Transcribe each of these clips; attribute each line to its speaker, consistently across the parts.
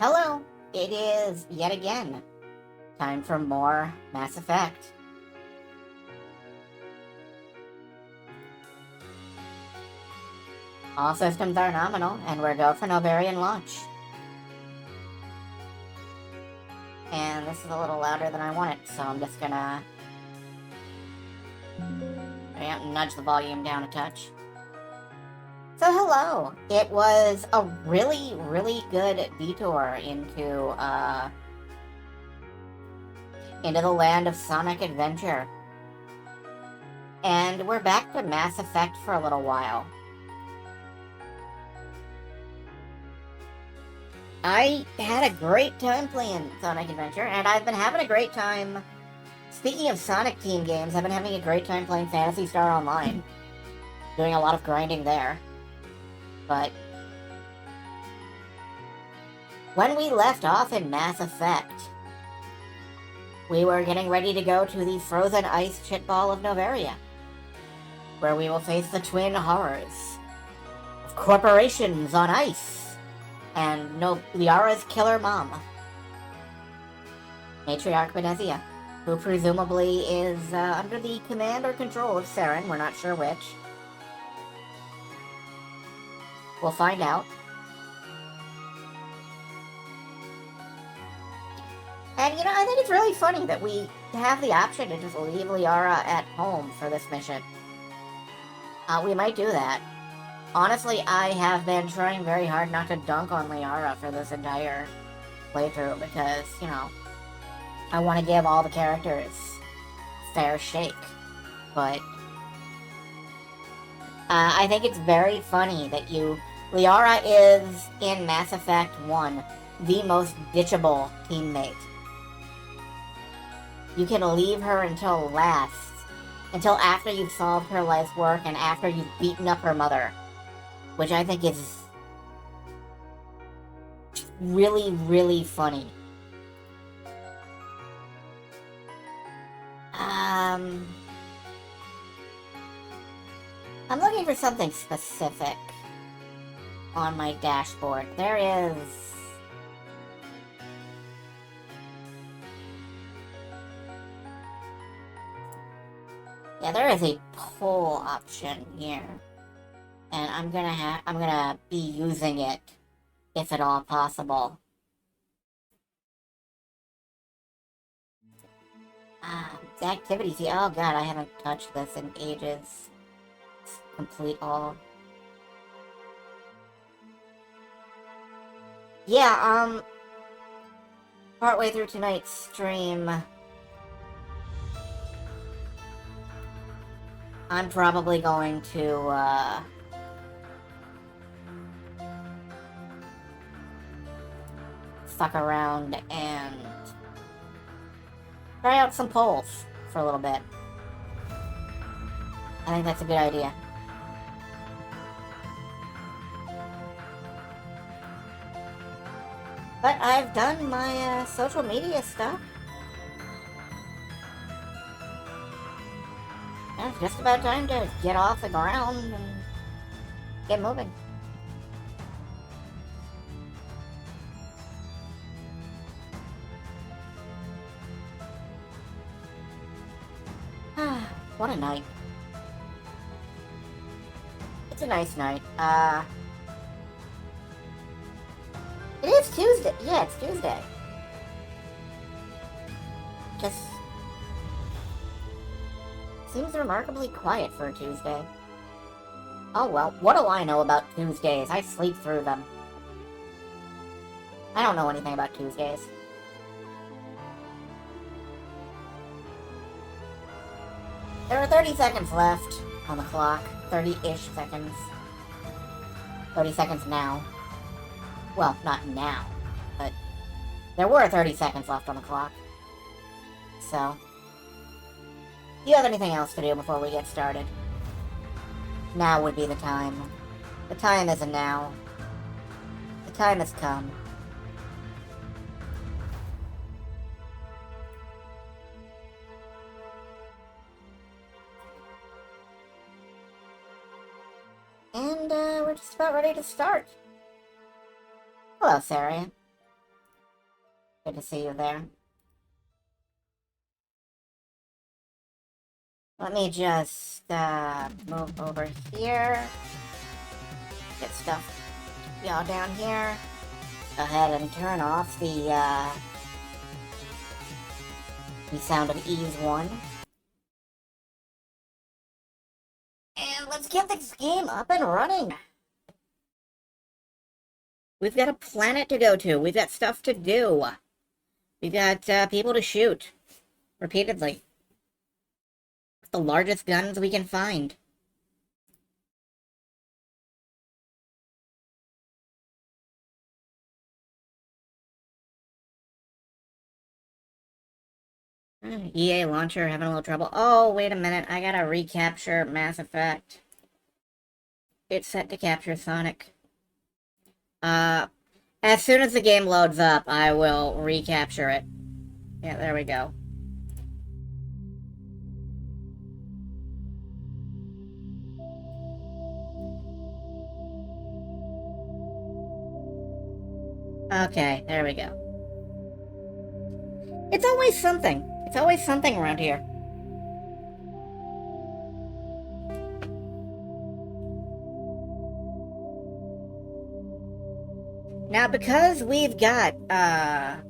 Speaker 1: Hello! It is, yet again, time for more Mass Effect. All systems are nominal, and we're go for Noverian launch. And this is a little louder than I want it, so I'm just gonna nudge the volume down a touch. So hello! It was a really, really good detour into the land of Sonic Adventure. And we're back to Mass Effect for a little while. I had a great time playing Sonic Adventure, and I've been having a great time. Speaking of Sonic team games, I've been having a great time playing Phantasy Star Online. Doing a lot of grinding there. But when we left off in Mass Effect, we were getting ready to go to the frozen ice shitball of Noveria, where we will face the twin horrors of corporations on ice and Liara's killer mom, Matriarch Benezia, who presumably is under the command or control of Saren. We're not sure which. We'll find out. And, I think it's really funny that we have the option to just leave Liara at home for this mission. We might do that. Honestly, I have been trying very hard not to dunk on Liara for this entire playthrough because, I want to give all the characters fair shake. But I think it's very funny that Liara is, in Mass Effect 1, the most ditchable teammate. You can leave her until after you've solved her life's work and after you've beaten up her mother. Which I think is really, really funny. I'm looking for something specific on my dashboard. There is... Yeah, there is a poll option here. And I'm gonna be using it, if at all possible. The activities, oh god, I haven't touched this in ages. Complete all. Yeah, partway through tonight's stream, I'm probably going to, fuck around and try out some polls for a little bit. I think that's a good idea. But I've done my social media stuff. And it's just about time to get off the ground and get moving. What a night. It's a nice night. It is Tuesday. Yeah, it's Tuesday. Just seems remarkably quiet for a Tuesday. Oh well, what do I know about Tuesdays? I sleep through them. I don't know anything about Tuesdays. There are 30 seconds left on the clock. 30-ish seconds. 30 seconds now. Well, not now, but there were 30 seconds left on the clock. So, do you have anything else to do before we get started? Now would be the time. The time isn't now. The time has come. And we're just about ready to start. Hello, Sarian. Good to see you there. Let me just move over here. Get stuff y'all down here. Go ahead and turn off the Sound of Ease 1. And let's get this game up and running. We've got a planet to go to. We've got stuff to do. We've got people to shoot. Repeatedly. The largest guns we can find. EA launcher having a little trouble. Oh, wait a minute. I gotta recapture Mass Effect. It's set to capture Sonic. As soon as the game loads up, I will recapture it. Yeah, there we go. Okay, there we go. It's always something. It's always something around here. Now, because we've got, kind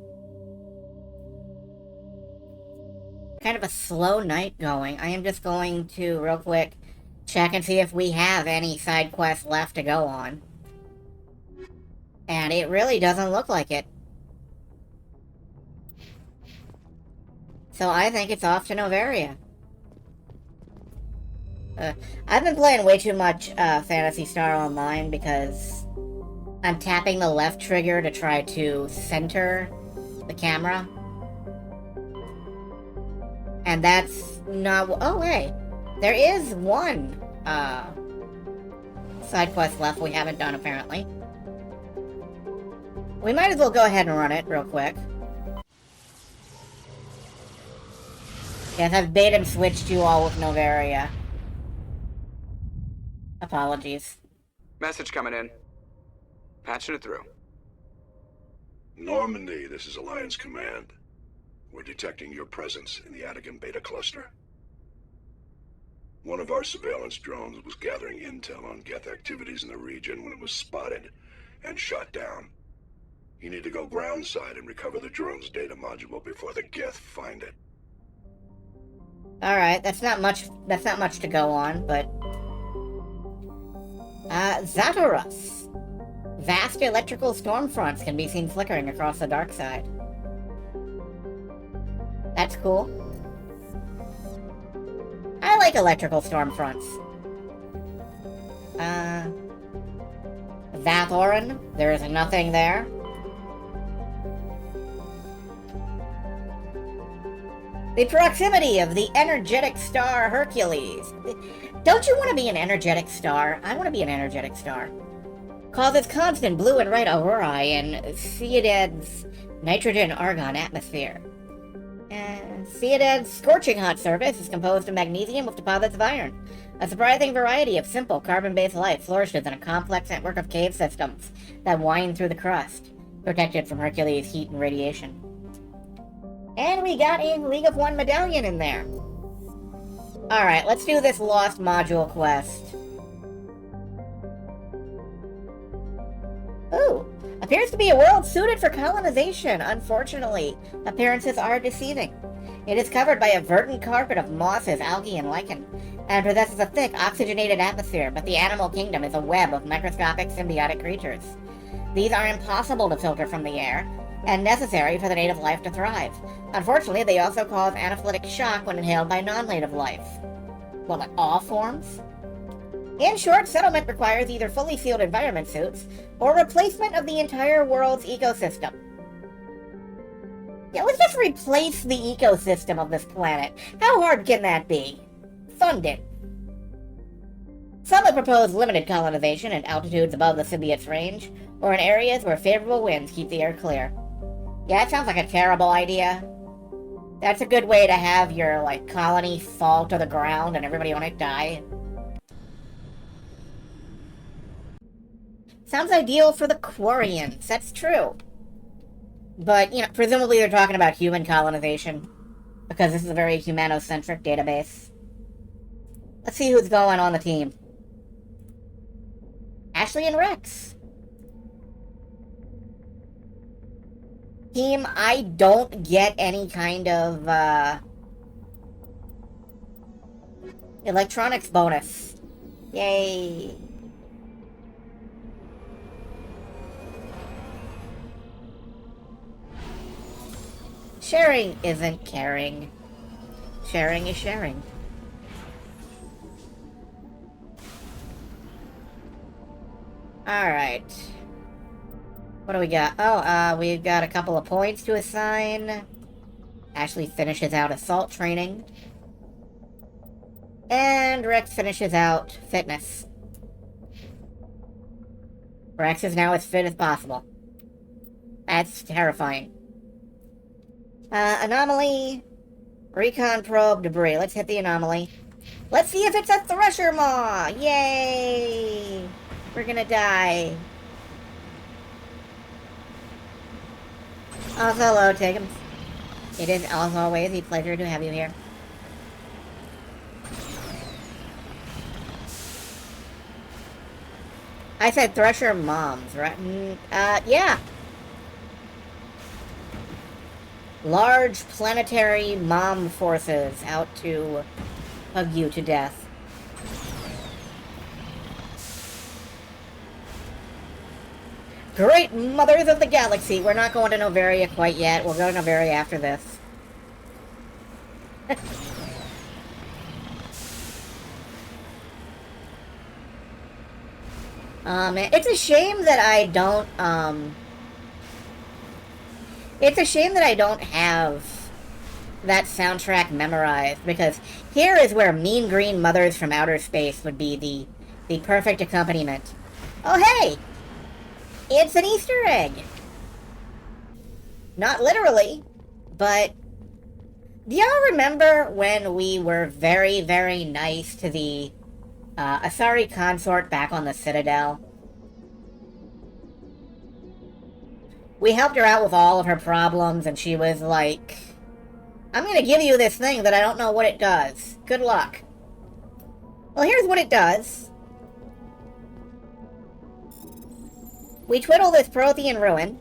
Speaker 1: of a slow night going, I am just going to, real quick, check and see if we have any side quests left to go on. And it really doesn't look like it. So I think it's off to Noveria. I've been playing way too much Phantasy Star Online because I'm tapping the left trigger to try to center the camera. And that's not... Oh, hey. There is one side quest left we haven't done, apparently. We might as well go ahead and run it real quick. Yes, I've bait and switched you all with Noveria. Apologies.
Speaker 2: Message coming in. Patching it through.
Speaker 3: Normandy, this is Alliance Command. We're detecting your presence in the Attican Beta Cluster. One of our surveillance drones was gathering intel on Geth activities in the region when it was spotted and shot down. You need to go groundside and recover the drone's data module before the Geth find it.
Speaker 1: Alright, that's not much to go on, but... Zatorus. Vast electrical storm fronts can be seen flickering across the dark side. That's cool. I like electrical storm fronts. Vathoran, there is nothing there. The proximity of the energetic star Hercules. Don't you want to be an energetic star? I want to be an energetic star. Causes constant blue and red aurorae in Theodad's nitrogen-argon atmosphere. Theodad's scorching hot surface is composed of magnesium with deposits of iron. A surprising variety of simple carbon-based life flourishes in a complex network of cave systems that wind through the crust, protected from Hercules' heat and radiation. And we got a League of One medallion in there. Alright, let's do this Lost Module quest. Ooh, appears to be a world suited for colonization. Unfortunately, appearances are deceiving. It is covered by a verdant carpet of mosses, algae, and lichen, and possesses a thick, oxygenated atmosphere, but the animal kingdom is a web of microscopic symbiotic creatures. These are impossible to filter from the air, and necessary for the native life to thrive. Unfortunately, they also cause anaphylactic shock when inhaled by non-native life. Well, like all forms? In short, settlement requires either fully sealed environment suits, or replacement of the entire world's ecosystem. Yeah, let's just replace the ecosystem of this planet. How hard can that be? Fund it. Some have proposed limited colonization at altitudes above the symbiote's range, or in areas where favorable winds keep the air clear. Yeah, that sounds like a terrible idea. That's a good way to have your, like, colony fall to the ground and everybody on it die. Sounds ideal for the Quarians, that's true. But, you know, presumably they're talking about human colonization, because this is a very humanocentric database. Let's see who's going on the team. Ashley and Rex. Team, I don't get any kind of, electronics bonus. Yay. Sharing isn't caring. Sharing is sharing. Alright. What do we got? Oh, we've got a couple of points to assign. Ashley finishes out assault training. And Rex finishes out fitness. Rex is now as fit as possible. That's terrifying. Anomaly. Recon probe debris. Let's hit the anomaly. Let's see if it's a Thresher Maw! Yay! We're gonna die. Also, hello, Tiggums. It is, as always, a pleasure to have you here. I said Thresher Moms, right? Yeah. Large planetary mom forces out to hug you to death. Great mothers of the galaxy! We're not going to Noveria quite yet. We'll go to Noveria after this. It's a shame that I don't, it's a shame that I don't have that soundtrack memorized, because here is where Mean Green Mothers from Outer Space would be the perfect accompaniment. Oh, hey! It's an Easter egg! Not literally, but do y'all remember when we were very, very nice to the Asari consort back on the Citadel? We helped her out with all of her problems, and she was like, I'm gonna give you this thing that I don't know what it does. Good luck. Well, here's what it does. We twiddle this Prothean ruin,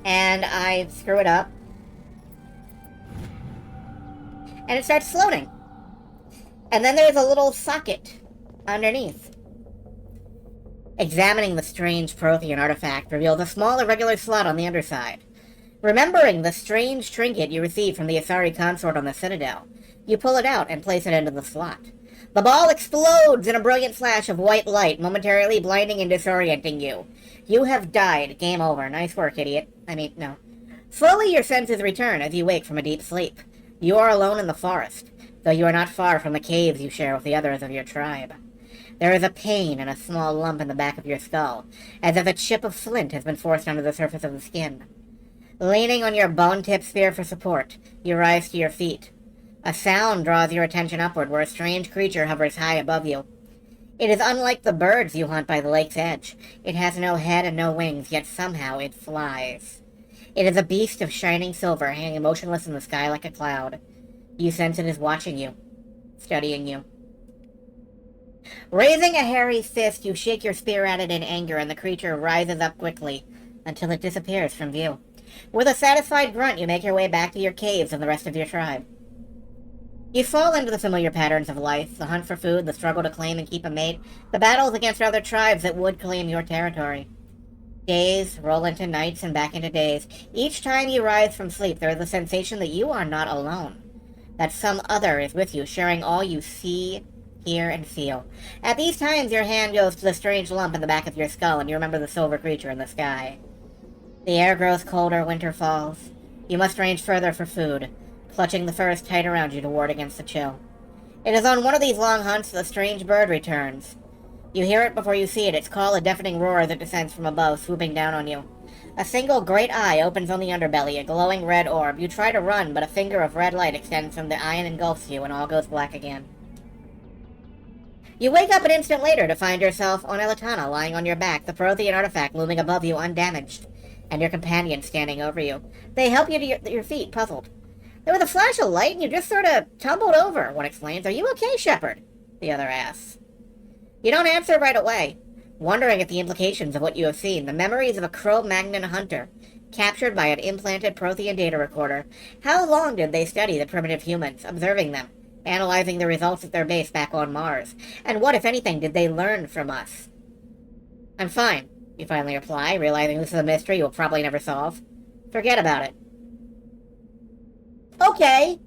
Speaker 1: and I screw it up, and it starts floating. And then there's a little socket underneath. Examining the strange Prothean artifact reveals a small irregular slot on the underside. Remembering the strange trinket you received from the Asari consort on the Citadel, you pull it out and place it into the slot. The ball explodes in a brilliant flash of white light, momentarily blinding and disorienting you. You have died. Game over. Nice work, idiot. I mean, no. Slowly your senses return as you wake from a deep sleep. You are alone in the forest, though you are not far from the caves you share with the others of your tribe. There is a pain and a small lump in the back of your skull, as if a chip of flint has been forced under the surface of the skin. Leaning on your bone-tipped spear for support, you rise to your feet. A sound draws your attention upward, where a strange creature hovers high above you. It is unlike the birds you hunt by the lake's edge. It has no head and no wings, yet somehow it flies. It is a beast of shining silver, hanging motionless in the sky like a cloud. You sense it is watching you, studying you. Raising a hairy fist, you shake your spear at it in anger, and the creature rises up quickly, until it disappears from view. With a satisfied grunt, you make your way back to your caves and the rest of your tribe. You fall into the familiar patterns of life, the hunt for food, the struggle to claim and keep a mate, the battles against other tribes that would claim your territory. Days roll into nights and back into days. Each time you rise from sleep, there is a sensation that you are not alone, that some other is with you, sharing all you see, hear, and feel. At these times, your hand goes to the strange lump in the back of your skull, and you remember the silver creature in the sky. The air grows colder, winter falls. You must range further for food, clutching the forest tight around you to ward against the chill. It is on one of these long hunts that the strange bird returns. You hear it before you see it, its call a deafening roar as it descends from above, swooping down on you. A single great eye opens on the underbelly, a glowing red orb. You try to run, but a finger of red light extends from the eye and engulfs you, and all goes black again. You wake up an instant later to find yourself on Elatana, lying on your back, the Prothean artifact looming above you undamaged. and your companion standing over you. They help you to your feet, puzzled. There was a flash of light and you just sort of tumbled over, one explains. Are you okay, Shepard? The other asks. You don't answer right away, wondering at the implications of what you have seen, the memories of a Cro-Magnon hunter, captured by an implanted Prothean data recorder. How long did they study the primitive humans, observing them, analyzing the results at their base back on Mars? And what, if anything, did they learn from us? I'm fine, you finally reply, realizing this is a mystery you'll probably never solve. Forget about it. Okay.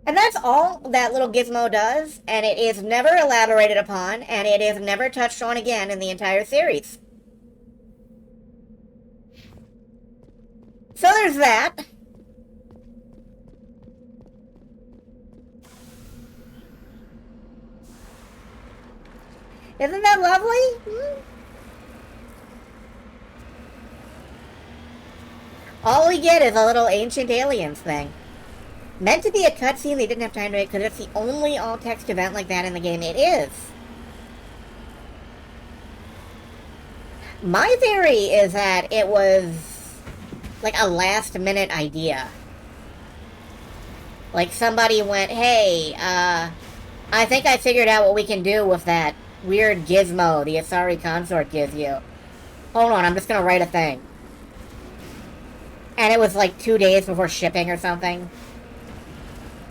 Speaker 1: And that's all that little gizmo does, and it is never elaborated upon, and it is never touched on again in the entire series. So there's that. Isn't that lovely? All we get is a little Ancient Aliens thing. Meant to be a cutscene they didn't have time to make because it's the only all-text event like that in the game. It is. My theory is that it was like a last-minute idea. Like somebody went, hey, I think I figured out what we can do with that weird gizmo the Asari consort gives you. Hold on, I'm just gonna write a thing. And it was like 2 days before shipping or something.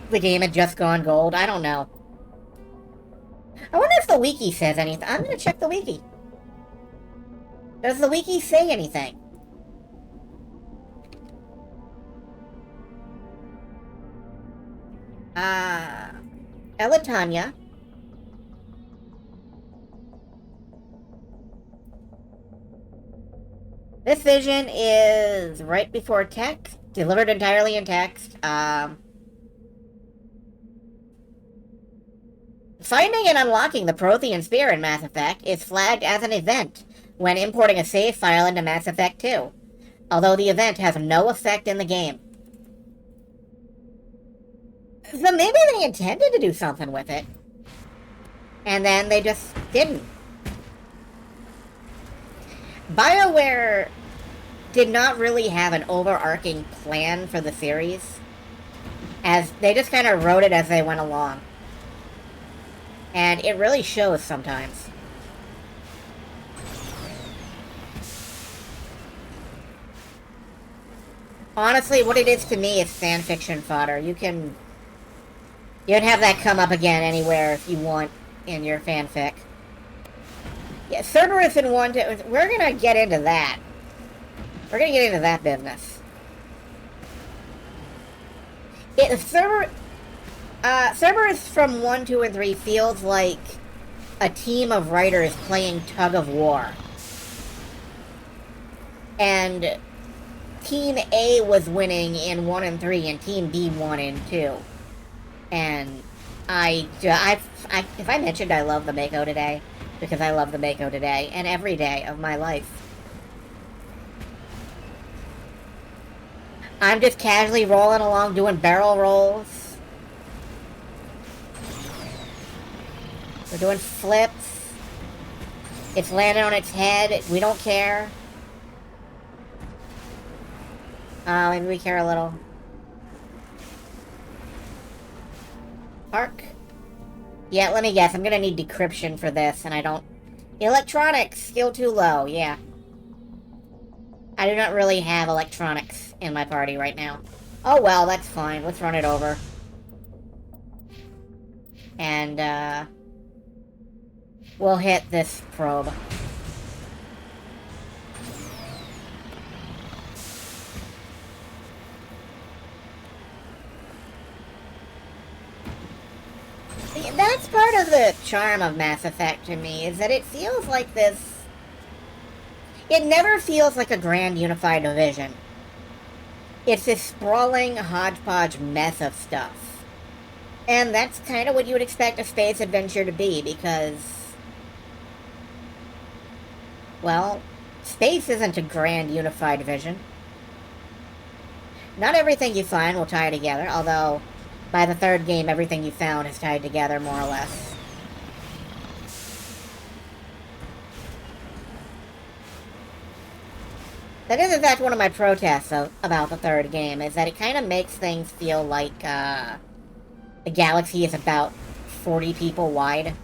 Speaker 1: The game had just gone gold. I don't know. I wonder if the wiki says anything. I'm gonna check the wiki. Does the wiki say anything? Elatanya. This vision is right before text, delivered entirely in text. Finding and unlocking the Prothean Spear in Mass Effect is flagged as an event when importing a save file into Mass Effect 2, although the event has no effect in the game. So maybe they intended to do something with it, and then they just didn't. BioWare did not really have an overarching plan for the series, as they just kind of wrote it as they went along. And it really shows sometimes. Honestly, what it is to me is fanfiction fodder. You can have that come up again anywhere if you want in your fanfic. Yeah, Cerberus in 1, 2, we're gonna get into that. We're gonna get into that business. Cerberus from 1, 2, and 3 feels like a team of writers playing tug of war. And Team A was winning in 1 and 3, and Team B won in 2. And if I mentioned I love the Mako today, because I love the Mako today, and every day of my life. I'm just casually rolling along doing barrel rolls. We're doing flips. It's landing on its head. We don't care. Maybe we care a little. Park. Yeah, let me guess. I'm gonna need decryption for this, and I don't... Electronics! Skill too low, yeah. I do not really have electronics in my party right now. Oh well, that's fine. Let's run it over. And, we'll hit this probe. That's part of the charm of Mass Effect to me, is that it feels like this... It never feels like a grand unified division. It's this sprawling hodgepodge mess of stuff. And that's kind of what you would expect a space adventure to be, because... Well, space isn't a grand unified division. Not everything you find will tie together, although... By the third game, everything you found is tied together, more or less. That is, in fact, one of my protests about the third game, is that it kind of makes things feel like, the galaxy is about 40 people wide.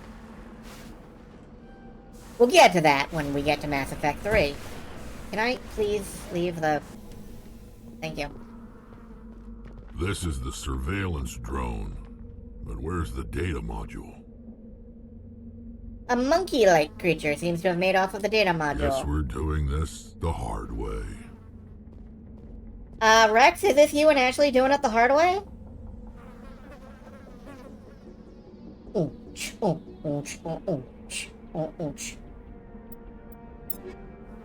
Speaker 1: We'll get to that when we get to Mass Effect 3. Can I please leave the... Thank you.
Speaker 4: This is the surveillance drone. But where's the data module?
Speaker 1: A monkey-like creature seems to have made off with the data module.
Speaker 4: Guess we're doing this the hard way.
Speaker 1: Rex, is this you and Ashley doing it the hard way?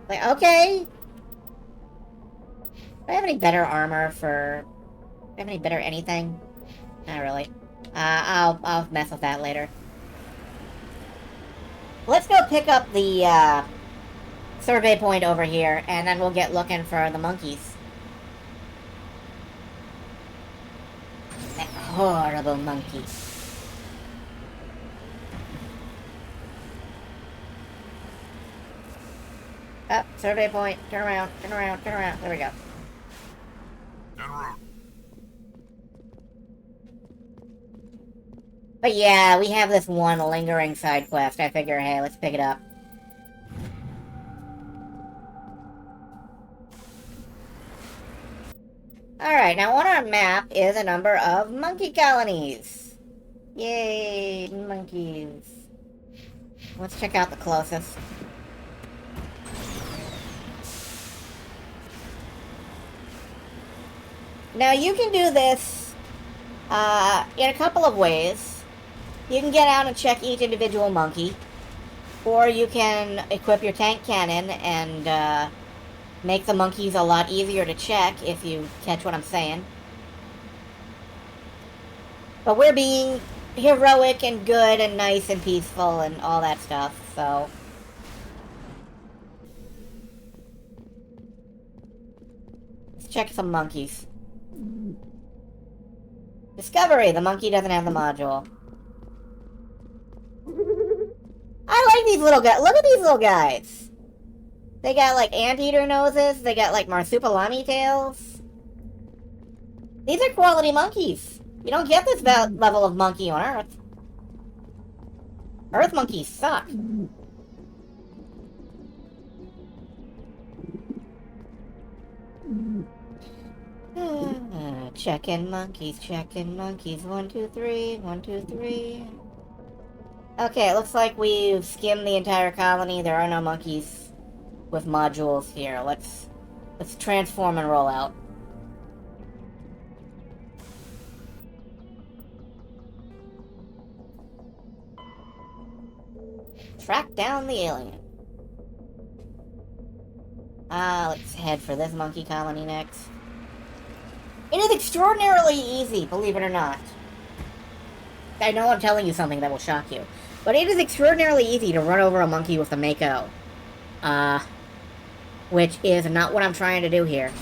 Speaker 1: Like, okay. Do I have any better armor for... Do I have any better anything? Not really. I'll mess with that later. Let's go pick up the, survey point over here, and then we'll get looking for the monkeys. That horrible monkey. Oh, survey point. Turn around, turn around, turn around. There we go.
Speaker 4: En route.
Speaker 1: But yeah, we have this one lingering side quest. I figure, hey, let's pick it up. Alright, now on our map is a number of monkey colonies. Yay, monkeys. Let's check out the closest. Now, you can do this in a couple of ways. You can get out and check each individual monkey, or you can equip your tank cannon and make the monkeys a lot easier to check, if you catch what I'm saying. But we're being heroic and good and nice and peaceful and all that stuff, so... Let's check some monkeys. Discovery! The monkey doesn't have the module. I like these little guys. Look at these little guys. They got, like, anteater noses. They got, like, marsupilami tails. These are quality monkeys. You don't get this level of monkey on Earth. Earth monkeys suck. Checking monkeys, 1, 2, 3, 1, 2, 3. Okay, it looks like we've skimmed the entire colony. There are no monkeys with modules here. Let's transform and roll out. Track down the alien. Let's head for this monkey colony next. It is extraordinarily easy, believe it or not. I know I'm telling you something that will shock you, but it is extraordinarily easy to run over a monkey with a Mako. Which is not what I'm trying to do here.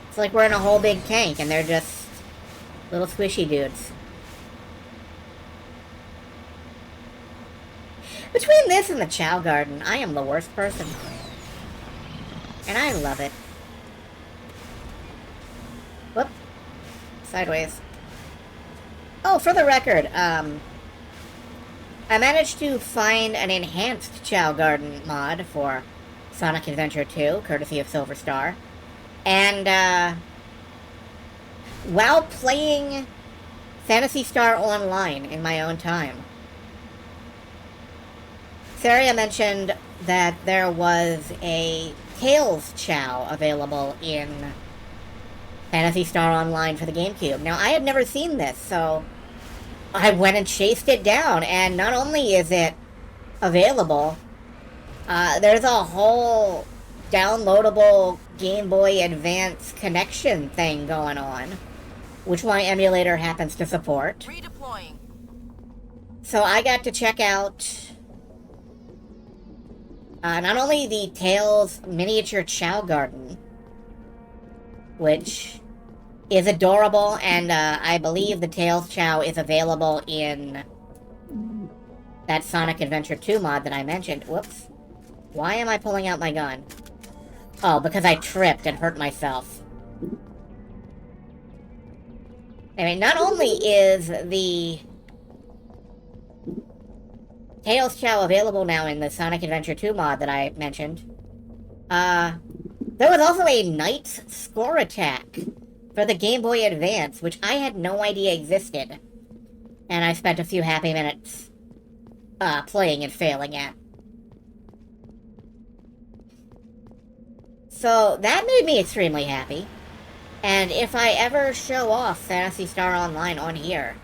Speaker 1: It's like we're in a whole big tank and they're just little squishy dudes. Between this and the Chow Garden, I am the worst person. And I love it. Whoop. Sideways. Oh, for the record, I managed to find an enhanced Chow Garden mod for Sonic Adventure 2, courtesy of Silver Star. And, while playing Phantasy Star Online in my own time, Saria mentioned that there was a Tails Chow available in Phantasy Star Online for the GameCube. Now, I had never seen this, so I went and chased it down, and not only is it available, there's a whole downloadable Game Boy Advance connection thing going on, which my emulator happens to support.
Speaker 5: Redeploying.
Speaker 1: So I got to check out not only the Tails miniature Chow Garden, which is adorable, and I believe the Tails Chow is available in that Sonic Adventure 2 mod that I mentioned. Whoops. Why am I pulling out my gun? Oh, because I tripped and hurt myself. I mean, not only is the Tails Chow available now in the Sonic Adventure 2 mod that I mentioned, there was also a Knight's Score Attack for the Game Boy Advance, which I had no idea existed. And I spent a few happy minutes playing and failing at. So that made me extremely happy. And if I ever show off Phantasy Star Online on here,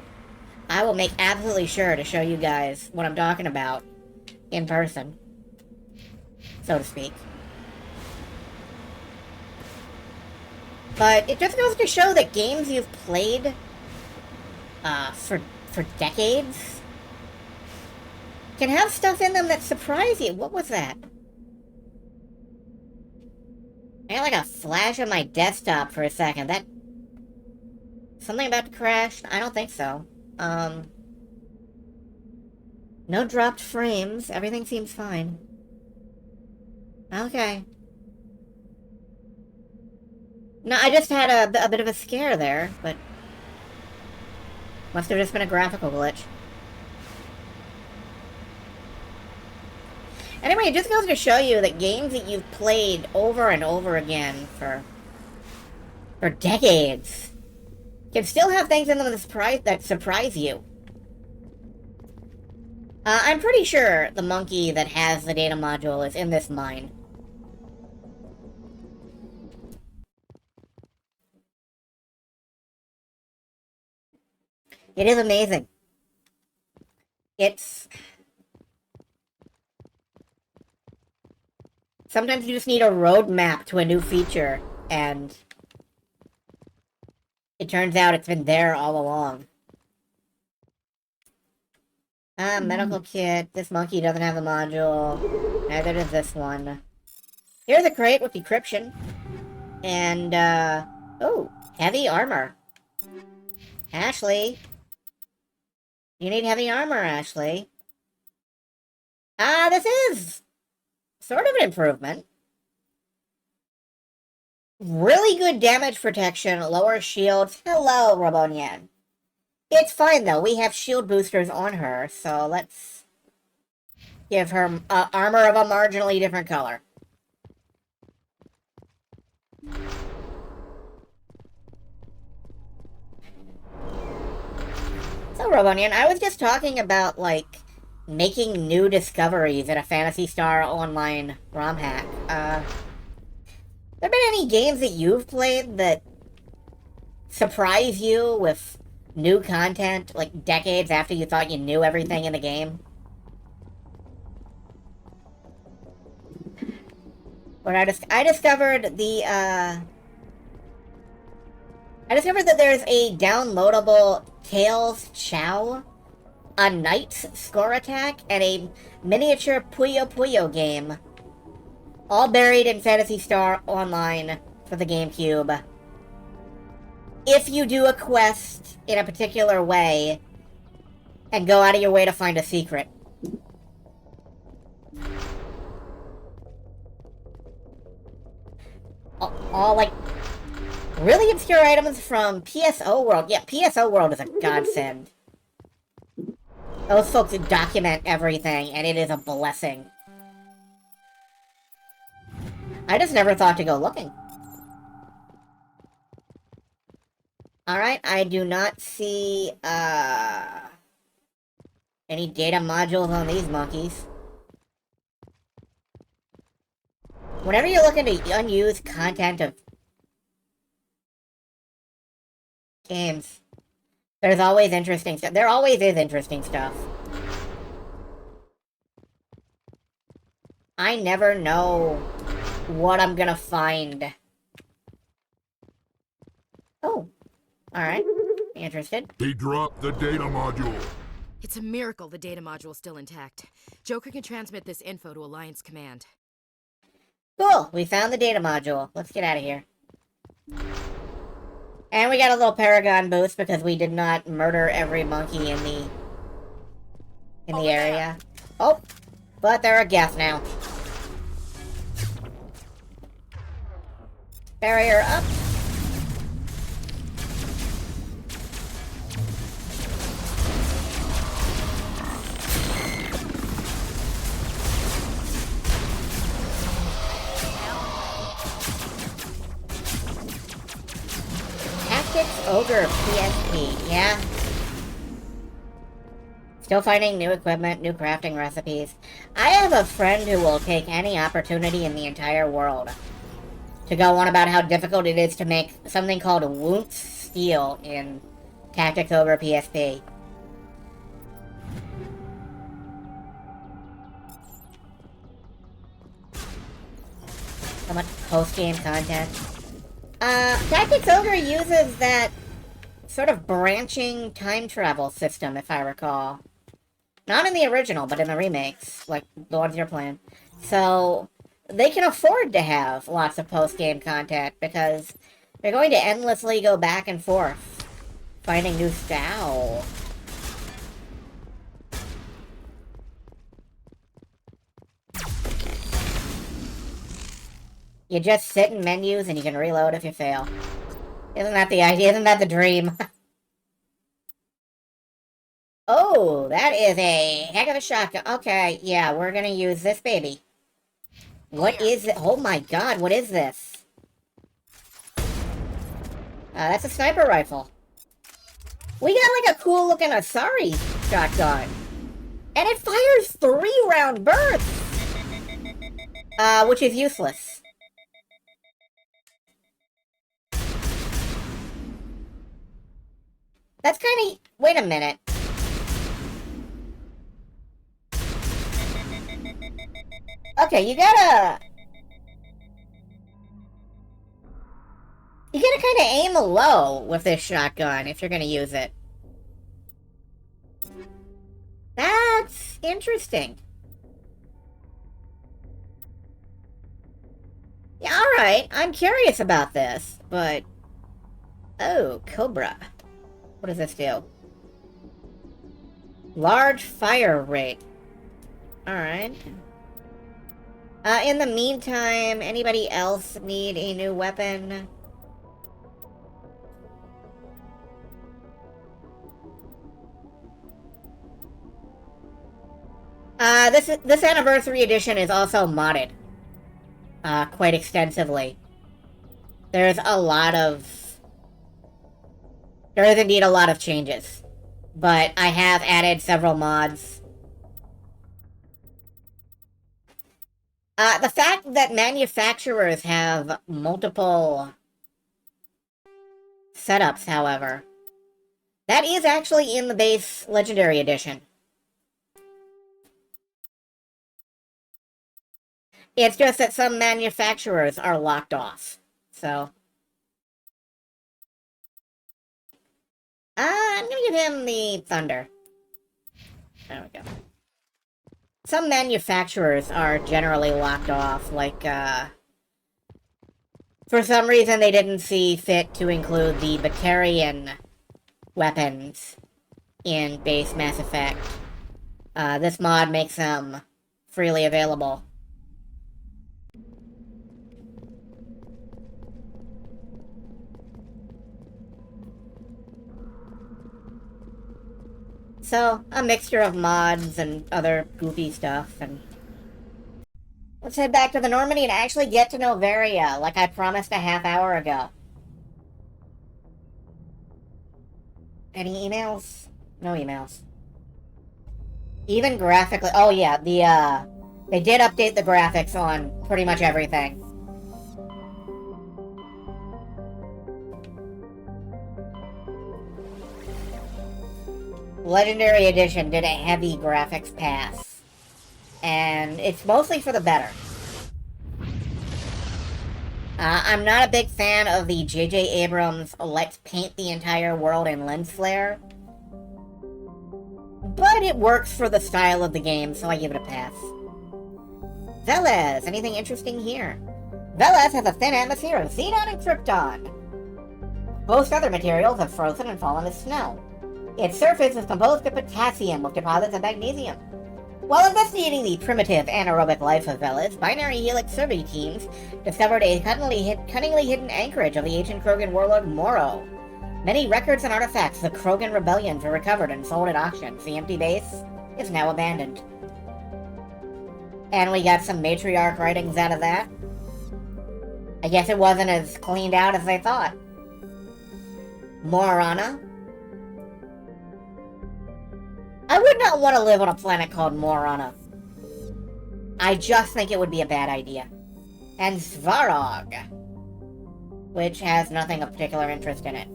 Speaker 1: I will make absolutely sure to show you guys what I'm talking about in person, so to speak. But it just goes to show that games you've played for decades can have stuff in them that surprise you. What was that? I got like a flash on my desktop for a second. That... something about to crash? I don't think so. No dropped frames. Everything seems fine. Okay. No, I just had a bit of a scare there, but... must have just been a graphical glitch. Anyway, it just goes to show you that games that you've played over and over again for decades can still have things in them that surprise you. I'm pretty sure the monkey that has the data module is in this mine. It is amazing. It's... sometimes you just need a roadmap to a new feature, and it turns out it's been there all along. Medical kit. This monkey doesn't have a module. Neither does this one. Here's a crate with decryption. And, oh, heavy armor. Ashley. You need heavy armor, Ashley. This is sort of an improvement. Really good damage protection, lower shields. Hello, Robonian. It's fine, though. We have shield boosters on her, so let's give her armor of a marginally different color. So, Robonian, I was just talking about, like, making new discoveries in a Phantasy Star Online ROM hack. There been any games that you've played that surprise you with new content, like, decades after you thought you knew everything in the game? When I discovered the, I discovered that there's a downloadable Tails Chow, a Knight's Score Attack, and a miniature Puyo Puyo game, all buried in Phantasy Star Online for the GameCube. If you do a quest in a particular way, and go out of your way to find a secret. All like, really obscure items from PSO World. Yeah, PSO World is a godsend. Those folks document everything, and it is a blessing. I just never thought to go looking. Alright, I do not see, any data modules on these monkeys. Whenever you look into unused content of games, there's always interesting stuff. There always is interesting stuff. I never know what I'm gonna find. Oh. Alright. Interested.
Speaker 4: He dropped the data module.
Speaker 5: It's a miracle the data module's still intact. Joker can transmit this info to Alliance Command.
Speaker 1: Cool. We found the data module. Let's get out of here. And we got a little Paragon boost because we did not murder every monkey in the in the area. Oh, but they're a Geth now. Barrier up. Tactics Ogre PSP, yeah. Still finding new equipment, new crafting recipes. I have a friend who will take any opportunity in the entire world to go on about how difficult it is to make something called Wounts Steel in Tactics Ogre PSP. So much post-game content. Tactics Ogre uses that sort of branching time travel system, if I recall. Not in the original, but in the remakes, like the ones you're playing. So they can afford to have lots of post-game content because they're going to endlessly go back and forth, finding new style. You just sit in menus and you can reload if you fail. Isn't that the idea? Isn't that the dream? Oh, that is a heck of a shotgun. Okay, yeah, we're gonna use this baby. What is it? Oh my god, what is this? That's a sniper rifle. We got like a cool looking Asari shotgun. And it fires 3-round bursts! Which is useless. That's kinda... Wait a minute. Okay, you gotta kind of aim low with this shotgun if you're gonna use it. That's interesting. Yeah, alright, I'm curious about this, but... Oh, Cobra. What does this do? Large fire rate. Alright. In the meantime, anybody else need a new weapon? This anniversary edition is also modded. Quite extensively. There is indeed a lot of changes. But I have added several mods. The fact that manufacturers have multiple setups, however, that is actually in the base Legendary Edition. It's just that some manufacturers are locked off, so... I'm gonna give him the Thunder. There we go. Some manufacturers are generally locked off, like, for some reason they didn't see fit to include the Batarian weapons in base Mass Effect. This mod makes them freely available. So, a mixture of mods and other goofy stuff, and... Let's head back to the Normandy and actually get to Noveria, like I promised a half hour ago. Any emails? No emails. Even graphically... Oh yeah, they did update the graphics on pretty much everything. Legendary Edition did a heavy graphics pass, and it's mostly for the better. I'm not a big fan of the J.J. Abrams let's paint the entire world in lens flare, but it works for the style of the game, so I give it a pass. Velez, anything interesting here? Velez has a thin atmosphere of xenon and krypton. Most other materials have frozen and fallen as snow. Its surface is composed of potassium with deposits of magnesium. While investigating the primitive anaerobic life of Velis, binary helix survey teams discovered a cunningly hidden anchorage of the ancient Krogan warlord Moro. Many records and artifacts of the Krogan rebellions were recovered and sold at auctions. The empty base is now abandoned. And we got some matriarch writings out of that. I guess it wasn't as cleaned out as they thought. Morana. I would not want to live on a planet called Morana. I just think it would be a bad idea. And Svarog, which has nothing of particular interest in it.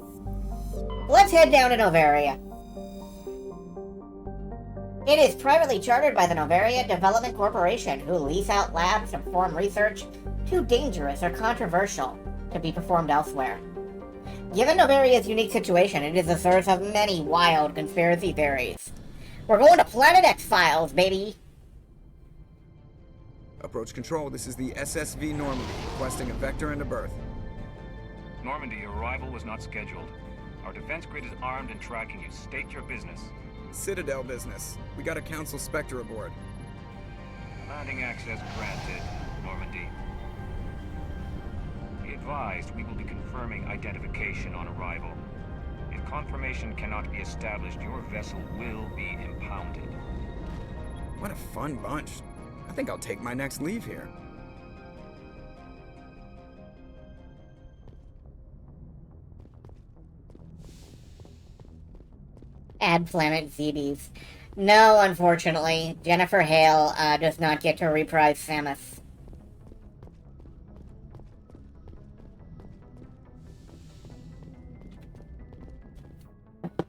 Speaker 1: Let's head down to Noveria. It is privately chartered by the Noveria Development Corporation, who lease out labs to perform research too dangerous or controversial to be performed elsewhere. Given Noveria's unique situation, it is the source of many wild conspiracy theories. We're going to Planet X-Files, baby!
Speaker 6: Approach control, this is the SSV Normandy, requesting a vector and a berth.
Speaker 7: Normandy, your arrival was not scheduled. Our defense grid is armed and tracking you. State your business.
Speaker 6: Citadel business. We got a Council Spectre aboard.
Speaker 7: Landing access granted, Normandy. Be advised, we will be confirming identification on arrival. If confirmation cannot be established, your vessel will be impounded.
Speaker 6: What a fun bunch. I think I'll take my next leave here.
Speaker 1: Add Planet Zebes. No, unfortunately, Jennifer Hale does not get to reprise Samus.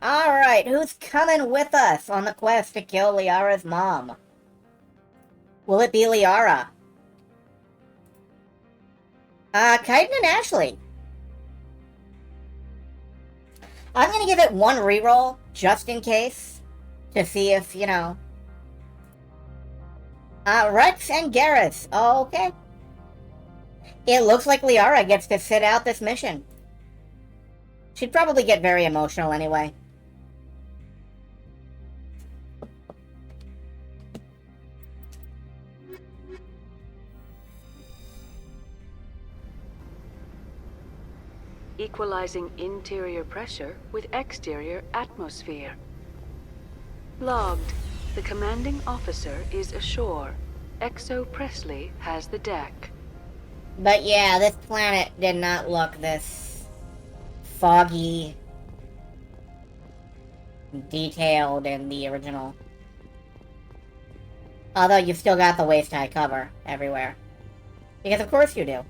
Speaker 1: Alright, who's coming with us on the quest to kill Liara's mom? Will it be Liara? Kaiden and Ashley. I'm gonna give it one reroll, just in case, to see if, you know... Rex and Garrus. Oh, okay. It looks like Liara gets to sit out this mission. She'd probably get very emotional anyway.
Speaker 8: Equalizing interior pressure with exterior atmosphere. Logged. The commanding officer is ashore. Exo Presley has the deck.
Speaker 1: But yeah, this planet did not look this foggy, detailed in the original. Although you've still got the waist-high cover everywhere. Because of course you do.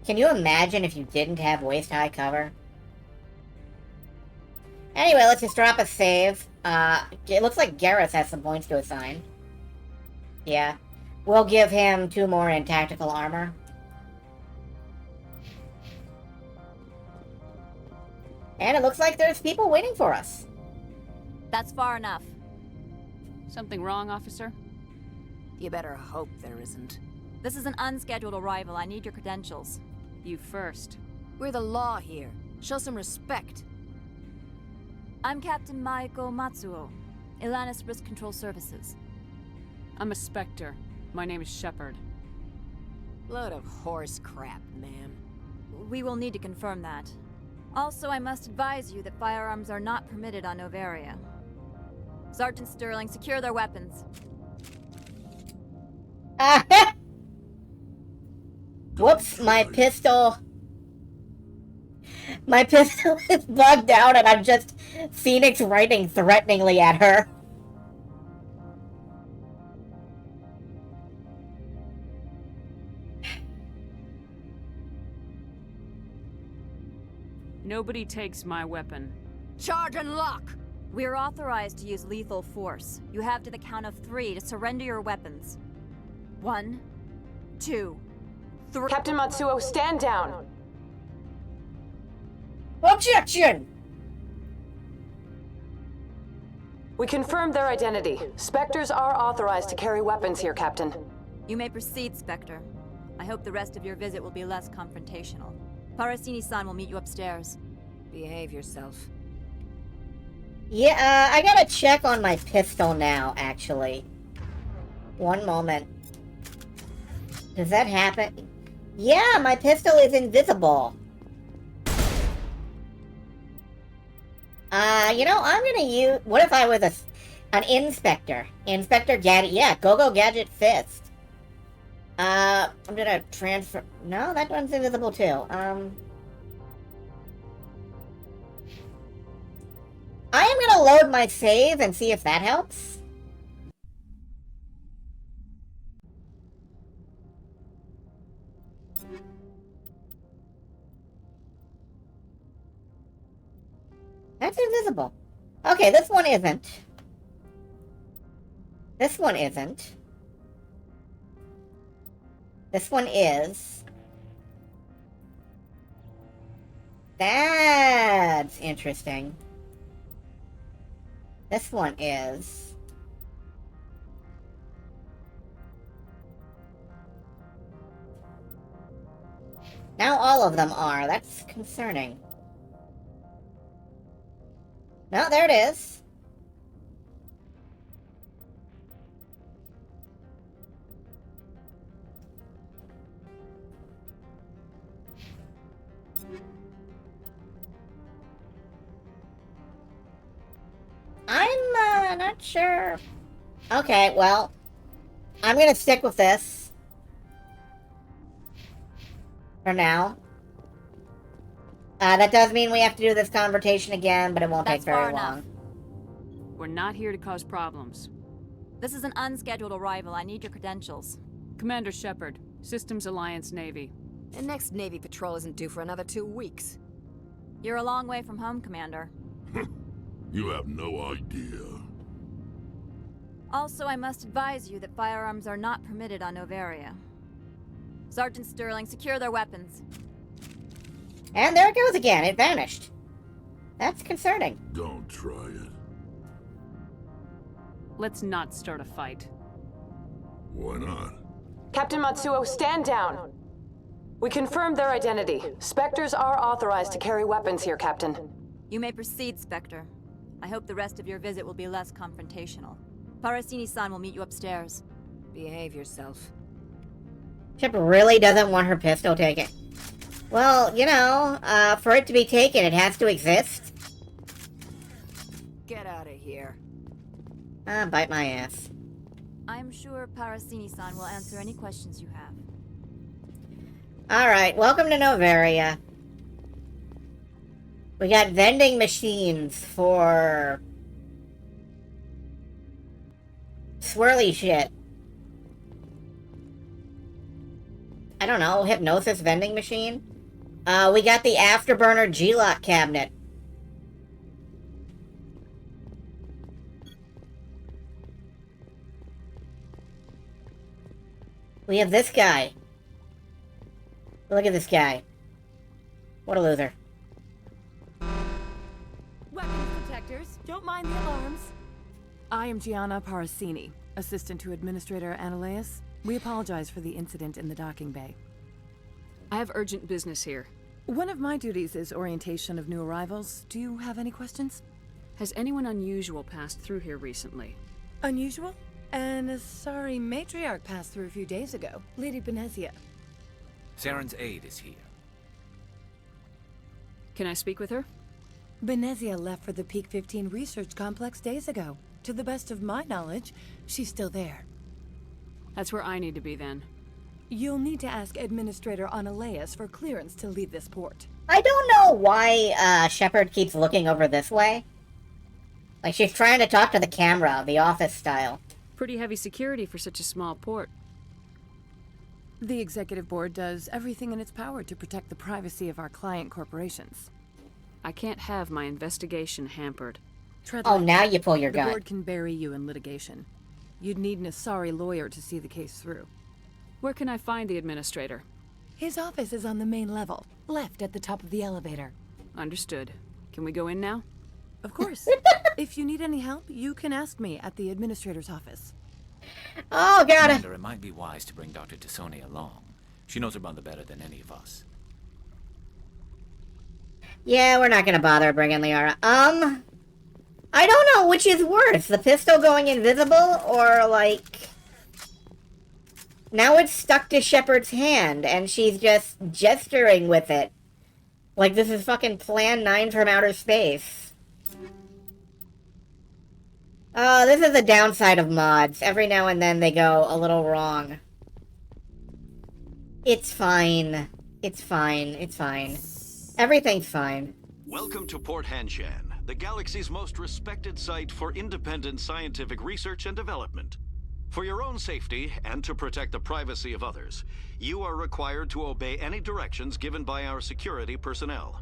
Speaker 1: Can you imagine if you didn't have waist-high cover? Anyway, let's just drop a save. It looks like Garrus has some points to assign. Yeah. We'll give him 2 more in tactical armor. And it looks like there's people waiting for us.
Speaker 9: That's far enough.
Speaker 10: Something wrong, officer?
Speaker 9: You better hope there isn't. This is an unscheduled arrival. I need your credentials.
Speaker 10: You first.
Speaker 9: We're the law here. Show some respect. I'm Captain Maiko Matsuo, Ilanis Risk Control Services.
Speaker 10: I'm a Spectre. My name is Shepard.
Speaker 9: Load of horse crap, ma'am. We will need to confirm that. Also, I must advise you that firearms are not permitted on Noveria. Sergeant Sterling, secure their weapons.
Speaker 1: Whoops, my pistol... My pistol is bugged out and I'm just Phoenix writing threateningly at her.
Speaker 10: Nobody takes my weapon.
Speaker 9: Charge and lock! We're authorized to use lethal force. You have to the count of 3 to surrender your weapons. 1, 2, 3...
Speaker 11: Captain Matsuo, stand down!
Speaker 1: Objection!
Speaker 11: We confirmed their identity. Spectres are authorized to carry weapons here, Captain.
Speaker 9: You may proceed, Spectre. I hope the rest of your visit will be less confrontational. Parasini-san will meet you upstairs.
Speaker 5: Behave yourself.
Speaker 1: Yeah, I gotta check on my pistol now, actually. One moment. Does that happen? Yeah, my pistol is invisible. You know, I'm gonna use... What if I was an inspector? Inspector Gadget... Yeah, Go-Go Gadget Fist. I'm gonna transfer... No, that one's invisible too. I am gonna load my save and see if that helps. That's invisible. Okay, this one isn't. This one isn't. This one is. That's interesting. This one is. Now all of them are. That's concerning. No, there it is. I'm not sure. Okay, well, I'm gonna stick with this for now. That does mean we have to do this conversation again, but it won't take very long.
Speaker 10: We're not here to cause problems.
Speaker 9: This is an unscheduled arrival. I need your credentials.
Speaker 10: Commander Shepard, Systems Alliance Navy.
Speaker 5: The next Navy patrol isn't due for another 2 weeks.
Speaker 9: You're a long way from home, Commander.
Speaker 4: You have no idea.
Speaker 9: Also, I must advise you that firearms are not permitted on Noveria. Sergeant Sterling, secure their weapons.
Speaker 1: And there it goes again. It vanished. That's concerning.
Speaker 4: Don't try it.
Speaker 10: Let's not start a fight.
Speaker 4: Why not?
Speaker 11: Captain Matsuo, stand down. We confirmed their identity. Spectres are authorized to carry weapons here, Captain.
Speaker 9: You may proceed, Spectre. I hope the rest of your visit will be less confrontational. Parasini-san will meet you upstairs.
Speaker 5: Behave yourself.
Speaker 1: Chip really doesn't want her pistol taken. Well, you know, for it to be taken, it has to exist.
Speaker 5: Get out of here.
Speaker 1: Bite my ass.
Speaker 9: I'm sure Parasini-san will answer any questions you have.
Speaker 1: Alright, welcome to Noveria. We got vending machines for swirly shit. I don't know, hypnosis vending machine? We got the Afterburner G-Lock cabinet. We have this guy. Look at this guy. What a loser.
Speaker 12: Weapons detectors. Don't mind the alarms. I am Gianna Parasini, assistant to Administrator Ananias. We apologize for the incident in the docking bay.
Speaker 10: I have urgent business here.
Speaker 12: One of my duties is orientation of new arrivals. Do you have any questions?
Speaker 10: Has anyone unusual passed through here recently?
Speaker 12: Unusual? And a sorry matriarch passed through a few days ago. Lady Benezia.
Speaker 13: Saren's aide is here.
Speaker 10: Can I speak with her?
Speaker 12: Benezia left for the Peak 15 research complex days ago. To the best of my knowledge, she's still there.
Speaker 10: That's where I need to be then.
Speaker 12: You'll need to ask Administrator Ananias for clearance to leave this port.
Speaker 1: I don't know why Shepard keeps looking over this way. Like she's trying to talk to the camera, the Office style.
Speaker 10: Pretty heavy security for such a small port.
Speaker 12: The Executive Board does everything in its power to protect the privacy of our client corporations.
Speaker 10: I can't have my investigation hampered.
Speaker 1: Oh, now you pull your gun.
Speaker 12: The board can bury you in litigation. You'd need an Asari lawyer to see the case through.
Speaker 10: Where can I find the administrator?
Speaker 12: His office is on the main level, left at the top of the elevator.
Speaker 10: Understood. Can we go in now?
Speaker 12: Of course. If you need any help, you can ask me at the administrator's office.
Speaker 1: Oh, God.
Speaker 13: Commander, it might be wise to bring Dr. Tassoni along. She knows her mother better than any of us.
Speaker 1: Yeah, we're not gonna bother bringing Liara. I don't know which is worse, the pistol going invisible, or, like... Now it's stuck to Shepard's hand, and she's just gesturing with it. Like this is fucking Plan 9 from outer space. Oh, this is the downside of mods. Every now and then they go a little wrong. It's fine. It's fine. It's fine. Everything's fine.
Speaker 14: Welcome to Port Hanshan, the galaxy's most respected site for independent scientific research and development. For your own safety, and to protect the privacy of others, you are required to obey any directions given by our security personnel.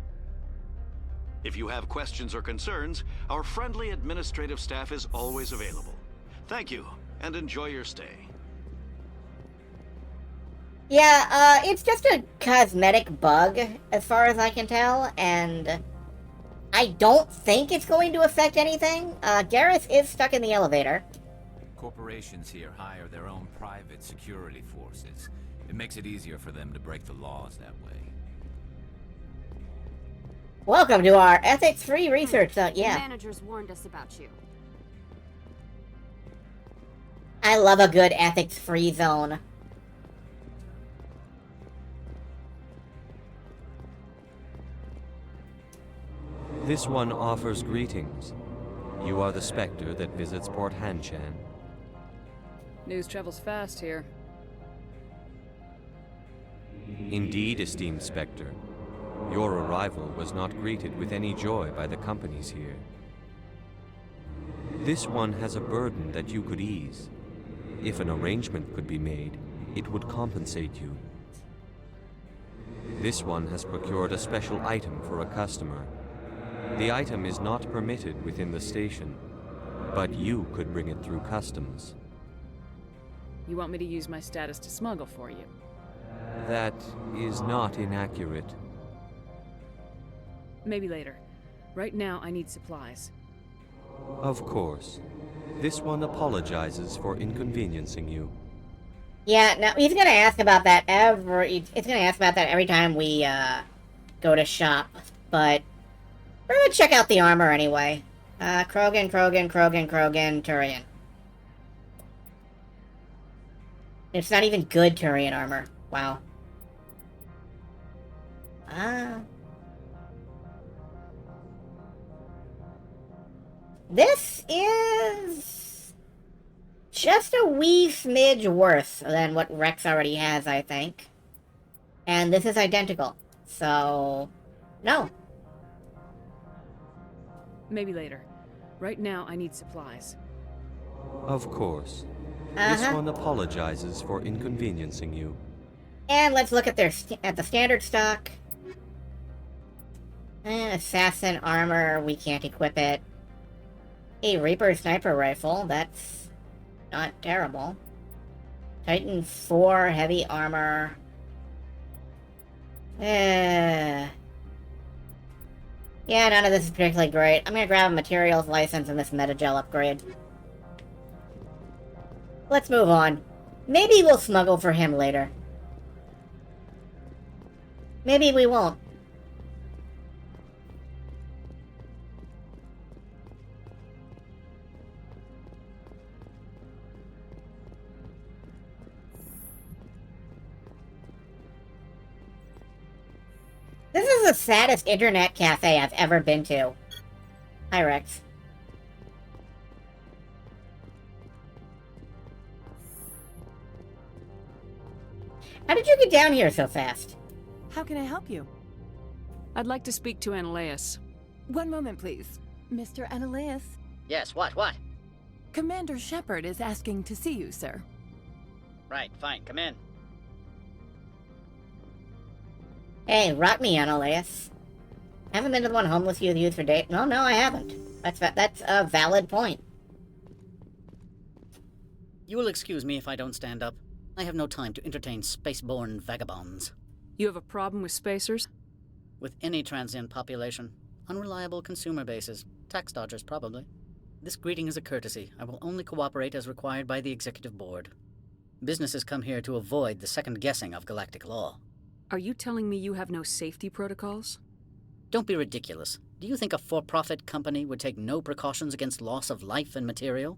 Speaker 14: If you have questions or concerns, our friendly administrative staff is always available. Thank you, and enjoy your stay.
Speaker 1: Yeah, it's just a cosmetic bug, as far as I can tell, and I don't think it's going to affect anything. Gareth is stuck in the elevator.
Speaker 13: Corporations here hire their own private security forces. It makes it easier for them to break the laws that way.
Speaker 1: Welcome to our ethics-free research zone. Yeah.
Speaker 15: The managers warned us about you.
Speaker 1: I love a good ethics-free zone.
Speaker 16: This one offers greetings. You are the Spectre that visits Port Hanshan.
Speaker 10: News travels fast here.
Speaker 16: Indeed, esteemed Spectre. Your arrival was not greeted with any joy by the companies here. This one has a burden that you could ease. If an arrangement could be made, it would compensate you. This one has procured a special item for a customer. The item is not permitted within the station, but you could bring it through customs.
Speaker 10: You want me to use my status to smuggle for you?
Speaker 16: That is not inaccurate.
Speaker 10: Maybe later. Right now, I need supplies.
Speaker 16: Of course. This one apologizes for inconveniencing you.
Speaker 1: Yeah, now he's gonna ask about that every time we go to shop, but we're gonna check out the armor anyway. Krogan, Turian. It's not even good Turian armor. Wow. This is just a wee smidge worse than what Rex already has, I think. And this is identical. So, no.
Speaker 10: Maybe later. Right now, I need supplies.
Speaker 16: Of course. This one apologizes for inconveniencing you.
Speaker 1: And let's look at the standard stock. Assassin armor, we can't equip it. A Reaper sniper rifle, that's not terrible. Titan 4 heavy armor. Yeah, none of this is particularly great. I'm gonna grab a materials license and this metagel upgrade. Let's move on. Maybe we'll smuggle for him later. Maybe we won't. This is the saddest internet cafe I've ever been to. Hi, Rex. How did you get down here so fast?
Speaker 12: How can I help you?
Speaker 10: I'd like to speak to Analeas.
Speaker 12: One moment, please. Mr. Analeas?
Speaker 17: Yes, what?
Speaker 12: Commander Shepard is asking to see you, sir.
Speaker 17: Right, fine, come in.
Speaker 1: Hey, rot me, Analeas. Haven't been to the one homeless youth used for date. No, I haven't. That's a valid point.
Speaker 17: You will excuse me if I don't stand up. I have no time to entertain spaceborne vagabonds.
Speaker 10: You have a problem with spacers?
Speaker 17: With any transient population. Unreliable consumer bases. Tax dodgers, probably. This greeting is a courtesy. I will only cooperate as required by the Executive Board. Businesses come here to avoid the second guessing of galactic law.
Speaker 10: Are you telling me you have no safety protocols?
Speaker 17: Don't be ridiculous. Do you think a for-profit company would take no precautions against loss of life and material?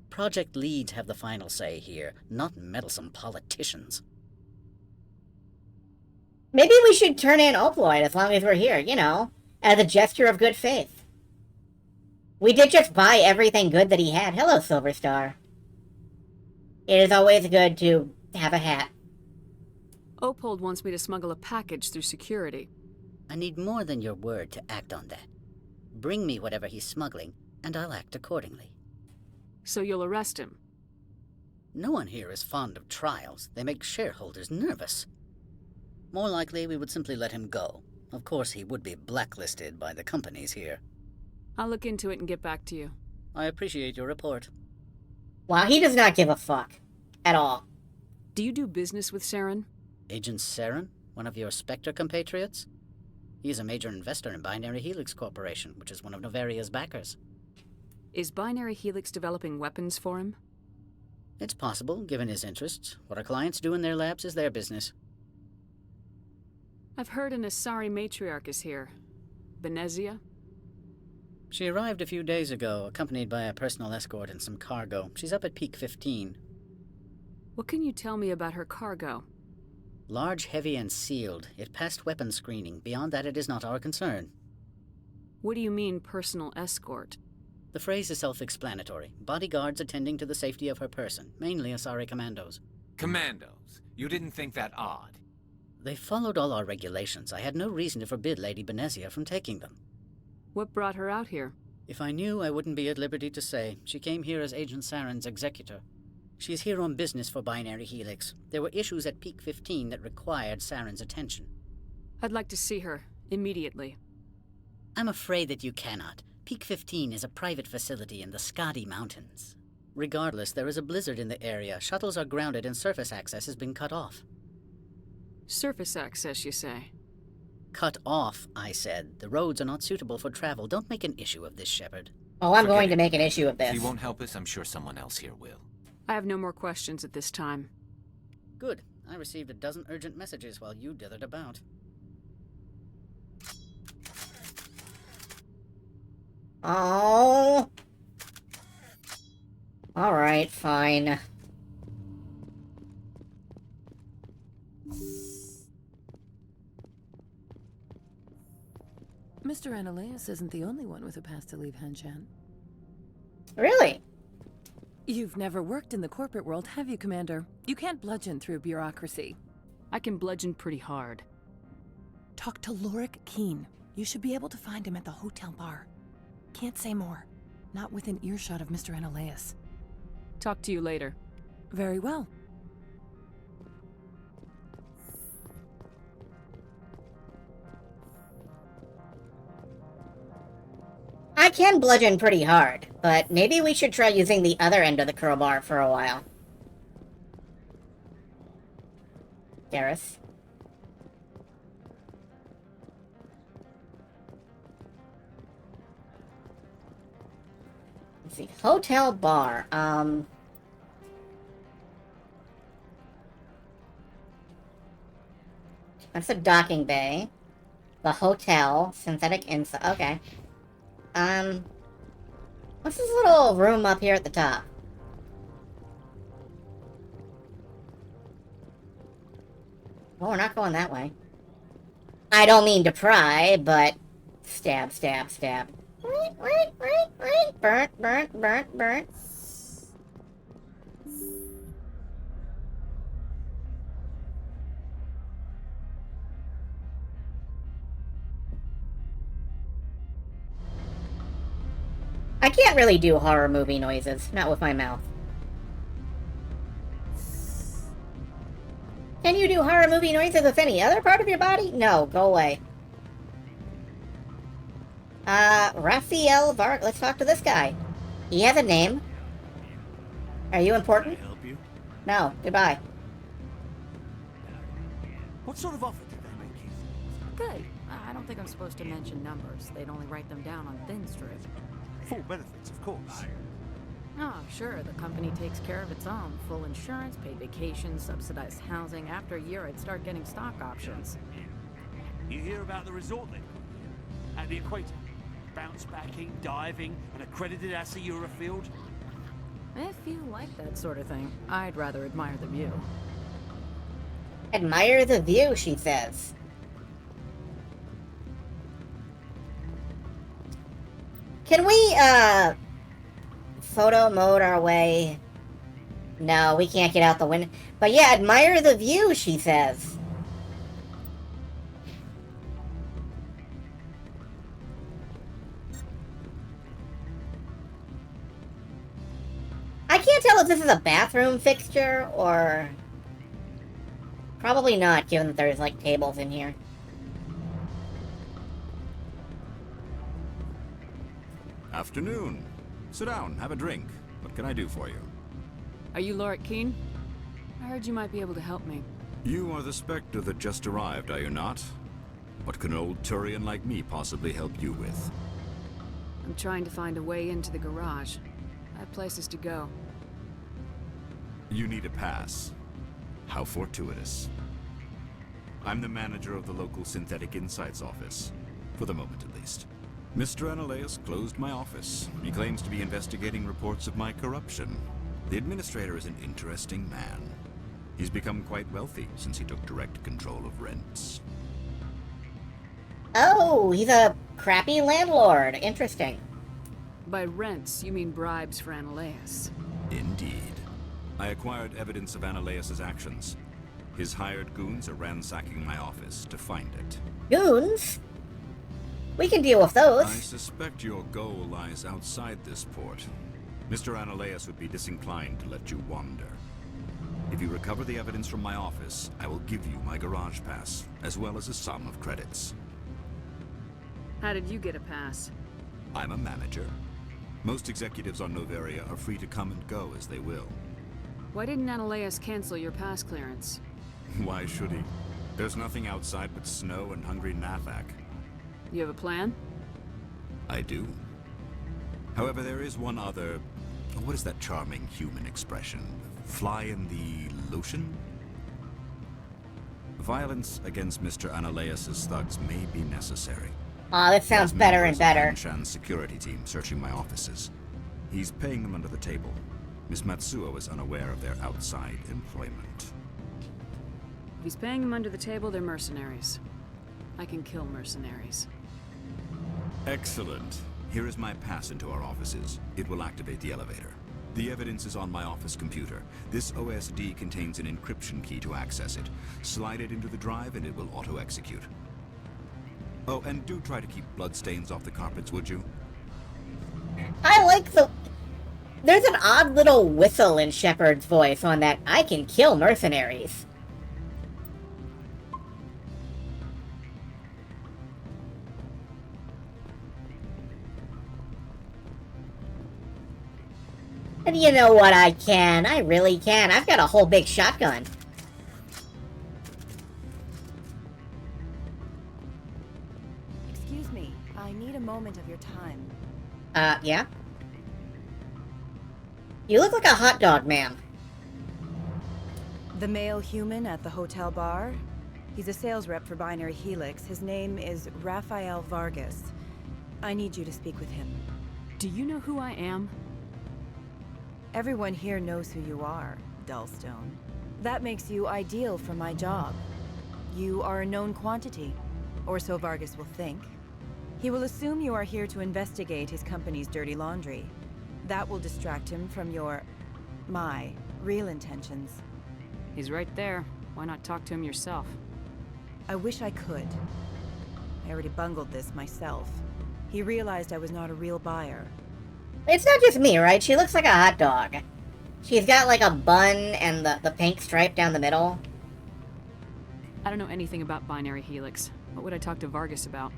Speaker 17: Project leads have the final say here, not meddlesome politicians.
Speaker 1: Maybe we should turn in Oploid as long as we're here, you know, as a gesture of good faith. We did just buy everything good that he had. Hello, Silver Star. It is always good to have a hat.
Speaker 10: Opold wants me to smuggle a package through security.
Speaker 17: I need more than your word to act on that. Bring me whatever he's smuggling, and I'll act accordingly.
Speaker 10: So you'll arrest him?
Speaker 17: No one here is fond of trials. They make shareholders nervous. More likely, we would simply let him go. Of course, he would be blacklisted by the companies here.
Speaker 10: I'll look into it and get back to you.
Speaker 17: I appreciate your report.
Speaker 1: Wow, he does not give a fuck. At all.
Speaker 10: Do you do business with Saren?
Speaker 17: Agent Saren? One of your Spectre compatriots? He is a major investor in Binary Helix Corporation, which is one of Noveria's backers.
Speaker 10: Is Binary Helix developing weapons for him?
Speaker 17: It's possible, given his interests. What our clients do in their labs is their business.
Speaker 10: I've heard an Asari matriarch is here. Venezia?
Speaker 17: She arrived a few days ago, accompanied by a personal escort and some cargo. She's up at Peak 15.
Speaker 10: What can you tell me about her cargo?
Speaker 17: Large, heavy, and sealed. It passed weapons screening. Beyond that, it is not our concern.
Speaker 10: What do you mean, personal escort?
Speaker 17: The phrase is self-explanatory. Bodyguards attending to the safety of her person, mainly Asari commandos.
Speaker 13: Commandos? You didn't think that odd?
Speaker 17: They followed all our regulations. I had no reason to forbid Lady Venezia from taking them.
Speaker 10: What brought her out here?
Speaker 17: If I knew, I wouldn't be at liberty to say. She came here as Agent Saren's executor. She's here on business for Binary Helix. There were issues at Peak 15 that required Saren's attention.
Speaker 10: I'd like to see her, immediately.
Speaker 17: I'm afraid that you cannot. Peak 15 is a private facility in the Skadi Mountains. Regardless, there is a blizzard in the area. Shuttles are grounded and surface access has been cut off.
Speaker 10: Surface access, you say?
Speaker 17: Cut off, I said. The roads are not suitable for travel. Don't make an issue of this, Shepard.
Speaker 1: Oh, I'm going to make an issue of this.
Speaker 13: If he won't help us, I'm sure someone else here will.
Speaker 10: I have no more questions at this time.
Speaker 17: Good. I received a dozen urgent messages while you dithered about.
Speaker 1: Oh. Alright, fine.
Speaker 12: Mr. Ananias isn't the only one with a pass to leave Hanshan.
Speaker 1: Really?
Speaker 12: You've never worked in the corporate world, have you, Commander? You can't bludgeon through bureaucracy.
Speaker 10: I can bludgeon pretty hard.
Speaker 12: Talk to Lorik Keen. You should be able to find him at the hotel bar. Can't say more. Not within earshot of Mr. Ananias.
Speaker 10: Talk to you later.
Speaker 12: Very well.
Speaker 1: I can bludgeon pretty hard, but maybe we should try using the other end of the crowbar for a while. Garrus. Let's see. Hotel bar. That's a docking bay. The hotel. Synthetic inside. Okay. What's this little room up here at the top? Oh, we're not going that way. I don't mean to pry, but... Stab, stab, stab. Burnt, burnt, burnt, burnt. I can't really do horror movie noises, not with my mouth. Can you do horror movie noises with any other part of your body? No, go away. Raphael Varg, let's talk to this guy. He has a name. Are you important?
Speaker 18: Can I help you?
Speaker 1: No, goodbye.
Speaker 18: What sort of offer did they make you?
Speaker 5: Good. I don't think I'm supposed to mention numbers. They'd only write them down on thin strip.
Speaker 18: Full benefits, of course.
Speaker 5: Oh, sure. The company takes care of its own. Full insurance, paid vacations, subsidized housing. After a year, I'd start getting stock options.
Speaker 18: You hear about the resort then? At the equator. Bounce backing, diving, an accredited ASA Eurofield.
Speaker 12: If you like that sort of thing, I'd rather admire the view.
Speaker 1: Admire the view, she says. Can we, photo mode our way? No, we can't get out the window. But yeah, admire the view, she says. I can't tell if this is a bathroom fixture or... Probably not, given that there's, like, tables in here.
Speaker 19: Afternoon. Sit down, have a drink. What can I do for you?
Speaker 10: Are you Lorik Keene? I heard you might be able to help me.
Speaker 19: You are the Spectre that just arrived, are you not? What can an old Turian like me possibly help you with?
Speaker 10: I'm trying to find a way into the garage. I have places to go.
Speaker 19: You need a pass. How fortuitous. I'm the manager of the local Synthetic Insights office. For the moment, at least. Mr. Analaeus closed my office. He claims to be investigating reports of my corruption. The administrator is an interesting man. He's become quite wealthy since he took direct control of rents.
Speaker 1: Oh, he's a crappy landlord. Interesting.
Speaker 10: By rents, you mean bribes for Analaeus.
Speaker 19: Indeed. I acquired evidence of Analaeus' actions. His hired goons are ransacking my office to find it.
Speaker 1: Goons? We can deal with those.
Speaker 19: I suspect your goal lies outside this port. Mr. Analaeus would be disinclined to let you wander. If you recover the evidence from my office, I will give you my garage pass, as well as a sum of credits.
Speaker 10: How did you get a pass?
Speaker 19: I'm a manager. Most executives on Noveria are free to come and go as they will.
Speaker 10: Why didn't Analaeus cancel your pass clearance?
Speaker 19: Why should he? There's nothing outside but snow and hungry Nathak.
Speaker 10: You have a plan?
Speaker 19: I do. However, there is one other... What is that charming human expression? Fly in the lotion? Violence against Mr. Analaeus' thugs may be necessary.
Speaker 1: Aw, this sounds better and better.
Speaker 19: Hanshan's security team searching my offices. He's paying them under the table. Miss Matsuo is unaware of their outside employment.
Speaker 10: If he's paying them under the table, they're mercenaries. I can kill mercenaries.
Speaker 19: Excellent. Here is my pass into our offices. It will activate the elevator. The evidence is on my office computer. This OSD contains an encryption key to access it. Slide it into the drive and it will auto-execute. Oh, and do try to keep bloodstains off the carpets, would you?
Speaker 1: I like the... There's an odd little whistle in Shepard's voice on that I can kill mercenaries. And you know what, I can. I really can. I've got a whole big shotgun.
Speaker 12: Excuse me, I need a moment of your time.
Speaker 1: Yeah? You look like a hot dog, ma'am.
Speaker 12: The male human at the hotel bar? He's a sales rep for Binary Helix. His name is Rafael Vargas. I need you to speak with him.
Speaker 10: Do you know who I am?
Speaker 12: Everyone here knows who you are, Dullstone. That makes you ideal for my job. You are a known quantity, or so Vargas will think. He will assume you are here to investigate his company's dirty laundry. That will distract him from my real intentions.
Speaker 10: He's right there. Why not talk to him yourself?
Speaker 12: I wish I could. I already bungled this myself. He realized I was not a real buyer.
Speaker 1: It's not just me, right? She looks like a hot dog. She's got like a bun and the pink stripe down the middle.
Speaker 10: I don't know anything about Binary Helix. What would I talk to Vargas about?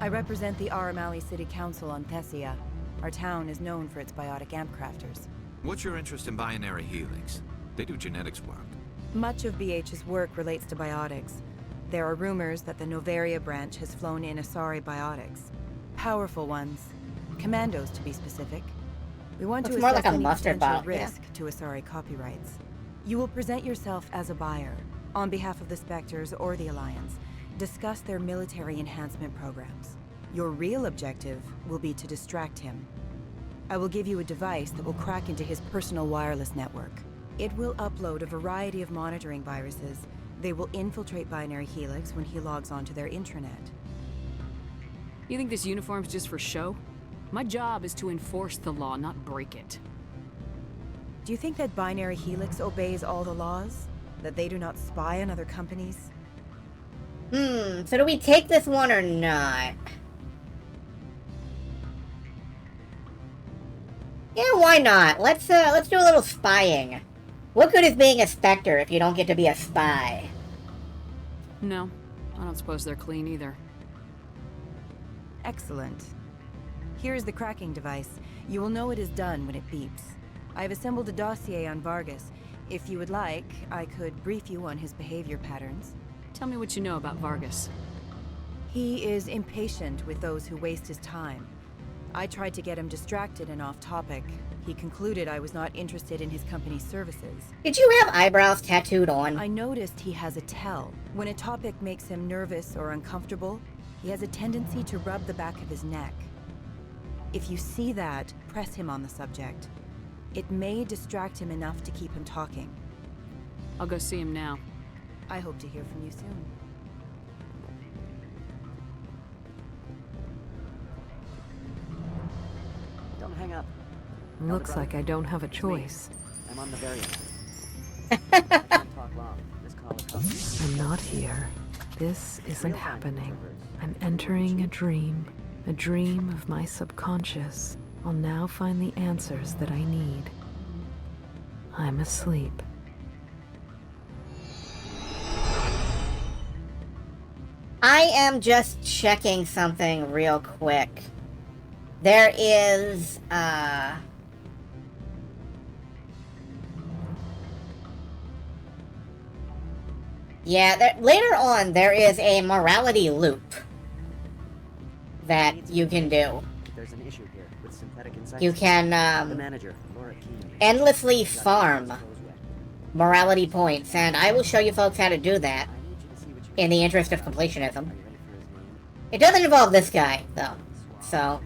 Speaker 12: I represent the Aramali City Council on Thessia. Our town is known for its biotic amp crafters.
Speaker 13: What's your interest in Binary Helix? They do genetics work.
Speaker 12: Much of BH's work relates to biotics. There are rumors that the Noveria branch has flown in Asari biotics. Powerful ones. Commandos, to be specific. We want to assess any potential risk to Asari copyrights. You will present yourself as a buyer, on behalf of the Spectres or the Alliance. Discuss their military enhancement programs. Your real objective will be to distract him. I will give you a device that will crack into his personal wireless network. It will upload a variety of monitoring viruses. They will infiltrate Binary Helix when he logs onto their intranet.
Speaker 10: You think this uniform's just for show? My job is to enforce the law, not break it.
Speaker 12: Do you think that Binary Helix obeys all the laws? That they do not spy on other companies?
Speaker 1: So do we take this one or not? Yeah, why not? Let's do a little spying. What good is being a Spectre if you don't get to be a spy?
Speaker 10: No, I don't suppose they're clean either.
Speaker 12: Excellent. Here is the cracking device. You will know it is done when it beeps. I have assembled a dossier on Vargas. If you would like, I could brief you on his behavior patterns.
Speaker 10: Tell me what you know about Vargas.
Speaker 12: He is impatient with those who waste his time. I tried to get him distracted and off topic. He concluded I was not interested in his company's services.
Speaker 1: Did you have eyebrows tattooed on?
Speaker 12: I noticed he has a tell. When a topic makes him nervous or uncomfortable, he has a tendency to rub the back of his neck. If you see that, press him on the subject. It may distract him enough to keep him talking.
Speaker 10: I'll go see him now.
Speaker 12: I hope to hear from you soon.
Speaker 20: Don't hang up.
Speaker 21: Looks like I don't have a choice.
Speaker 20: I'm on Noveria. I can't talk long. This call is coming.
Speaker 21: I'm not here. This isn't happening. I'm entering a dream of my subconscious. I'll now find the answers that I need. I'm asleep.
Speaker 1: I am just checking something real quick. There is, yeah, later on, there is a morality loop that you can do.
Speaker 20: There's an issue here with synthetic insights.
Speaker 1: You can,
Speaker 20: the manager, Laura Keen,
Speaker 1: endlessly farm morality points, and I will show you folks how to do that in the interest of completionism. It doesn't involve this guy, though, so...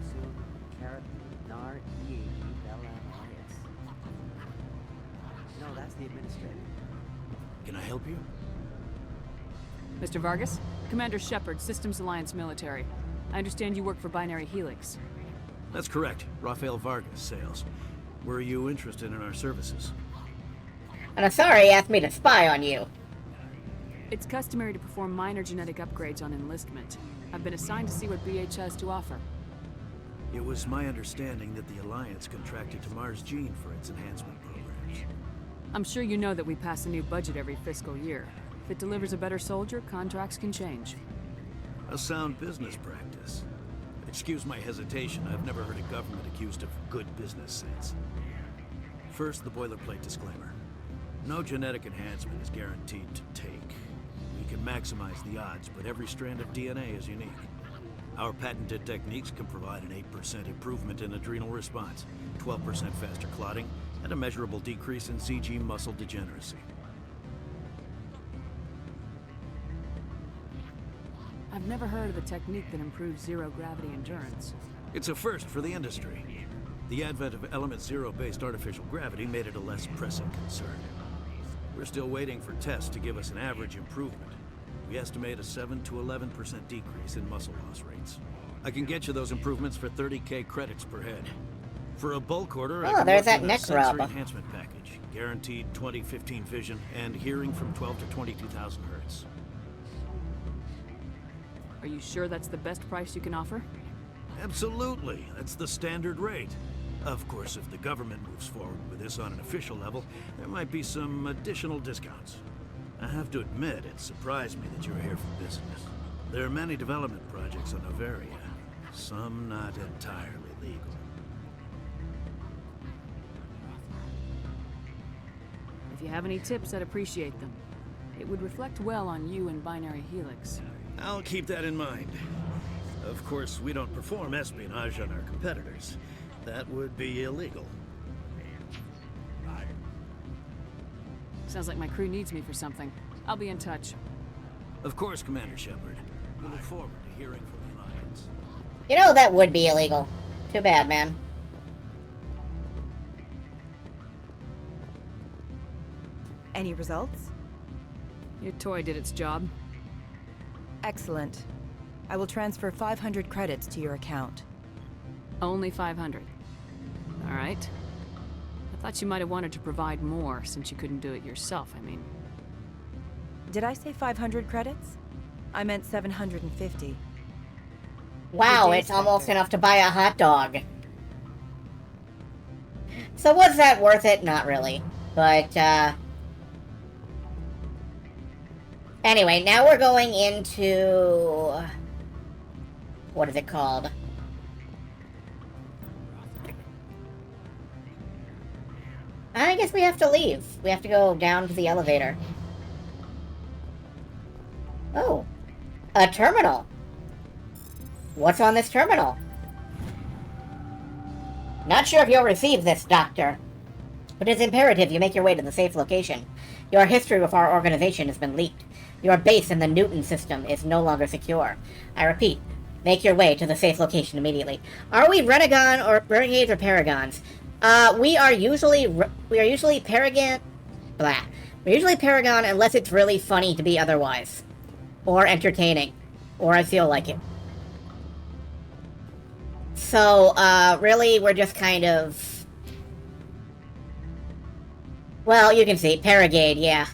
Speaker 20: No, that's the administrator.
Speaker 19: Can I help you?
Speaker 10: Mr. Vargas? Commander Shepard, Systems Alliance Military. I understand you work for Binary Helix.
Speaker 19: That's correct. Rafael Vargas, sales. Were you interested in our services?
Speaker 1: And Asari asked me to spy on you.
Speaker 10: It's customary to perform minor genetic upgrades on enlistment. I've been assigned to see what BH has to offer.
Speaker 19: It was my understanding that the Alliance contracted to Mars Gene for its enhancement programs.
Speaker 10: I'm sure you know that we pass a new budget every fiscal year. If it delivers a better soldier, contracts can change.
Speaker 19: A sound business practice. Excuse my hesitation, I've never heard a government accused of good business sense. First, the boilerplate disclaimer. No genetic enhancement is guaranteed to take. We can maximize the odds, but every strand of DNA is unique. Our patented techniques can provide an 8% improvement in adrenal response, 12% faster clotting, and a measurable decrease in CG muscle degeneracy.
Speaker 10: I've never heard of a technique that improves zero-gravity endurance.
Speaker 19: It's a first for the industry. The advent of element zero-based artificial gravity made it a less pressing concern. We're still waiting for tests to give us an average improvement. We estimate a 7 to 11% decrease in muscle loss rates. I can get you those improvements for 30k credits per head. For a bulk order, I can
Speaker 1: there's
Speaker 19: work
Speaker 1: that
Speaker 19: with
Speaker 1: neck
Speaker 19: a sensory
Speaker 1: rub.
Speaker 19: enhancement package. Guaranteed 20/15 vision and hearing from 12 to 22,000 hertz.
Speaker 10: Are you sure that's the best price you can offer?
Speaker 19: Absolutely. That's the standard rate. Of course, if the government moves forward with this on an official level, there might be some additional discounts. I have to admit, it surprised me that you're here for business. There are many development projects on Noveria, some not entirely legal.
Speaker 10: If you have any tips, I'd appreciate them. It would reflect well on you and Binary Helix.
Speaker 19: I'll keep that in mind. Of course, we don't perform espionage on our competitors. That would be illegal.
Speaker 10: Sounds like my crew needs me for something. I'll be in touch.
Speaker 19: Of course, Commander Shepard. We look forward to hearing from the Alliance.
Speaker 1: You know, that would be illegal. Too bad, man.
Speaker 12: Any results?
Speaker 10: Your toy did its job.
Speaker 12: Excellent. I will transfer 500 credits to your account.
Speaker 10: Only 500. All right. I thought you might have wanted to provide more since you couldn't do it yourself, I mean.
Speaker 12: Did I say 500 credits? I meant 750.
Speaker 1: Wow, it's almost enough to buy a hot dog. So was that worth it? Not really. But, anyway, now we're going into... What is it called? I guess we have to leave. We have to go down to the elevator. Oh. A terminal. What's on this terminal? Not sure if you'll receive this, Doctor. But it's imperative you make your way to the safe location. Your history with our organization has been leaked. Your base in the Newton system is no longer secure. I repeat, make your way to the safe location immediately. Are we Renegades or Paragons? We are usually Paragon... Blah. We're usually Paragon unless it's really funny to be otherwise. Or entertaining. Or I feel like it. So, really, we're just kind of... Well, you can see, Paragade, yeah.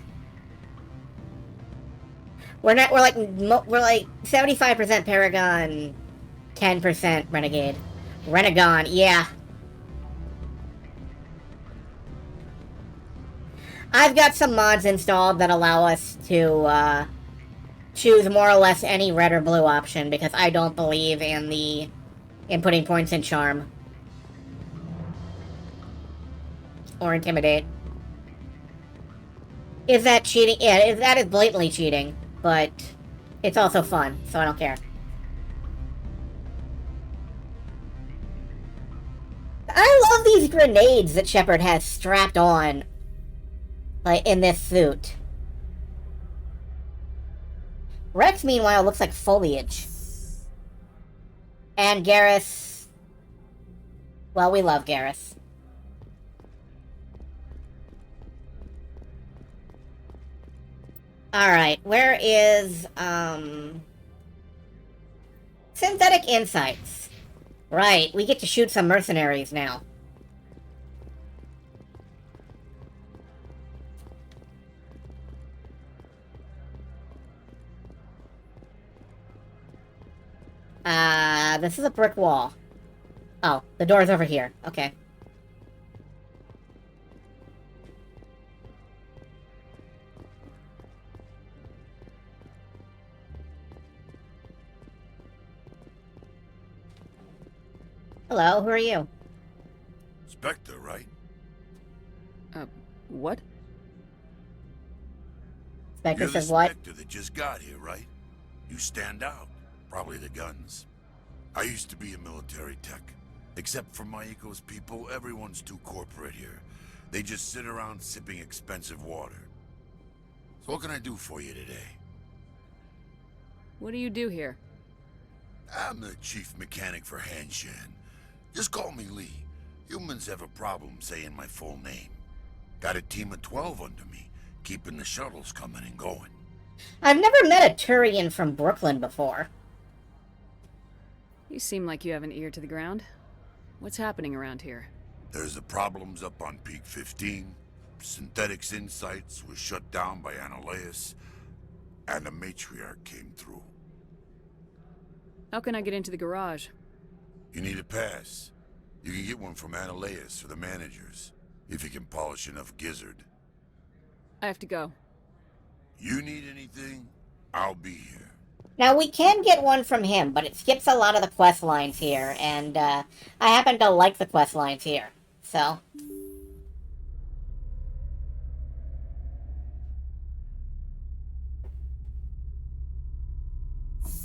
Speaker 1: We're like 75% Paragon, 10% Renegade. Renegon, yeah. I've got some mods installed that allow us to, choose more or less any red or blue option, because I don't believe in putting points in Charm. Or Intimidate. Is that cheating? Yeah, that is blatantly cheating, but it's also fun, so I don't care. I love these grenades that Shepard has strapped on, like, in this suit. Rex, meanwhile, looks like foliage. And Garrus... Well, we love Garrus. Alright, where is, Synthetic Insights. Right, we get to shoot some mercenaries now. This is a brick wall. Oh, the door's over here. Okay. Hello, who are you?
Speaker 4: Spectre, right?
Speaker 10: What?
Speaker 1: Spectre
Speaker 4: You're
Speaker 1: says
Speaker 4: the
Speaker 1: what?
Speaker 4: Spectre that just got here, right? You stand out. Probably the guns. I used to be a military tech. Except for Maiko's people, everyone's too corporate here. They just sit around sipping expensive water. So what can I do for you today?
Speaker 10: What do you do here?
Speaker 4: I'm the chief mechanic for Hanshan. Just call me Lee. Humans have a problem saying my full name. Got a team of 12 under me, keeping the shuttles coming and going.
Speaker 1: I've never met a Turian from Brooklyn before.
Speaker 10: You seem like you have an ear to the ground. What's happening around here?
Speaker 4: There's the problems up on Peak 15. Synthetics Insights was shut down by Annihilus, and the Matriarch came through.
Speaker 10: How can I get into the garage?
Speaker 4: You need a pass. You can get one from Annihilus or the managers, if you can polish enough gizzard.
Speaker 10: I have to go.
Speaker 4: You need anything, I'll be here.
Speaker 1: Now, we can get one from him, but it skips a lot of the quest lines here, and, I happen to like the quest lines here, so...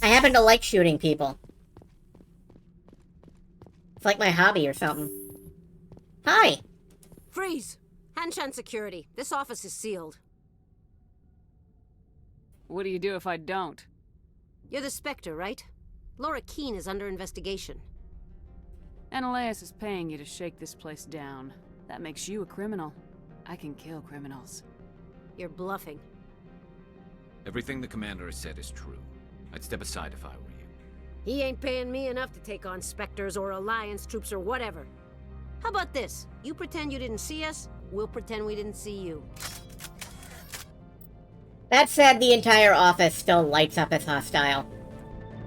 Speaker 1: I happen to like shooting people. It's like my hobby or something. Hi!
Speaker 15: Freeze! Hanshan security. This office is sealed.
Speaker 10: What do you do if I don't?
Speaker 15: You're the Spectre, right? Laura Keene is under investigation.
Speaker 10: Ananias is paying you to shake this place down. That makes you a criminal. I can kill criminals.
Speaker 15: You're bluffing.
Speaker 13: Everything the commander has said is true. I'd step aside if I were you.
Speaker 15: He ain't paying me enough to take on Spectres or Alliance troops or whatever. How about this? You pretend you didn't see us, we'll pretend we didn't see you.
Speaker 1: That said, the entire office still lights up as hostile.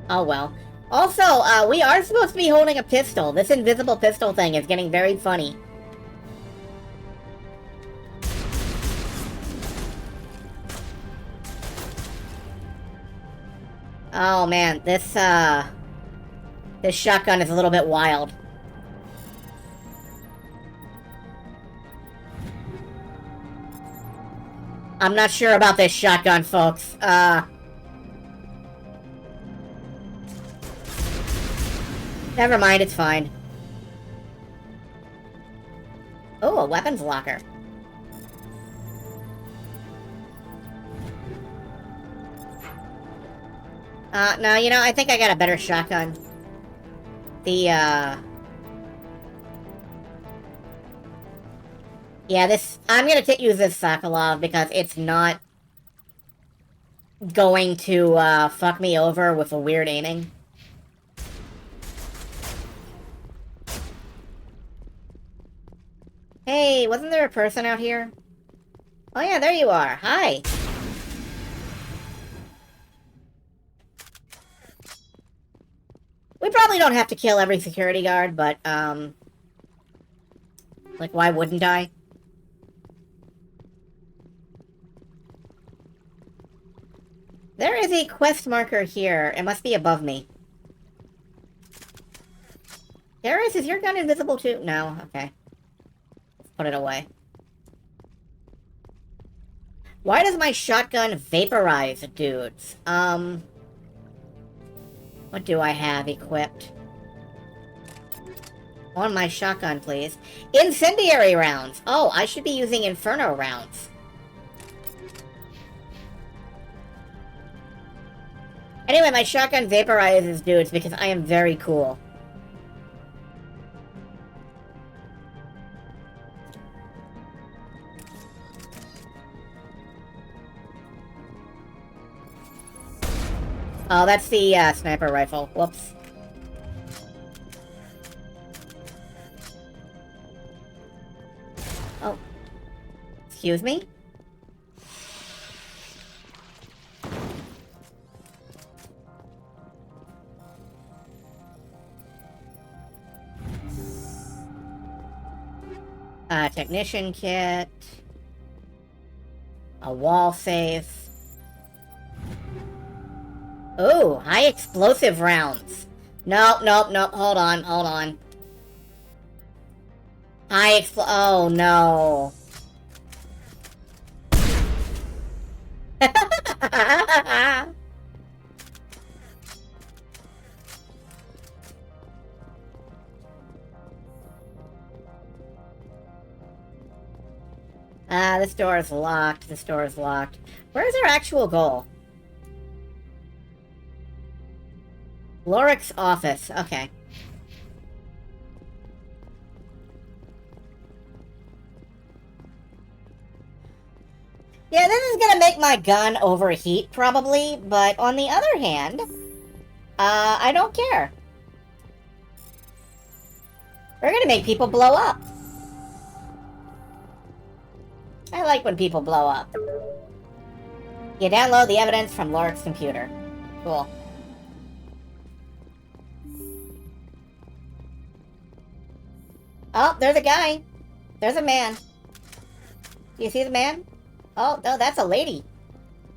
Speaker 1: Oh well. Also, we are supposed to be holding a pistol. This invisible pistol thing is getting very funny. Oh man, this shotgun is a little bit wild. I'm not sure about this shotgun, folks. Never mind, it's fine. Oh, a weapons locker. No, you know, I think I got a better shotgun. Yeah, I'm gonna use this Sokolov because it's not going to, fuck me over with a weird aiming. Hey, wasn't there a person out here? Oh yeah, there you are. Hi. We probably don't have to kill every security guard, but, like, why wouldn't I? There is a quest marker here. It must be above me. Darius, is your gun invisible too? No? Okay. Let's put it away. Why does my shotgun vaporize dudes? What do I have equipped? On my shotgun, please. Incendiary rounds! Oh, I should be using Inferno rounds. Anyway, my shotgun vaporizes dudes because I am very cool. Oh, that's the sniper rifle. Whoops. Oh. Excuse me? Technician kit. A wall safe. Ooh, high explosive rounds. Nope, nope, nope. Hold on, hold on. Oh, no. This door is locked. This door is locked. Where's our actual goal? Lorik's office. Okay. Yeah, this is gonna make my gun overheat, probably, but on the other hand, I don't care. We're gonna make people blow up. I like when people blow up. You download the evidence from Lorik's computer. Cool. Oh, there's a guy. There's a man. Do you see the man? Oh, no, that's a lady.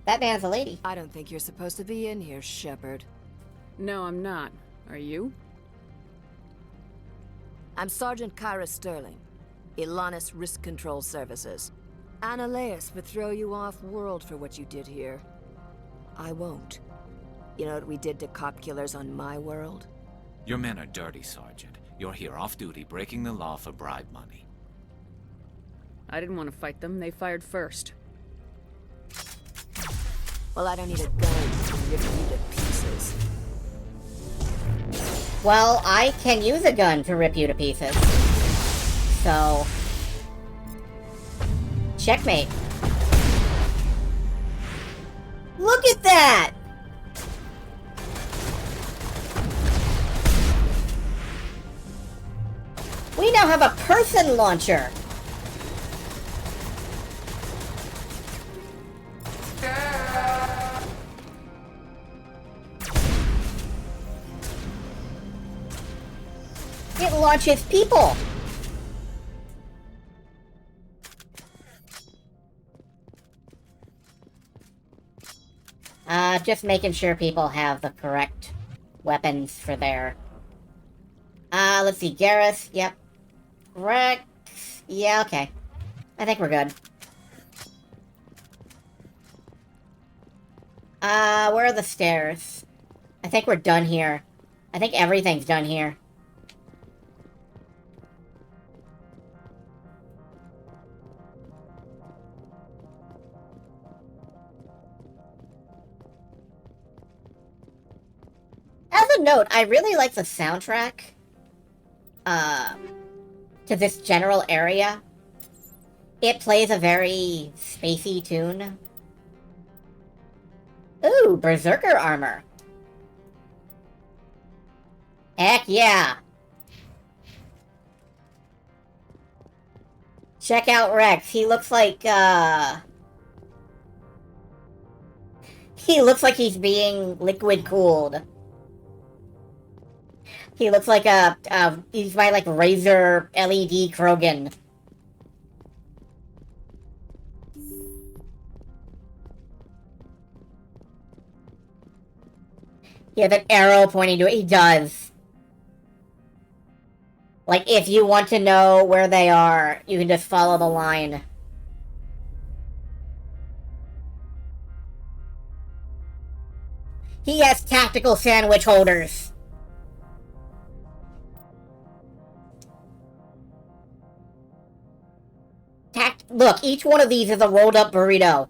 Speaker 1: That man's a lady.
Speaker 5: I don't think you're supposed to be in here, Shepard.
Speaker 10: No, I'm not. Are you?
Speaker 5: I'm Sergeant Kyra Sterling, Ilanis Risk Control Services. Ananias would throw you off-world for what you did here. I won't. You know what we did to cop killers on my world?
Speaker 13: Your men are dirty, Sergeant. You're here off-duty, breaking the law for bribe money.
Speaker 10: I didn't want to fight them. They fired first.
Speaker 5: Well, I don't need a gun to rip you to pieces.
Speaker 1: Well, I can use a gun to rip you to pieces. So... checkmate. Look at that! We now have a person launcher! It launches people! Just making sure people have the correct weapons for their... let's see, Garrus, yep. Rex, yeah, okay. I think we're good. Where are the stairs? I think we're done here. I think everything's done here. As a note, I really like the soundtrack, to this general area. It plays a very spacey tune. Ooh, Berserker armor. Heck yeah! Check out Rex. He looks like, he looks like he's being liquid cooled. He looks like he's my, like, Razer LED Krogan. He has an arrow pointing to it. He does. Like, if you want to know where they are, you can just follow the line. He has tactical sandwich holders. Look, each one of these is a rolled up burrito.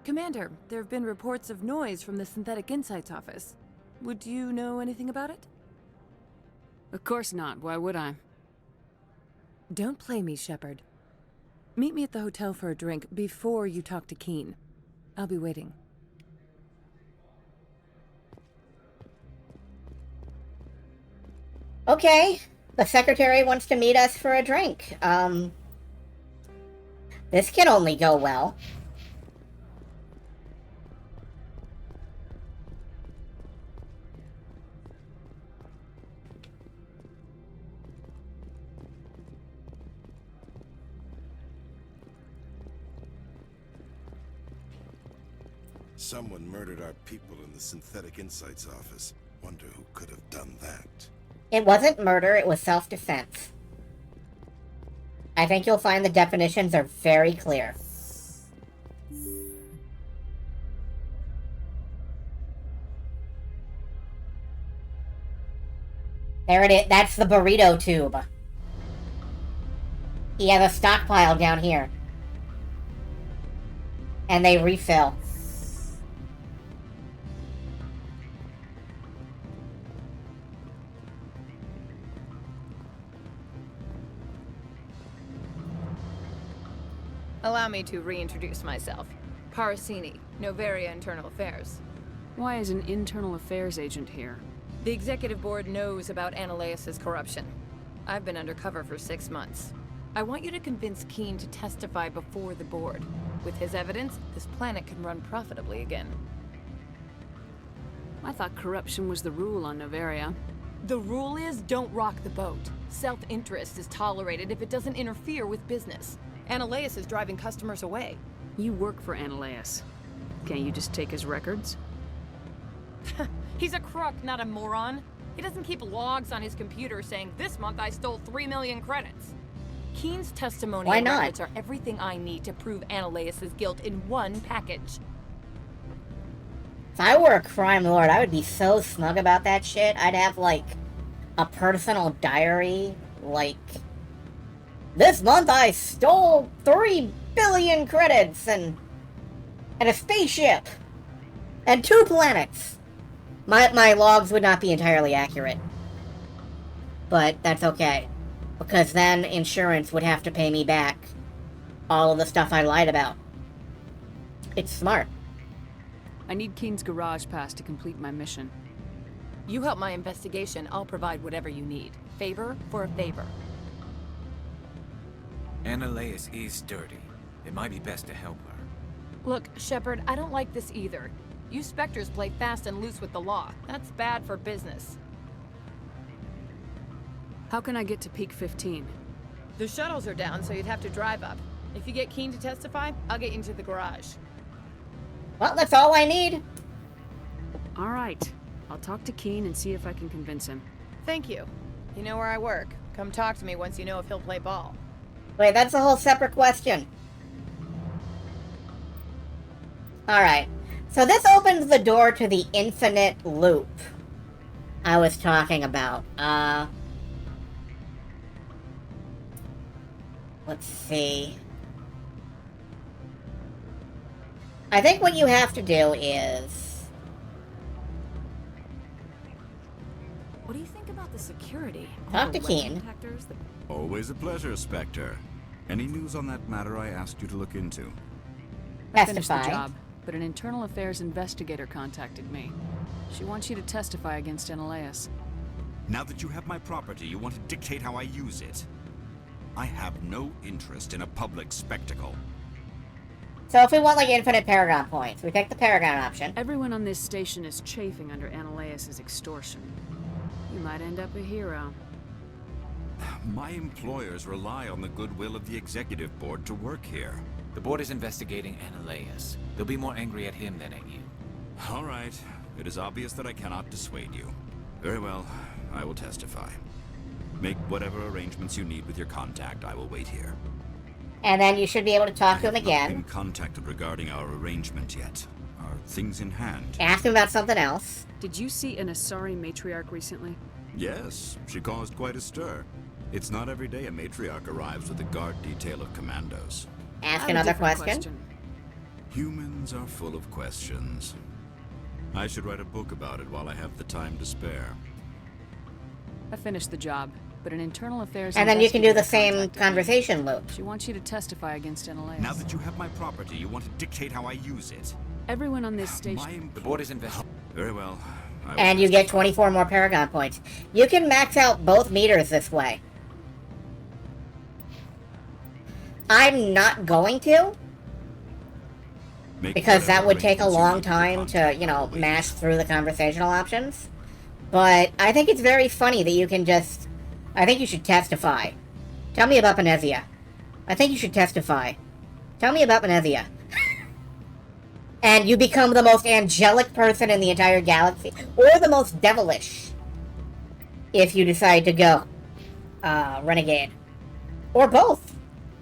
Speaker 12: Commander, there have been reports of noise from the Synthetic Insights office. Would you know anything about it?
Speaker 10: Of course not. Why would I?
Speaker 12: Don't play me, Shepard. Meet me at the hotel for a drink before you talk to Keen. I'll be waiting.
Speaker 1: Okay, the secretary wants to meet us for a drink. This can only go well.
Speaker 4: Someone murdered our people in the Synthetic Insights office. Wonder who could have done that.
Speaker 1: It wasn't murder, it was self-defense. I think you'll find the definitions are very clear. There it is. That's the burrito tube. He has a stockpile down here. And they refill.
Speaker 2: Allow me to reintroduce myself. Parasini, Noveria Internal Affairs.
Speaker 10: Why is an internal affairs agent here?
Speaker 2: The executive board knows about Ananias' corruption. I've been undercover for 6 months. I want you to convince Keen to testify before the board. With his evidence, this planet can run profitably again.
Speaker 10: I thought corruption was the rule on Noveria.
Speaker 2: The rule is don't rock the boat. Self-interest is tolerated if it doesn't interfere with business. Ananias is driving customers away.
Speaker 10: You work for Ananias. Can't you just take his records?
Speaker 2: He's a crook, not a moron. He doesn't keep logs on his computer saying, this month I stole 3 million credits. Keen's testimony and records are everything I need to prove Ananias' guilt in one package.
Speaker 1: If I were a crime lord, I would be so smug about that shit. I'd have, like, a personal diary, like... This month I stole 3 billion credits and a spaceship and 2 planets. My logs would not be entirely accurate. But that's okay. Because then insurance would have to pay me back all of the stuff I lied about. It's smart.
Speaker 10: I need Keen's garage pass to complete my mission.
Speaker 2: You help my investigation, I'll provide whatever you need. Favor for a favor.
Speaker 13: Annaleis is dirty. It might be best to help her.
Speaker 2: Look, Shepard, I don't like this either. You Spectres play fast and loose with the law. That's bad for business.
Speaker 10: How can I get to Peak 15?
Speaker 2: The shuttles are down, so you'd have to drive up. If you get Keen to testify, I'll get you into the garage.
Speaker 1: Well, that's all I need.
Speaker 10: All right. I'll talk to Keen and see if I can convince him.
Speaker 2: Thank you. You know where I work. Come talk to me once you know if he'll play ball.
Speaker 1: Wait, that's a whole separate question. Alright. So this opens the door to the infinite loop I was talking about. Let's see. I think what you have to do is...
Speaker 10: What do you think about the security?
Speaker 1: Talk to Keen.
Speaker 19: Always a pleasure, Spectre. Any news on that matter I asked you to look into?
Speaker 10: I finished the job, but an internal affairs investigator contacted me. She wants you to testify against Annaleis.
Speaker 19: Now that you have my property, you want to dictate how I use it. I have no interest in a public spectacle.
Speaker 1: So if we want, like, infinite Paragon points, we take the Paragon option.
Speaker 10: Everyone on this station is chafing under Annaleis' extortion. You might end up a hero.
Speaker 19: My employers rely on the goodwill of the executive board to work here.
Speaker 13: The board is investigating Annaleis. They'll be more angry at him than at you.
Speaker 19: All right. It is obvious that I cannot dissuade you. Very well. I will testify. Make whatever arrangements you need with your contact. I will wait here.
Speaker 1: And then you should be able to talk to him again.
Speaker 19: I have not been contacted regarding our arrangement yet. Are things in hand?
Speaker 1: Ask him about something else.
Speaker 10: Did you see an Asari matriarch recently?
Speaker 19: Yes. She caused quite a stir. It's not every day a matriarch arrives with a guard detail of commandos.
Speaker 1: Ask another question.
Speaker 19: Humans are full of questions. I should write a book about it while I have the time to spare.
Speaker 10: I finished the job, but an internal affairs
Speaker 1: and then you can do the same conversation loop.
Speaker 10: She wants you to testify against Annaleis.
Speaker 19: Now that you have my property, you want to dictate how I use it.
Speaker 10: Everyone on this station...
Speaker 13: The board is investigating.
Speaker 19: Very well.
Speaker 1: And you get 24 more Paragon points. You can max out both meters this way. I'm not going to. Because that would take a long time to, you know, mash through the conversational options. But I think it's very funny that you can just... I think you should testify. Tell me about Benezia. I think you should testify. Tell me about Benezia. And you become the most angelic person in the entire galaxy. Or the most devilish. If you decide to go renegade. Or both.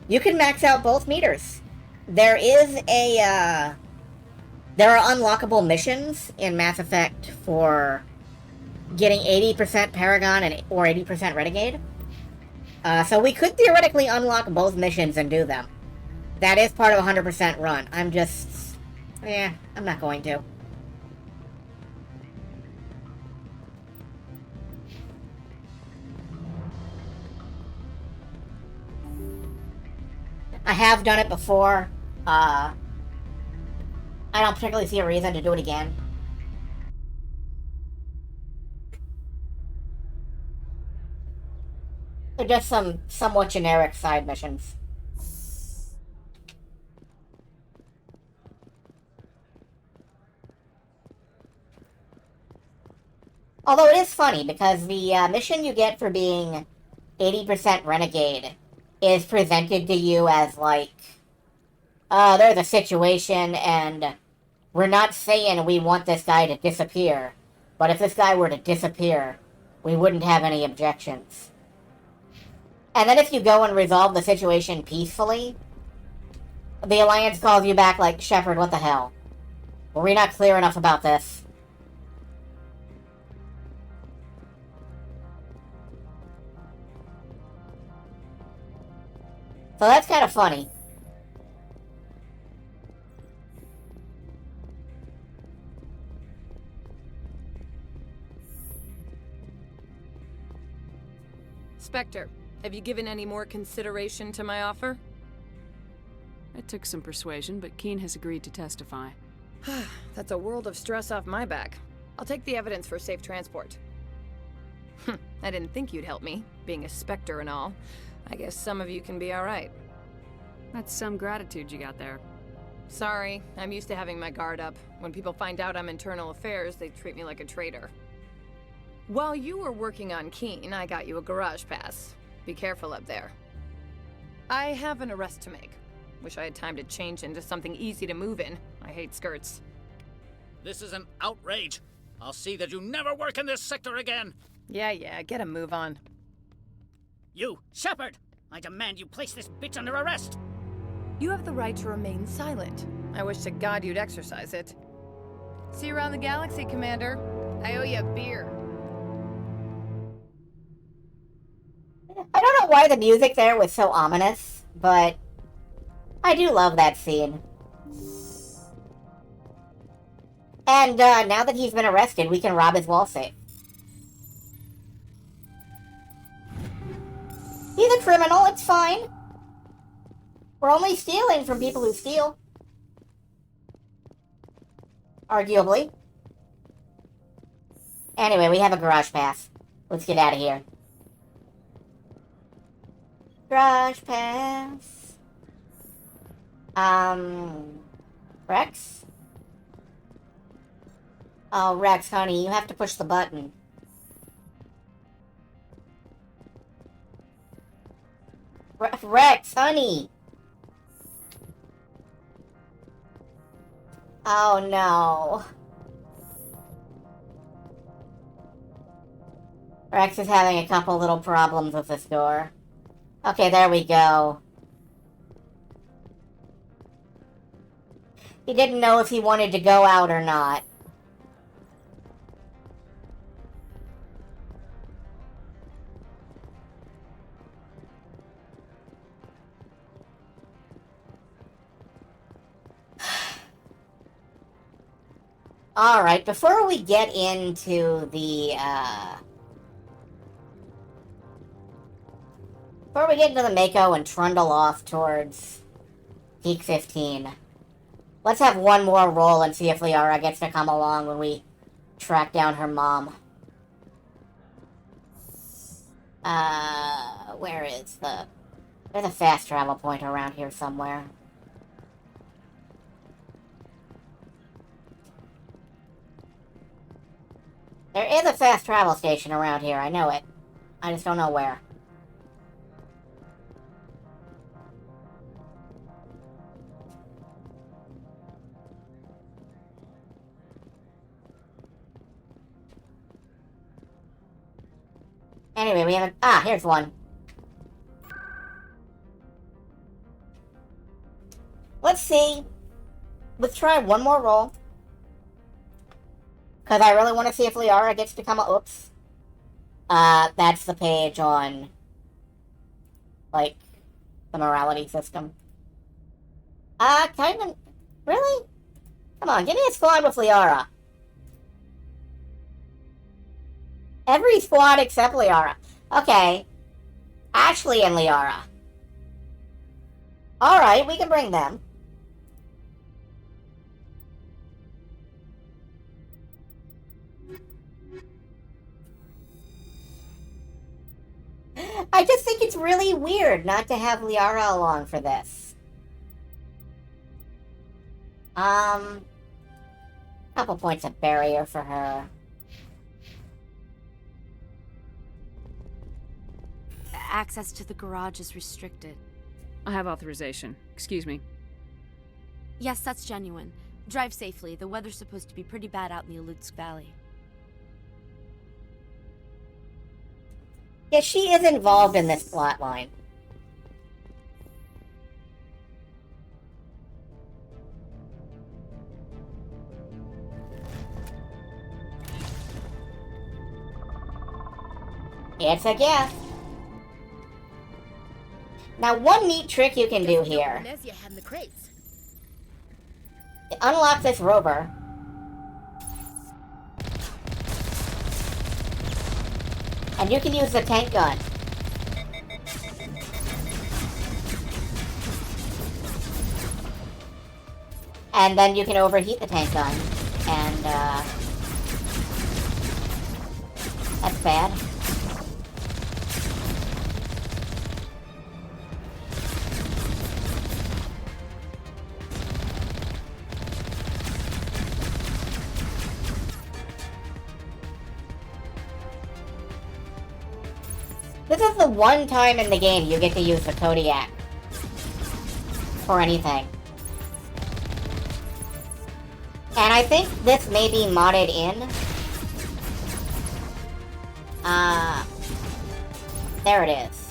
Speaker 1: You can max out both meters. There is a, there are unlockable missions in Mass Effect for getting 80% Paragon or 80% Renegade. So we could theoretically unlock both missions and do them. That is part of a 100% run. I'm just... I'm not going to. I have done it before. I don't particularly see a reason to do it again. They're just some somewhat generic side missions. Although it is funny, because the mission you get for being 80% Renegade is presented to you as, like, there's a situation, and we're not saying we want this guy to disappear, but if this guy were to disappear, we wouldn't have any objections. And then if you go and resolve the situation peacefully, the Alliance calls you back like, Shepard, what the hell? Were we not clear enough about this? So that's kind of funny.
Speaker 2: Spectre, have you given any more consideration to my offer?
Speaker 10: It took some persuasion, but Keen has agreed to testify.
Speaker 2: That's a world of stress off my back. I'll take the evidence for safe transport. I didn't think you'd help me, being a Spectre and all. I guess some of you can be alright.
Speaker 10: That's some gratitude you got there.
Speaker 2: Sorry, I'm used to having my guard up. When people find out I'm internal affairs, they treat me like a traitor. While you were working on Keen, I got you a garage pass. Be careful up there. I have an arrest to make. Wish I had time to change into something easy to move in. I hate skirts.
Speaker 3: This is an outrage. I'll see that you never work in this sector again.
Speaker 2: Yeah, get a move on.
Speaker 3: You, Shepard! I demand you place this bitch under arrest!
Speaker 2: You have the right to remain silent. I wish to God you'd exercise it. See you around the galaxy, Commander. I owe you a beer.
Speaker 1: I don't know why the music there was so ominous, but I do love that scene. And now that he's been arrested, we can rob his wall safe. He's a criminal, it's fine. We're only stealing from people who steal. Arguably. Anyway, we have a garage pass. Let's get out of here. Garage pass. Rex? Oh, Rex, honey, you have to push the button. Rex, honey! Oh, no. Rex is having a couple little problems with this door. Okay, there we go. He didn't know if he wanted to go out or not. Alright, before we get into the, before we get into the Mako and trundle off towards Peak 15, let's have one more roll and see if Liara gets to come along when we track down her mom. There's a fast travel point around here somewhere. There is a fast travel station around here, I know it. I just don't know where. Anyway, we haven't... Ah, here's one. Let's see. Let's try one more roll. Because I really want to see if Liara gets to come... Oops. That's the page on... like, the morality system. Kind of... Really? Come on, give me a squad with Liara. Every squad except Liara. Okay. Ashley and Liara. Alright, we can bring them. I just think it's really weird not to have Liara along for this. Couple points of barrier for her.
Speaker 22: Access to the garage is restricted.
Speaker 10: I have authorization. Excuse me.
Speaker 22: Yes, that's genuine. Drive safely. The weather's supposed to be pretty bad out in the Alutsk Valley.
Speaker 1: Yeah, she is involved in this plotline. It's a gift. Now, one neat trick you can do here. Unlock this rover. And you can use the tank gun. And then you can overheat the tank gun. And, that's bad. This is the one time in the game you get to use the Kodiak. For anything. And I think this may be modded in. There it is.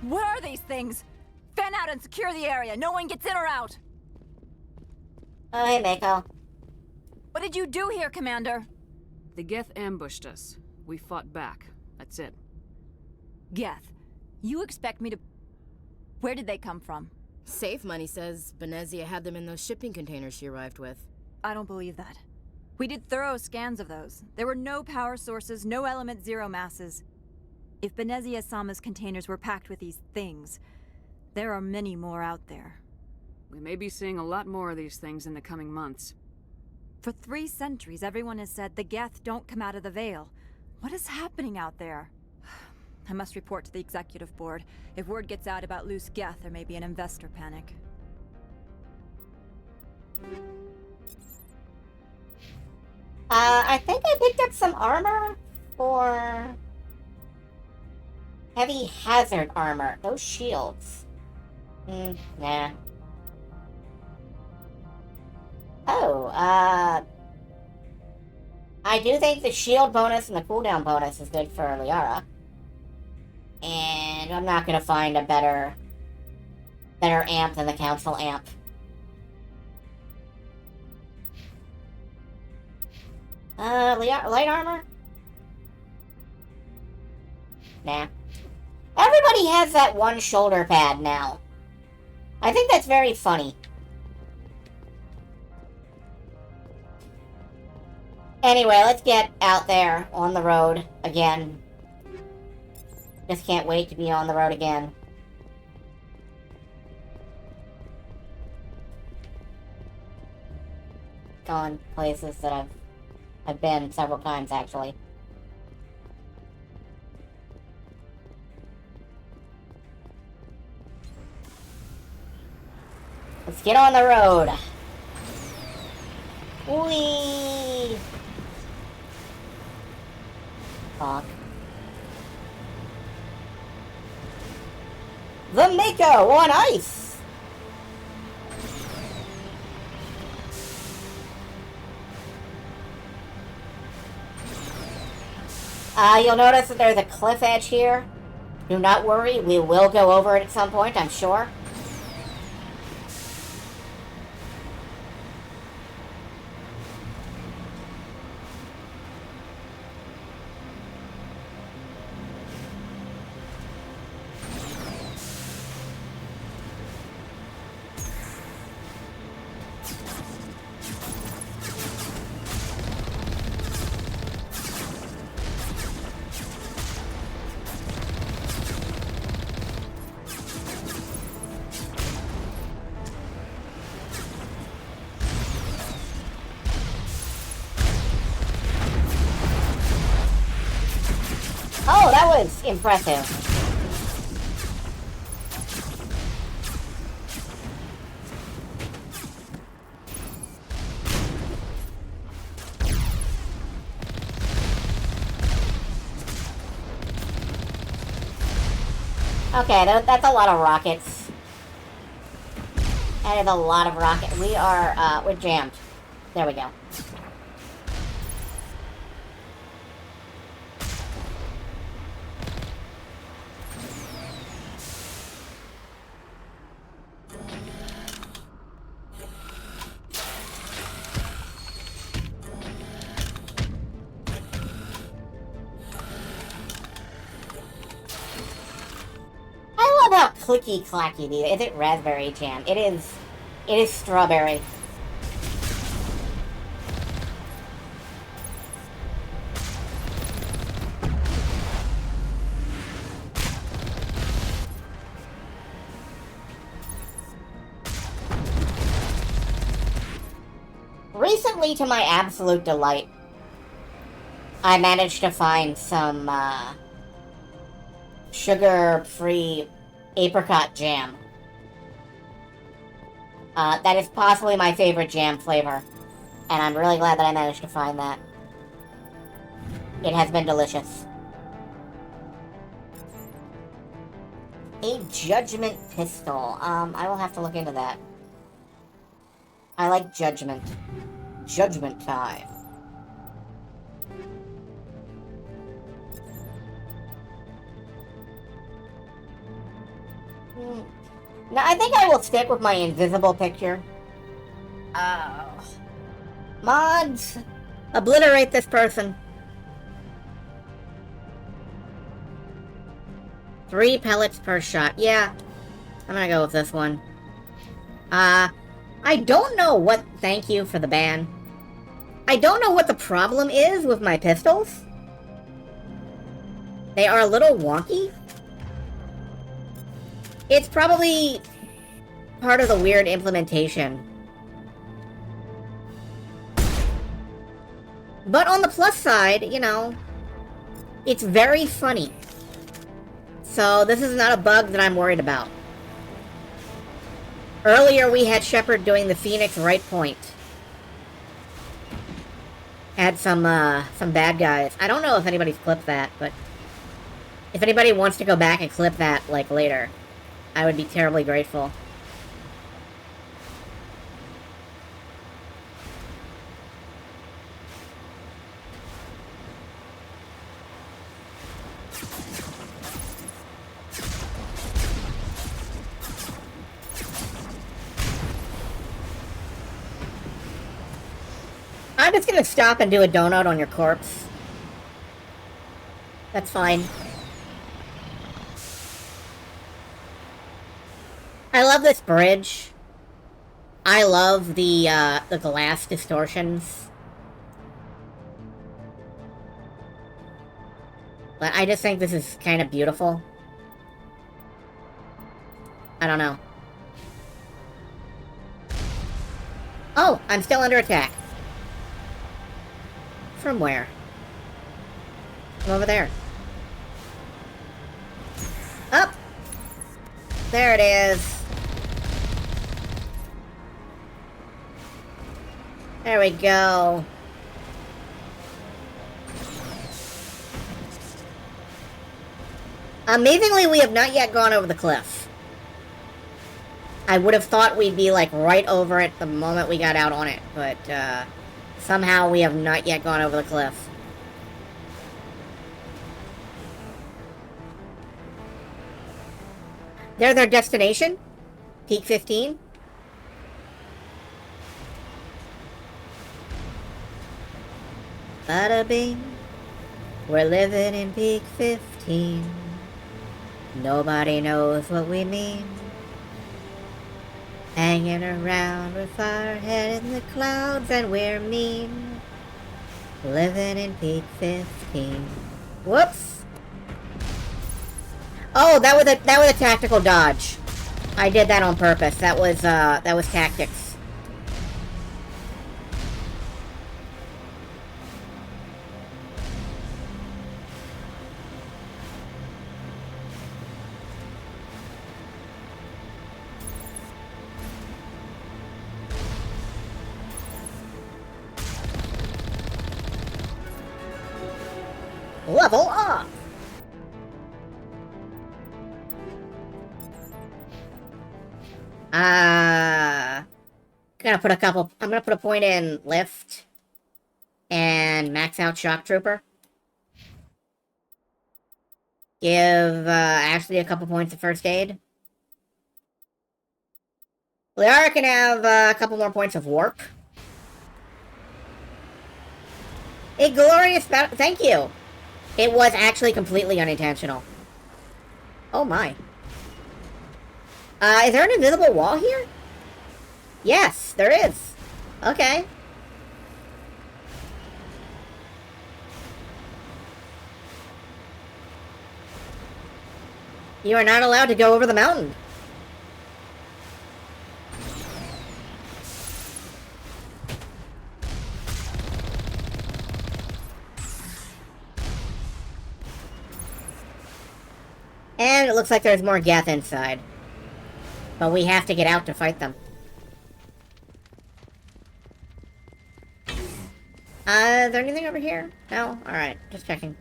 Speaker 9: What are these things? Fan out and secure the area. No one gets in or out.
Speaker 1: Oh, hey, Mako.
Speaker 9: What did you do here, Commander?
Speaker 10: The Geth ambushed us. We fought back. That's it.
Speaker 9: Geth, you expect me to... Where did they come from?
Speaker 6: Safe Money says Benezia had them in those shipping containers she arrived with.
Speaker 9: I don't believe that. We did thorough scans of those. There were no power sources, no element zero masses. If Benezia Sama's containers were packed with these things, there are many more out there.
Speaker 10: We may be seeing a lot more of these things in the coming months.
Speaker 9: For 3 centuries, everyone has said the Geth don't come out of the Veil. What is happening out there? I must report to the executive board. If word gets out about loose Geth, there may be an investor panic.
Speaker 1: I think I picked up some armor for... heavy hazard armor. Those shields. Nah. Oh, I do think the shield bonus and the cooldown bonus is good for Liara. And I'm not gonna find a better amp than the Council amp. Light armor? Nah. Everybody has that one shoulder pad now. I think that's very funny. Anyway, let's get out there on the road again. Just can't wait to be on the road again. Gone places that I've been several times, actually. Let's get on the road. Whee! Fuck. The Mako on ice! You'll notice that there's a cliff edge here. Do not worry, we will go over it at some point, I'm sure. Oh, that was impressive. Okay, that's a lot of rockets. That is a lot of rockets. We're jammed. There we go. I love how clicky-clacky these. Is it raspberry jam? It is strawberry. recently, to my absolute delight, I managed to find some sugar-free apricot jam. That is possibly my favorite jam flavor, and I'm really glad that I managed to find that. It has been delicious. A judgment pistol. I will have to look into that. I like judgment. Judgment time. Now, I think I will stick with my invisible picture. Mods, obliterate this person. 3 pellets per shot. Yeah, I'm gonna go with this one. I don't know what... Thank you for the ban. I don't know what the problem is with my pistols. They are a little wonky. It's probably part of the weird implementation. But on the plus side, you know, it's very funny. So this is not a bug that I'm worried about. Earlier we had Shepard doing the Phoenix right point. Had some bad guys. I don't know if anybody's clipped that, but if anybody wants to go back and clip that, like, later, I would be terribly grateful. I'm just gonna stop and do a donut on your corpse. That's fine. I love this bridge. I love the glass distortions. But I just think this is kind of beautiful. I don't know. Oh, I'm still under attack. From where? From over there. Up! There it is. There we go. Amazingly, we have not yet gone over the cliff. I would have thought we'd be, like, right over it the moment we got out on it, but, somehow we have not yet gone over the cliff. They're their destination? Peak 15? Bada bing. We're living in peak 15. Nobody knows what we mean. Hanging around with our head in the clouds and we're mean. Living in peak 15. Whoops! Oh, that was a tactical dodge. I did that on purpose. That was tactics. Level up! I'm gonna put a point in lift and max out shock trooper. Give Ashley a couple points of first aid. Liara can have a couple more points of warp. A glorious battle. Thank you. It was actually completely unintentional. Oh my. Is there an invisible wall here? Yes, there is. Okay. You are not allowed to go over the mountain. looks like there's more Geth inside. But we have to get out to fight them. Is there anything over here? No? Alright, just checking.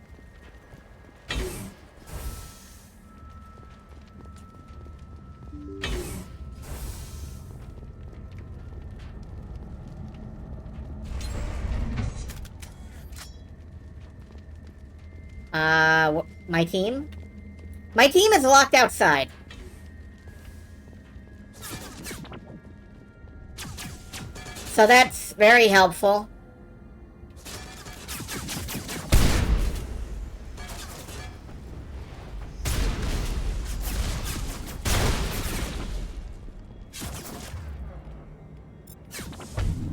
Speaker 1: My team? My team is locked outside. So that's very helpful.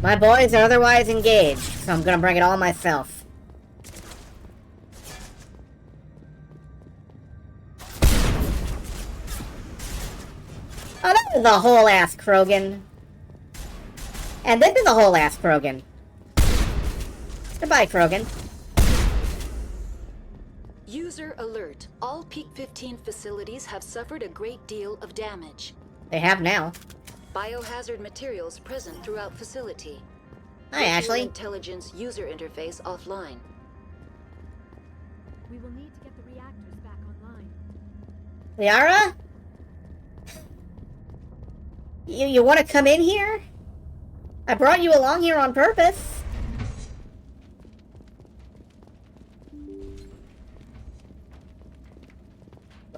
Speaker 1: My boys are otherwise engaged, so I'm gonna bring it all myself. Oh, that is a whole-ass Krogan. And this is a whole-ass Krogan. Goodbye, Krogan.
Speaker 7: User alert. All Peak 15 facilities have suffered a great deal of damage.
Speaker 1: They have now.
Speaker 7: Biohazard materials present throughout facility.
Speaker 1: Hi, Ashley.
Speaker 7: Intelligence user interface offline.
Speaker 9: We will need to get the reactors back online.
Speaker 1: Liara? You want to come in here? I brought you along here on purpose.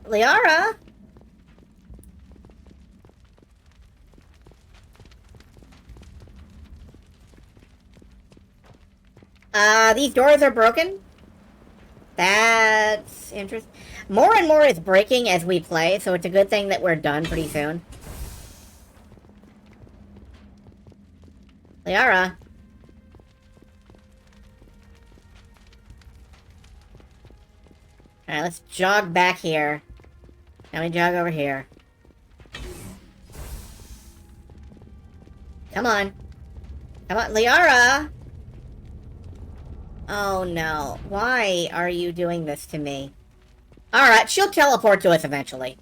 Speaker 1: Liara? These doors are broken? That's interesting. More and more is breaking as we play, so it's a good thing that we're done pretty soon. Liara. Alright, let's jog back here. Now we jog over here. Come on. Come on, Liara! Oh no. Why are you doing this to me? Alright, she'll teleport to us eventually.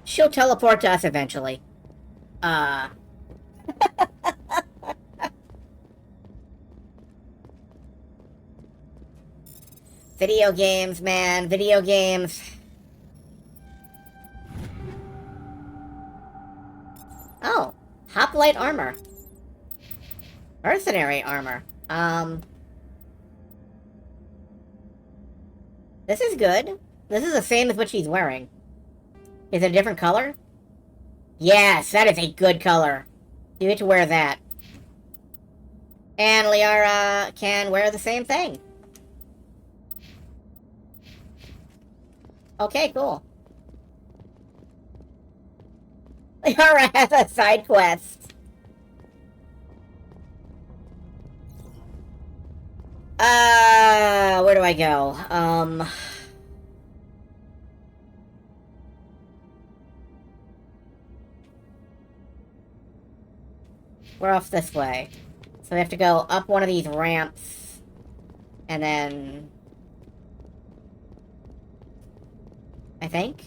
Speaker 1: She'll teleport to us eventually. Video games, man. Video games. Oh. Hoplite armor. Mercenary armor. This is good. This is the same as what she's wearing. Is it a different color? Yes, that is a good color. You get to wear that. And Liara can wear the same thing. Okay, cool. Liara has a side quest. Where do I go? We're off this way. So we have to go up one of these ramps. And then... I think?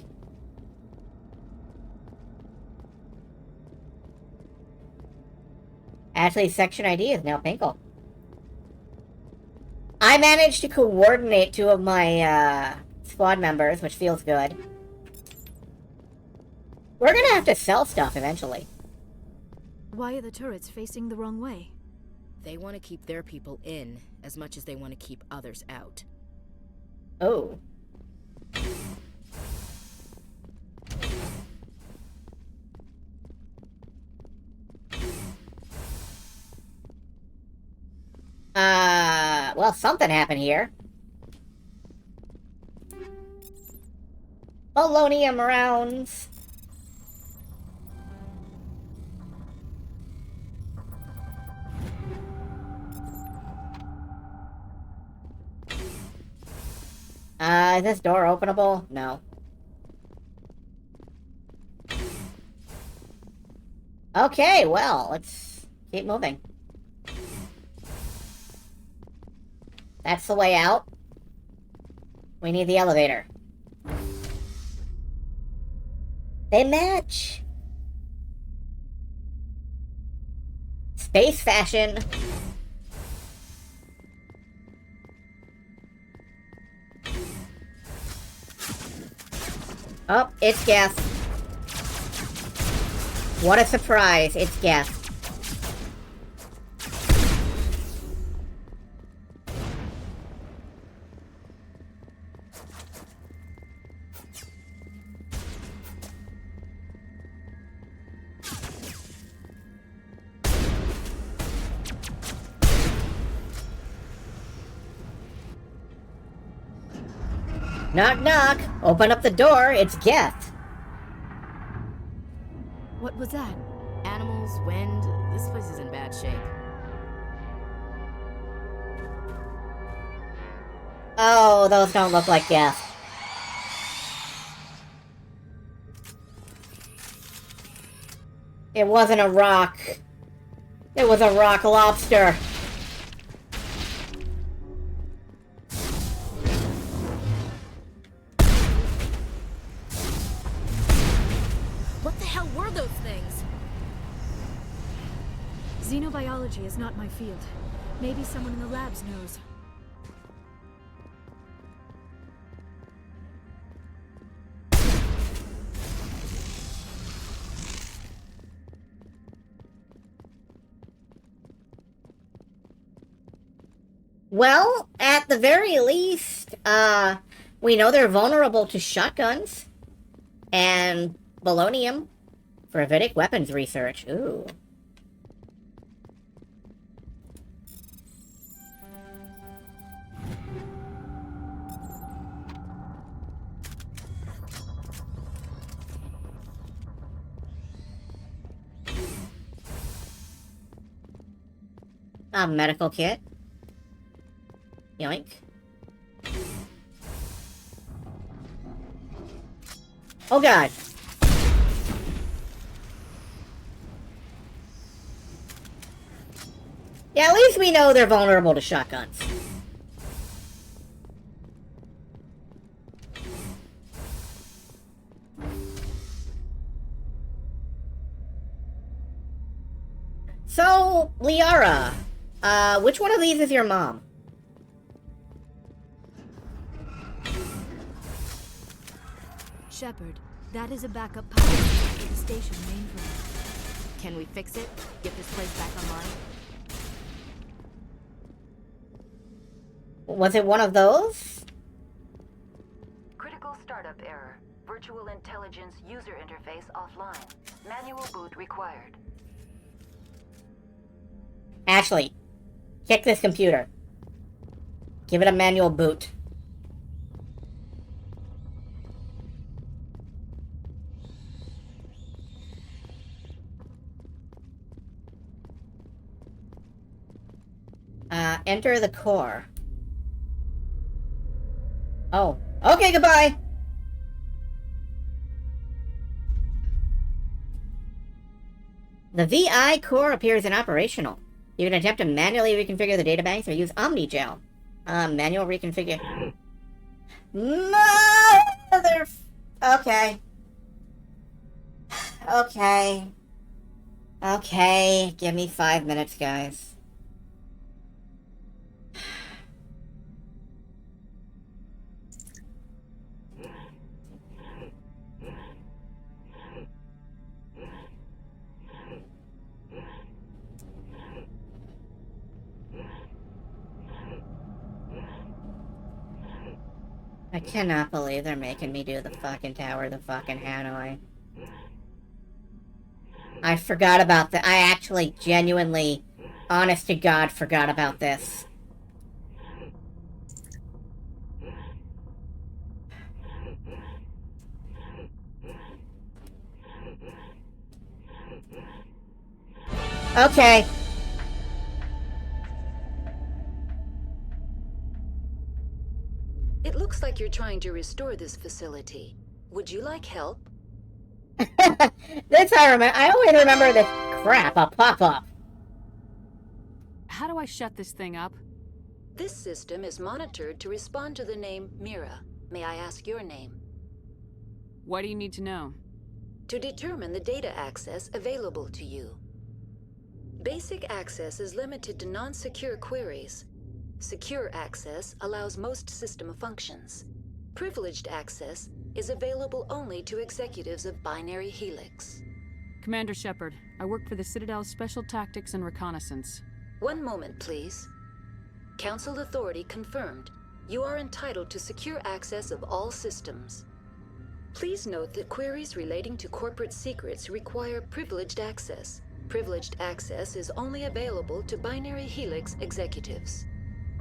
Speaker 1: Ashley's section ID is now Pinkle. I managed to coordinate two of my, squad members, which feels good. We're gonna have to sell stuff eventually.
Speaker 22: Why are the turrets facing the wrong way?
Speaker 6: They want to keep their people in as much as they want to keep others out.
Speaker 1: Oh. Well, something happened here. Polonium rounds. Is this door openable? No. Okay, well, let's keep moving. That's the way out. We need the elevator. They match. Space fashion. Oh, it's Geth. What a surprise, it's Geth. Knock, knock. Open up the door. It's Geth.
Speaker 6: What was that? Animals, wind. This place is in bad shape.
Speaker 1: Oh, those don't look like Geth. It wasn't a rock. It was a rock lobster.
Speaker 6: What the hell were those things?
Speaker 8: Xenobiology is not my field. Maybe someone in the labs knows.
Speaker 1: Well, at the very least, we know they're vulnerable to shotguns and polonium for Vedic weapons research. Ooh. A medical kit. Yoink. Oh god. Yeah, at least we know they're vulnerable to shotguns. So, Liara, which one of these is your mom?
Speaker 8: Shepard, that is a backup power for the station mainframe.
Speaker 6: Can we fix it? Get this place back online?
Speaker 1: Was it one of those?
Speaker 11: Critical startup error. Virtual intelligence user interface offline. Manual boot required.
Speaker 1: Ashley, check this computer. Give it a manual boot. Enter the core. Oh. Okay, goodbye! The VI core appears inoperational. You can attempt to manually reconfigure the databanks or use OmniGel. Manual reconfigure. Mother... Okay. Okay. Okay, give me 5 minutes, guys. I cannot believe they're making me do the fucking Tower of the fucking Hanoi. I forgot about that. I actually genuinely, honest to God, forgot about this. Okay.
Speaker 7: It looks like you're trying to restore this facility. Would you like help?
Speaker 1: This I remember. I always remember this crap, a pop-up.
Speaker 10: How do I shut this thing up?
Speaker 7: This system is monitored to respond to the name Mira. May I ask your name?
Speaker 10: What do you need to know?
Speaker 7: To determine the data access available to you. Basic access is limited to non-secure queries. Secure access allows most system functions. Privileged access is available only to executives of Binary Helix.
Speaker 10: Commander Shepard, I work for the Citadel's Special Tactics and Reconnaissance.
Speaker 7: One moment, please. Council authority confirmed. You are entitled to secure access of all systems. Please note that queries relating to corporate secrets require privileged access. Privileged access is only available to Binary Helix executives.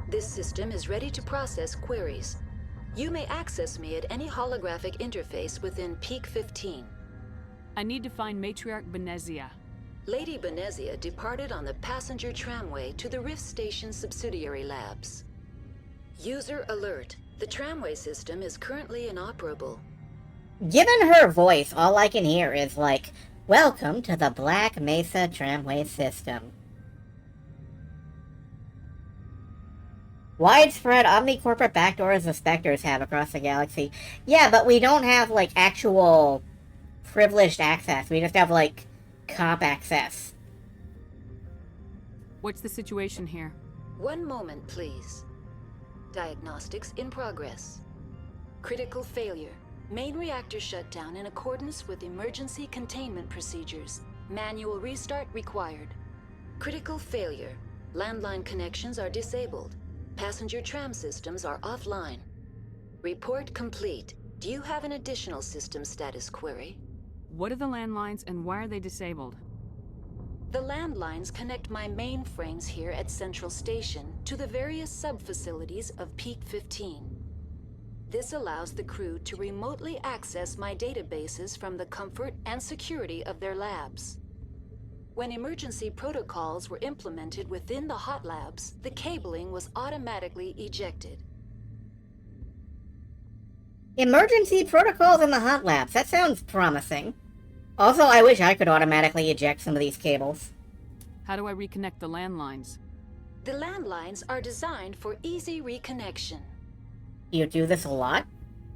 Speaker 7: This system is ready to process queries. You may access me at any holographic interface within Peak 15.
Speaker 10: I need to find Matriarch Benezia.
Speaker 7: Lady Benezia departed on the passenger tramway to the Rift Station subsidiary labs. User alert. The tramway system is currently inoperable.
Speaker 1: Given her voice, all I can hear is like, "Welcome to the Black Mesa tramway system." Widespread omni-corporate backdoors the Spectres have across the galaxy. Yeah, but we don't have, like, actual privileged access. We just have, like, comp access.
Speaker 10: What's the situation here?
Speaker 7: One moment, please. Diagnostics in progress. Critical failure. Main reactor shutdown in accordance with emergency containment procedures. Manual restart required. Critical failure. Landline connections are disabled. Passenger tram systems are offline. Report complete. Do you have an additional system status query?
Speaker 10: What are the landlines and why are they disabled?
Speaker 7: The landlines connect my mainframes here at Central Station to the various sub-facilities of Peak 15. This allows the crew to remotely access my databases from the comfort and security of their labs. When emergency protocols were implemented within the hot labs, the cabling was automatically ejected.
Speaker 1: Emergency protocols in the hot labs. That sounds promising. Also, I wish I could automatically eject some of these cables.
Speaker 10: How do I reconnect the landlines?
Speaker 7: The landlines are designed for easy reconnection.
Speaker 1: You do this a lot?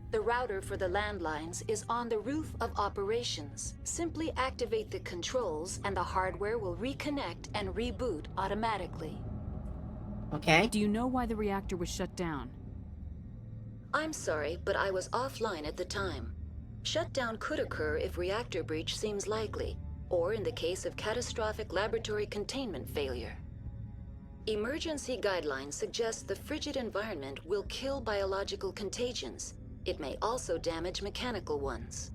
Speaker 7: The router for the landlines is on the roof of operations. Simply activate the controls and the hardware will reconnect and reboot automatically.
Speaker 1: Okay.
Speaker 10: Do you know why the reactor was shut down?
Speaker 7: I'm sorry, but I was offline at the time. Shutdown could occur if reactor breach seems likely, or in the case of catastrophic laboratory containment failure. Emergency guidelines suggest the frigid environment will kill biological contagions. It may also damage mechanical ones.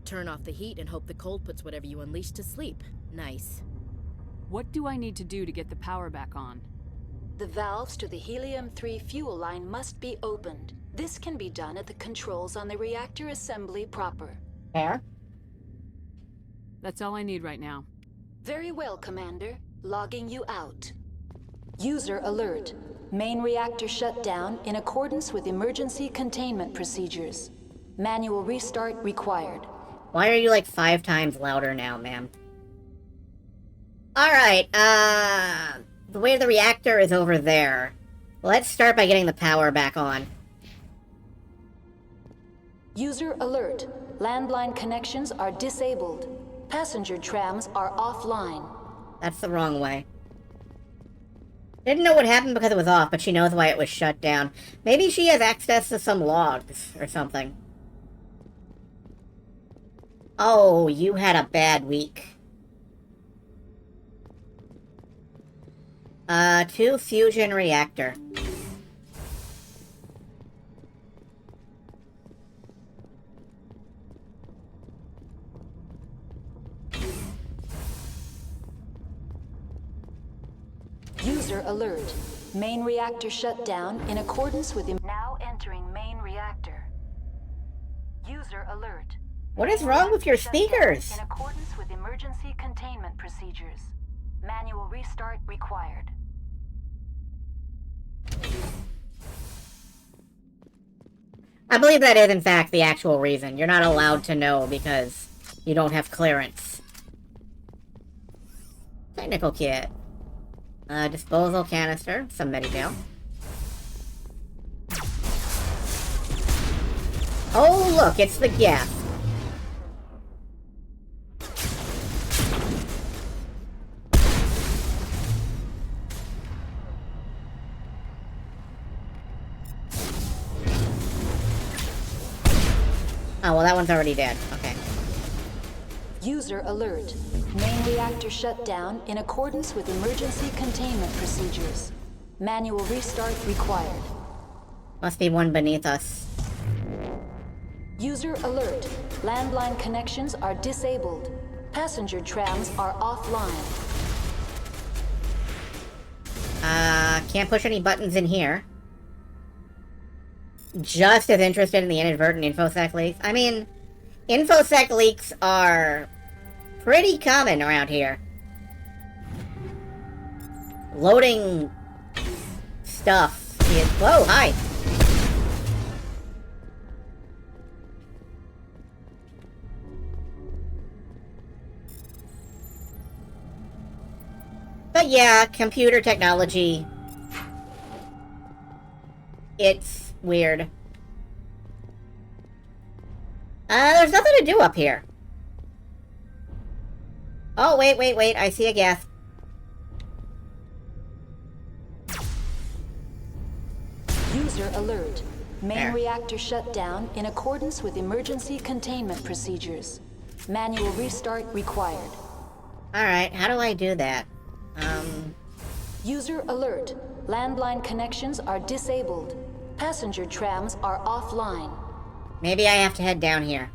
Speaker 6: Turn off the heat and hope the cold puts whatever you unleash to sleep. Nice.
Speaker 10: What do I need to do to get the power back on?
Speaker 7: The valves to the helium-3 fuel line must be opened. This can be done at the controls on the reactor assembly proper.
Speaker 1: Fair.
Speaker 10: That's all I need right now.
Speaker 7: Very well, Commander. Logging you out. User alert. Main reactor shut down in accordance with emergency containment procedures. Manual restart required.
Speaker 1: Why are you like 5 times louder now, ma'am? Alright, the way the reactor is over there. Let's start by getting the power back on.
Speaker 7: User alert. Landline connections are disabled. Passenger trams are offline.
Speaker 1: That's the wrong way. Didn't know what happened because it was off, but she knows why it was shut down. Maybe she has access to some logs or something. Oh, you had a bad week. 2 fusion reactor.
Speaker 7: User alert. Main reactor shut down in accordance with
Speaker 11: now entering main reactor. User alert.
Speaker 1: What is wrong with your speakers?
Speaker 11: In accordance with emergency containment procedures. Manual restart required.
Speaker 1: I believe that is in fact the actual reason. You're not allowed to know because you don't have clearance. Technical kit. Disposal canister, some Medical. Oh, look, it's the gas. Oh, well, that one's already dead. Okay.
Speaker 7: User alert. Main reactor shut down in accordance with emergency containment procedures. Manual restart required.
Speaker 1: Must be one beneath us.
Speaker 7: User alert. Landline connections are disabled. Passenger trams are offline.
Speaker 1: Can't push any buttons in here. Just as interested in the inadvertent infosec leaks. I mean, infosec leaks are pretty common around here. Loading stuff is... Whoa, hi! But yeah, computer technology... It's weird. There's nothing to do up here. Oh, wait, I see a gas.
Speaker 7: User alert. Main reactor shut down in accordance with emergency containment procedures. Manual restart required.
Speaker 1: Alright, how do I do that?
Speaker 7: User alert. Landline connections are disabled. Passenger trams are offline.
Speaker 1: Maybe I have to head down here.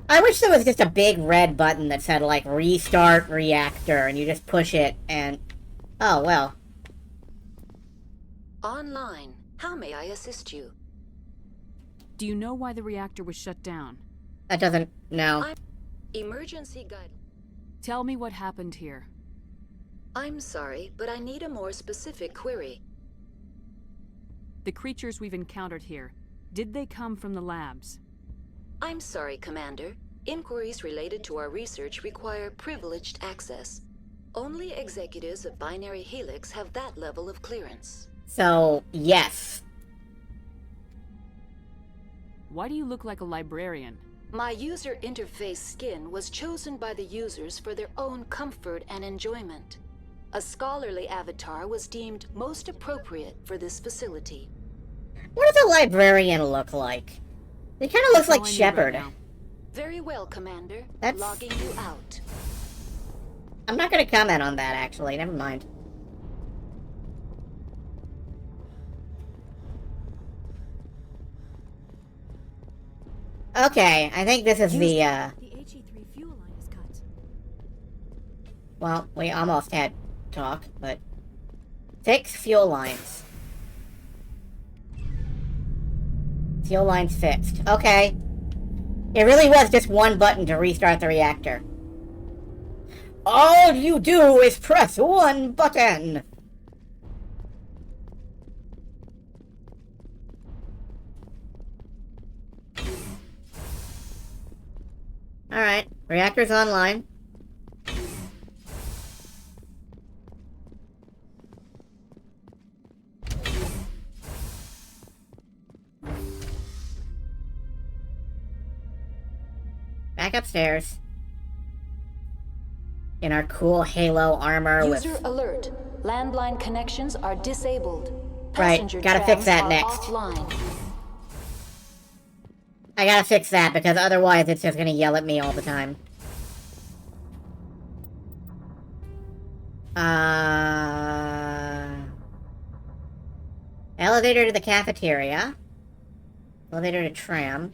Speaker 1: I wish there was just a big red button that said, like, restart reactor, and you just push it, and... Oh, well.
Speaker 7: Online. How may I assist you?
Speaker 10: Do you know why the reactor was shut down?
Speaker 1: That doesn't... No.
Speaker 7: Emergency guide.
Speaker 10: Tell me what happened here.
Speaker 7: I'm sorry, but I need a more specific query.
Speaker 10: The creatures we've encountered here, did they come from the labs?
Speaker 7: I'm sorry, Commander. Inquiries related to our research require privileged access. Only executives of Binary Helix have that level of clearance.
Speaker 1: So, yes.
Speaker 10: Why do you look like a librarian?
Speaker 7: My user interface skin was chosen by the users for their own comfort and enjoyment. A scholarly avatar was deemed most appropriate for this facility.
Speaker 1: What does a librarian look like? He kind of looks like Shepard.
Speaker 7: Very well, Commander.
Speaker 1: That's...
Speaker 7: Logging you out.
Speaker 1: I'm not going to comment on that, actually. Never mind. Okay, I think this is the
Speaker 8: The HE3 fuel line is cut.
Speaker 1: Well, we almost had talk, but... Fix fuel lines. Fuel lines fixed. Okay. It really was just one button to restart the reactor. All you do is press one button! Alright, reactor's online. Back upstairs. In our cool Halo armor
Speaker 7: User
Speaker 1: with...
Speaker 7: alert. Landline connections are disabled.
Speaker 1: Right,
Speaker 7: Passenger
Speaker 1: gotta fix that
Speaker 7: trams are
Speaker 1: next.
Speaker 7: offline.
Speaker 1: I gotta fix that, because otherwise it's just gonna yell at me all the time. Elevator to the cafeteria. Elevator to tram.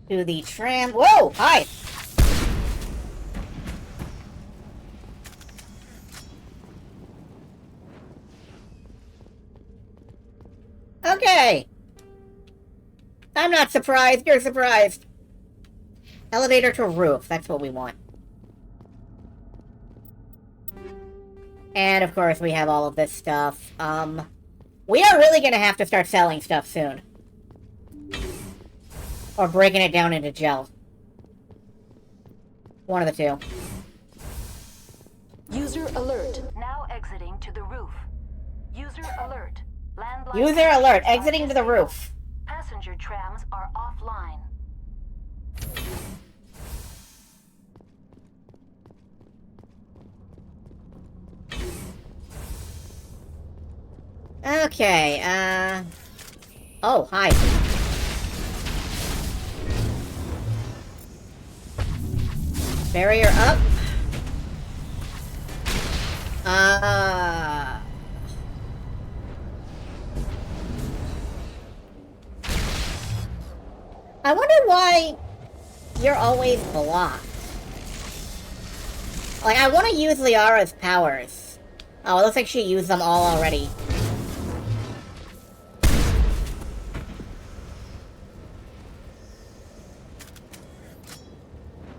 Speaker 1: To the tram. Whoa! Hi! Okay! I'm not surprised, you're surprised! Elevator to roof, that's what we want. And of course we have all of this stuff. We are really gonna have to start selling stuff soon. Or breaking it down into gel. One of the two.
Speaker 7: User alert. Now exiting to the roof. User alert. Landline
Speaker 1: User alert.
Speaker 7: connections are
Speaker 1: Exiting to the
Speaker 7: disabled.
Speaker 1: roof.
Speaker 7: Passenger trams are offline.
Speaker 1: Okay, oh, hi. Barrier up. I wonder why you're always blocked. Like, I want to use Liara's powers. Oh, it looks like she used them all already.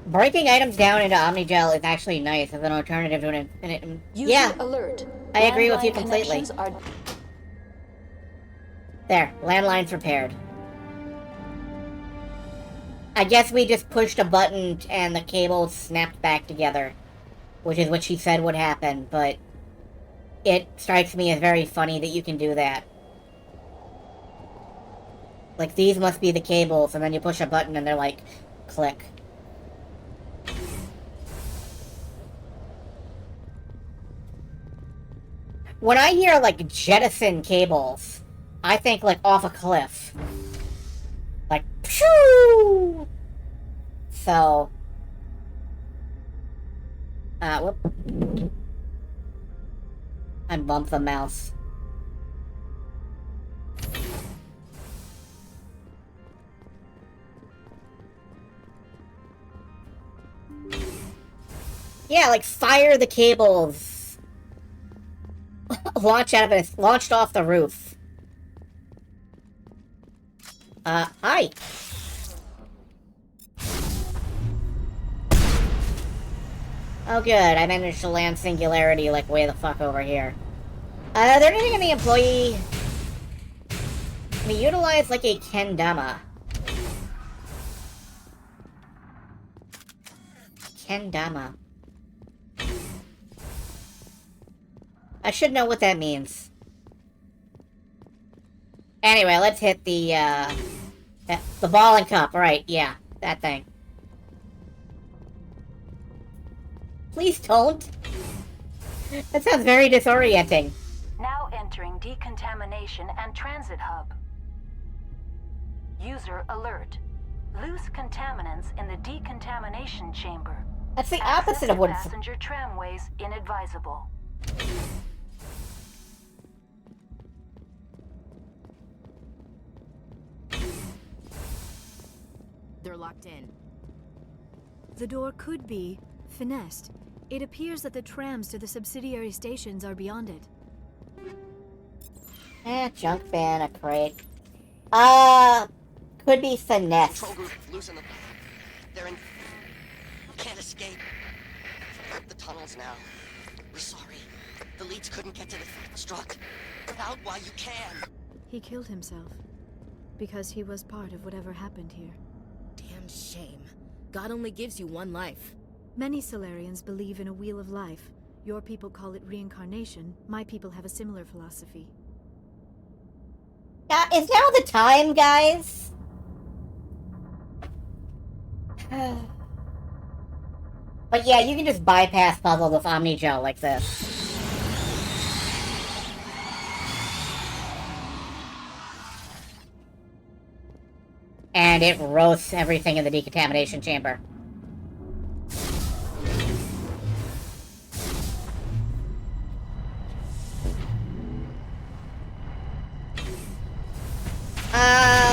Speaker 1: Breaking items down into Omnigel is actually nice as an alternative to an infinite...
Speaker 7: User alert.
Speaker 1: I agree with you
Speaker 7: Landline
Speaker 1: completely.
Speaker 7: connections are...
Speaker 1: There, landline's repaired. I guess we just pushed a button and the cable snapped back together. Which is what she said would happen, but... it strikes me as very funny that you can do that. Like, these must be the cables, and then you push a button and they're like, click. When I hear, like, jettison cables, I think, like, off a cliff. Like, pshoo! So... whoop. I bumped the mouse. Yeah, like, fire the cables. Launched off the roof. Hi. Oh good, I managed to land Singularity, like, way the fuck over here. Is there anything in the employee... Can we utilize, like, a kendama? Kendama. I should know what that means. Anyway, let's hit the ball and cup. Right, yeah, that thing. Please don't. That sounds very disorienting.
Speaker 11: Now entering decontamination and transit hub. User alert. Loose contaminants in the decontamination chamber.
Speaker 1: That's the opposite of what it's...
Speaker 11: Passenger tramways inadvisable.
Speaker 6: They're locked in.
Speaker 8: The door could be finessed. It appears that the trams to the subsidiary stations are beyond it.
Speaker 1: Junk van, a crate. Could be finesse.
Speaker 14: Control group, losing them. They're in... Can't escape. The tunnels now. We're sorry. The leads couldn't get to the struck. Get out while you can.
Speaker 8: He killed himself. Because he was part of whatever happened here.
Speaker 6: Damn shame. God only gives you one life.
Speaker 8: Many Solarians believe in a wheel of life. Your people call it reincarnation. My people have a similar philosophy.
Speaker 1: Is now the time, guys? But yeah, you can just bypass puzzles with Omnigel like this. And it roasts everything in the decontamination chamber.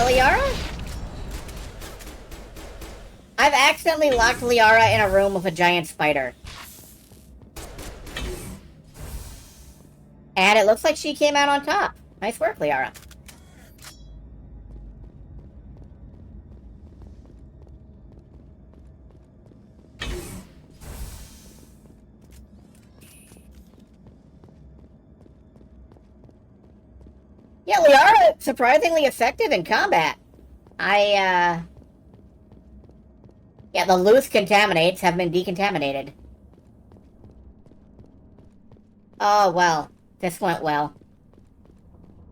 Speaker 1: Liara? I've accidentally locked Liara in a room with a giant spider. And it looks like she came out on top. Nice work, Liara. Yeah, Liara, surprisingly effective in combat. I Yeah, the loose contaminates have been decontaminated. Oh, well. This went well.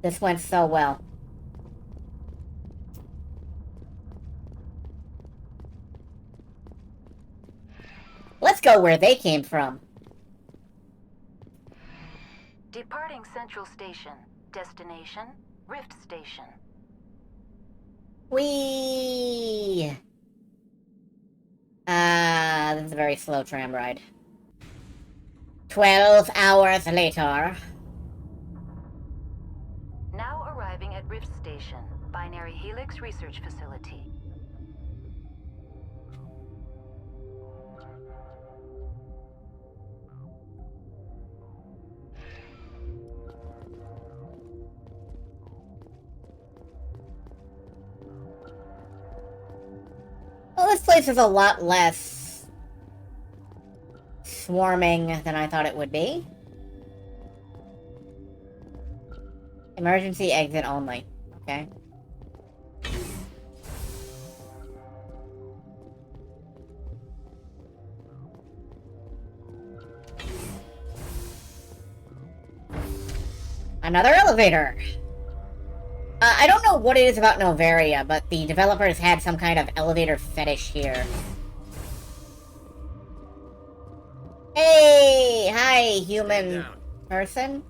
Speaker 1: This went so well. Let's go where they came from.
Speaker 11: Departing Central Station. Destination, Rift Station.
Speaker 1: Whee! This is a very slow tram ride. 12 hours later.
Speaker 11: Now arriving at Rift Station, Binary Helix Research Facility.
Speaker 1: Well, this place is a lot less swarming than I thought it would be. Emergency exit only. Okay. Another elevator! I don't know what it is about Noveria, but the developers had some kind of elevator fetish here. Hey! Hi, human person.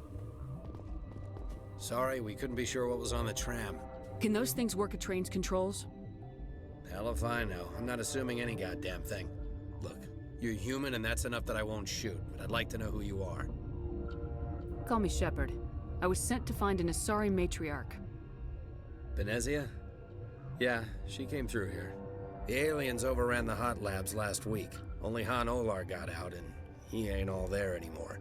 Speaker 16: Sorry, we couldn't be sure what was on the tram.
Speaker 10: Can those things work at train's controls?
Speaker 16: Hell if I know. I'm not assuming any goddamn thing. Look, you're human and that's enough that I won't shoot, but I'd like to know who you are.
Speaker 10: Call me Shepard. I was sent to find an Asari matriarch.
Speaker 16: Benezia? Yeah, she came through here. The aliens overran the hot labs last week. Only Han Olar got out, and he ain't all there anymore.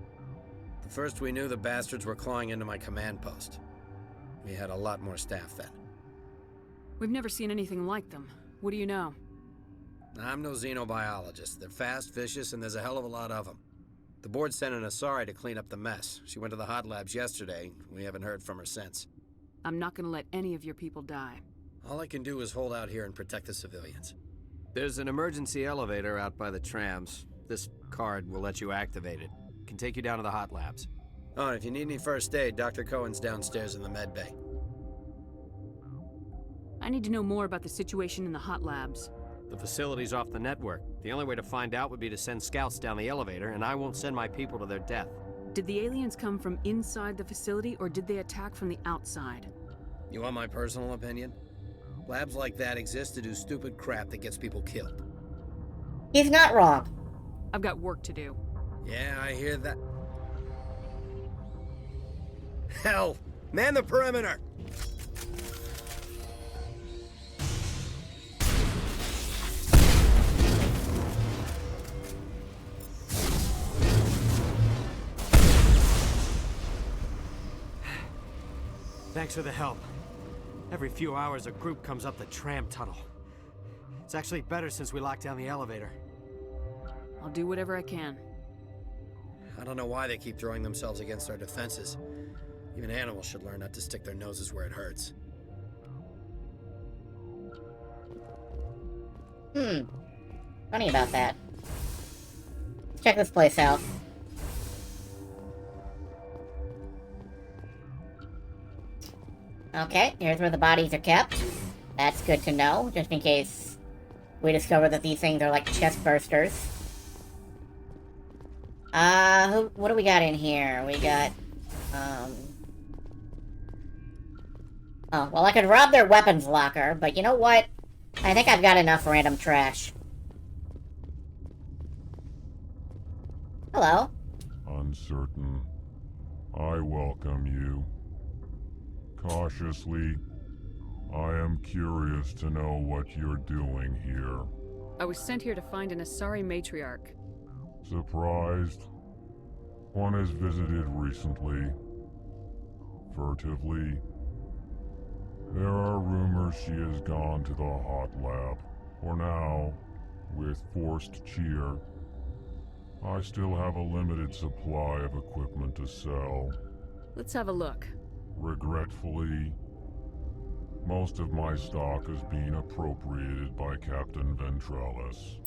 Speaker 16: The first we knew, the bastards were clawing into my command post. We had a lot more staff then.
Speaker 10: We've never seen anything like them. What do you know?
Speaker 16: I'm no xenobiologist. They're fast, vicious, and there's a hell of a lot of them. The board sent an Asari to clean up the mess. She went to the hot labs yesterday. We haven't heard from her since.
Speaker 10: I'm not gonna let any of your people die.
Speaker 16: All I can do is hold out here and protect the civilians. There's an emergency elevator out by the trams. This card will let you activate it. Can take you down to the hot labs. Oh, and if you need any first aid, Dr. Cohen's downstairs in the med bay.
Speaker 10: I need to know more about the situation in the hot labs.
Speaker 16: The facility's off the network. The only way to find out would be to send scouts down the elevator, and I won't send my people to their death.
Speaker 10: Did the aliens come from inside the facility, or did they attack from the outside?
Speaker 16: You want my personal opinion? Labs like that exist to do stupid crap that gets people killed.
Speaker 1: He's not wrong.
Speaker 10: I've got work to do.
Speaker 16: Yeah, I hear that. Hell! Man the perimeter!
Speaker 17: Thanks for the help. Every few hours, a group comes up the tram tunnel. It's actually better since we locked down the elevator.
Speaker 10: I'll do whatever I can.
Speaker 16: I don't know why they keep throwing themselves against our defenses. Even animals should learn not to stick their noses where it hurts.
Speaker 1: Funny about that. Let's check this place out. Okay, here's where the bodies are kept. That's good to know, just in case we discover that these things are like chest bursters. What do we got in here? We got, Oh, well, I could rob their weapons locker, but you know what? I think I've got enough random trash. Hello.
Speaker 23: Uncertain. I welcome you. Cautiously, I am curious to know what you're doing here.
Speaker 10: I was sent here to find an Asari matriarch.
Speaker 23: Surprised? One has visited recently. Furtively. There are rumors she has gone to the hot lab. For now, with forced cheer, I still have a limited supply of equipment to sell.
Speaker 10: Let's have a look.
Speaker 23: Regretfully, Most of my stock is being appropriated by Captain Ventrellis.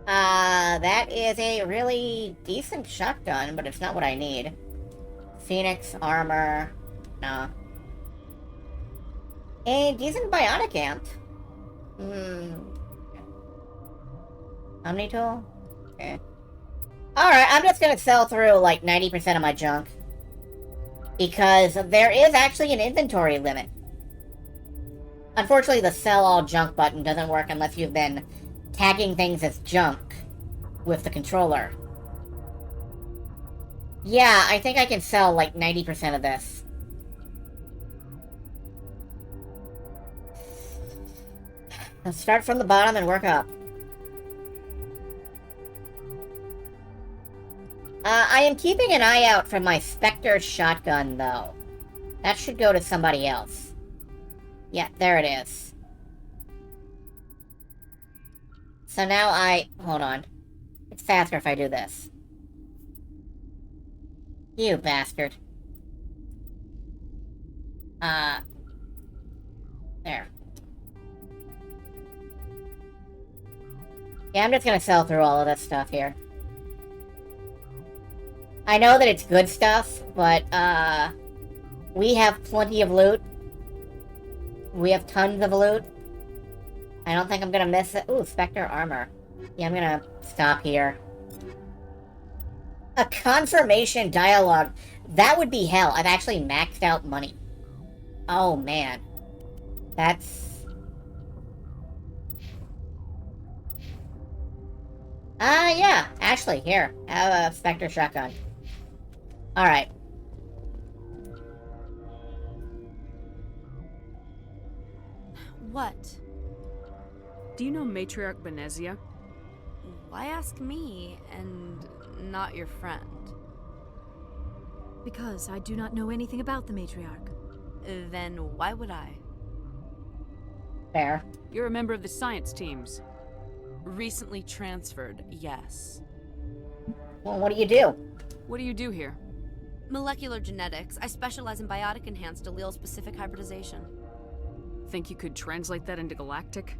Speaker 1: That is a really decent shotgun, but it's not what I need. Phoenix armor. Nah. A decent biotic amp. Omni tool? Okay. Alright, I'm just gonna sell through like 90% of my junk. Because there is actually an inventory limit. Unfortunately, the sell all junk button doesn't work unless you've been tagging things as junk with the controller. Yeah, I think I can sell like 90% of this. Let's start from the bottom and work up. I am keeping an eye out for my Spectre shotgun, though. That should go to somebody else. Yeah, there it is. So now hold on. It's faster if I do this. You bastard. There. Yeah, I'm just gonna sell through all of this stuff here. I know that it's good stuff, but, we have plenty of loot. We have tons of loot. I don't think I'm gonna miss it. Ooh, Spectre armor. Yeah, I'm gonna stop here. A confirmation dialogue. That would be hell. I've actually maxed out money. Oh, man. That's... yeah. Ashley, here. Have a Spectre shotgun. Alright.
Speaker 22: What?
Speaker 10: Do you know Matriarch Benezia?
Speaker 22: Why ask me and not your friend?
Speaker 8: Because I do not know anything about the matriarch.
Speaker 22: Then why would I?
Speaker 1: Fair.
Speaker 10: You're a member of the science teams.
Speaker 22: Recently transferred, yes.
Speaker 1: Well, what do you do?
Speaker 10: What do you do here?
Speaker 22: Molecular genetics. I specialize in biotic-enhanced allele-specific hybridization.
Speaker 10: Think you could translate that into galactic?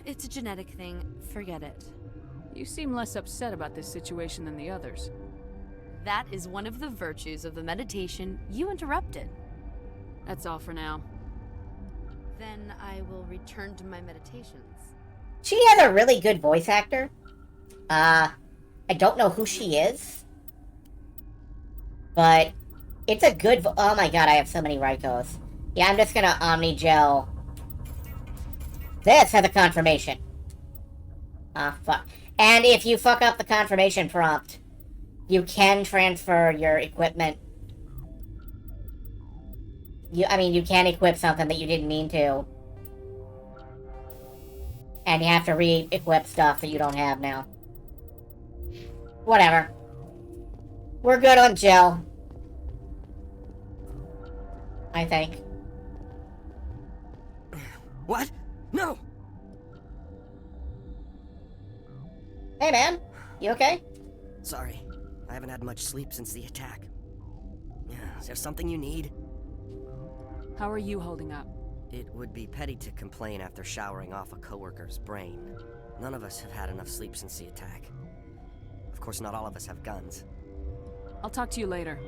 Speaker 22: It's a genetic thing. Forget it.
Speaker 10: You seem less upset about this situation than the others.
Speaker 22: That is one of the virtues of the meditation you interrupted.
Speaker 10: That's all for now.
Speaker 22: Then I will return to my meditations.
Speaker 1: She has a really good voice actor. I don't know who she is. But it's a good oh my god, I have so many Rykos. Yeah, I'm just gonna Omni-Gel. This has a confirmation. Fuck. And if you fuck up the confirmation prompt, you can transfer your equipment. You can equip something that you didn't mean to. And you have to re-equip stuff that you don't have now. Whatever. We're good on gel. I think.
Speaker 14: What? No!
Speaker 1: Hey, man. You okay?
Speaker 14: Sorry. I haven't had much sleep since the attack. Is there something you need?
Speaker 10: How are you holding up?
Speaker 14: It would be petty to complain after showering off a coworker's brain. None of us have had enough sleep since the attack. Of course, not all of us have guns.
Speaker 10: I'll talk to you later.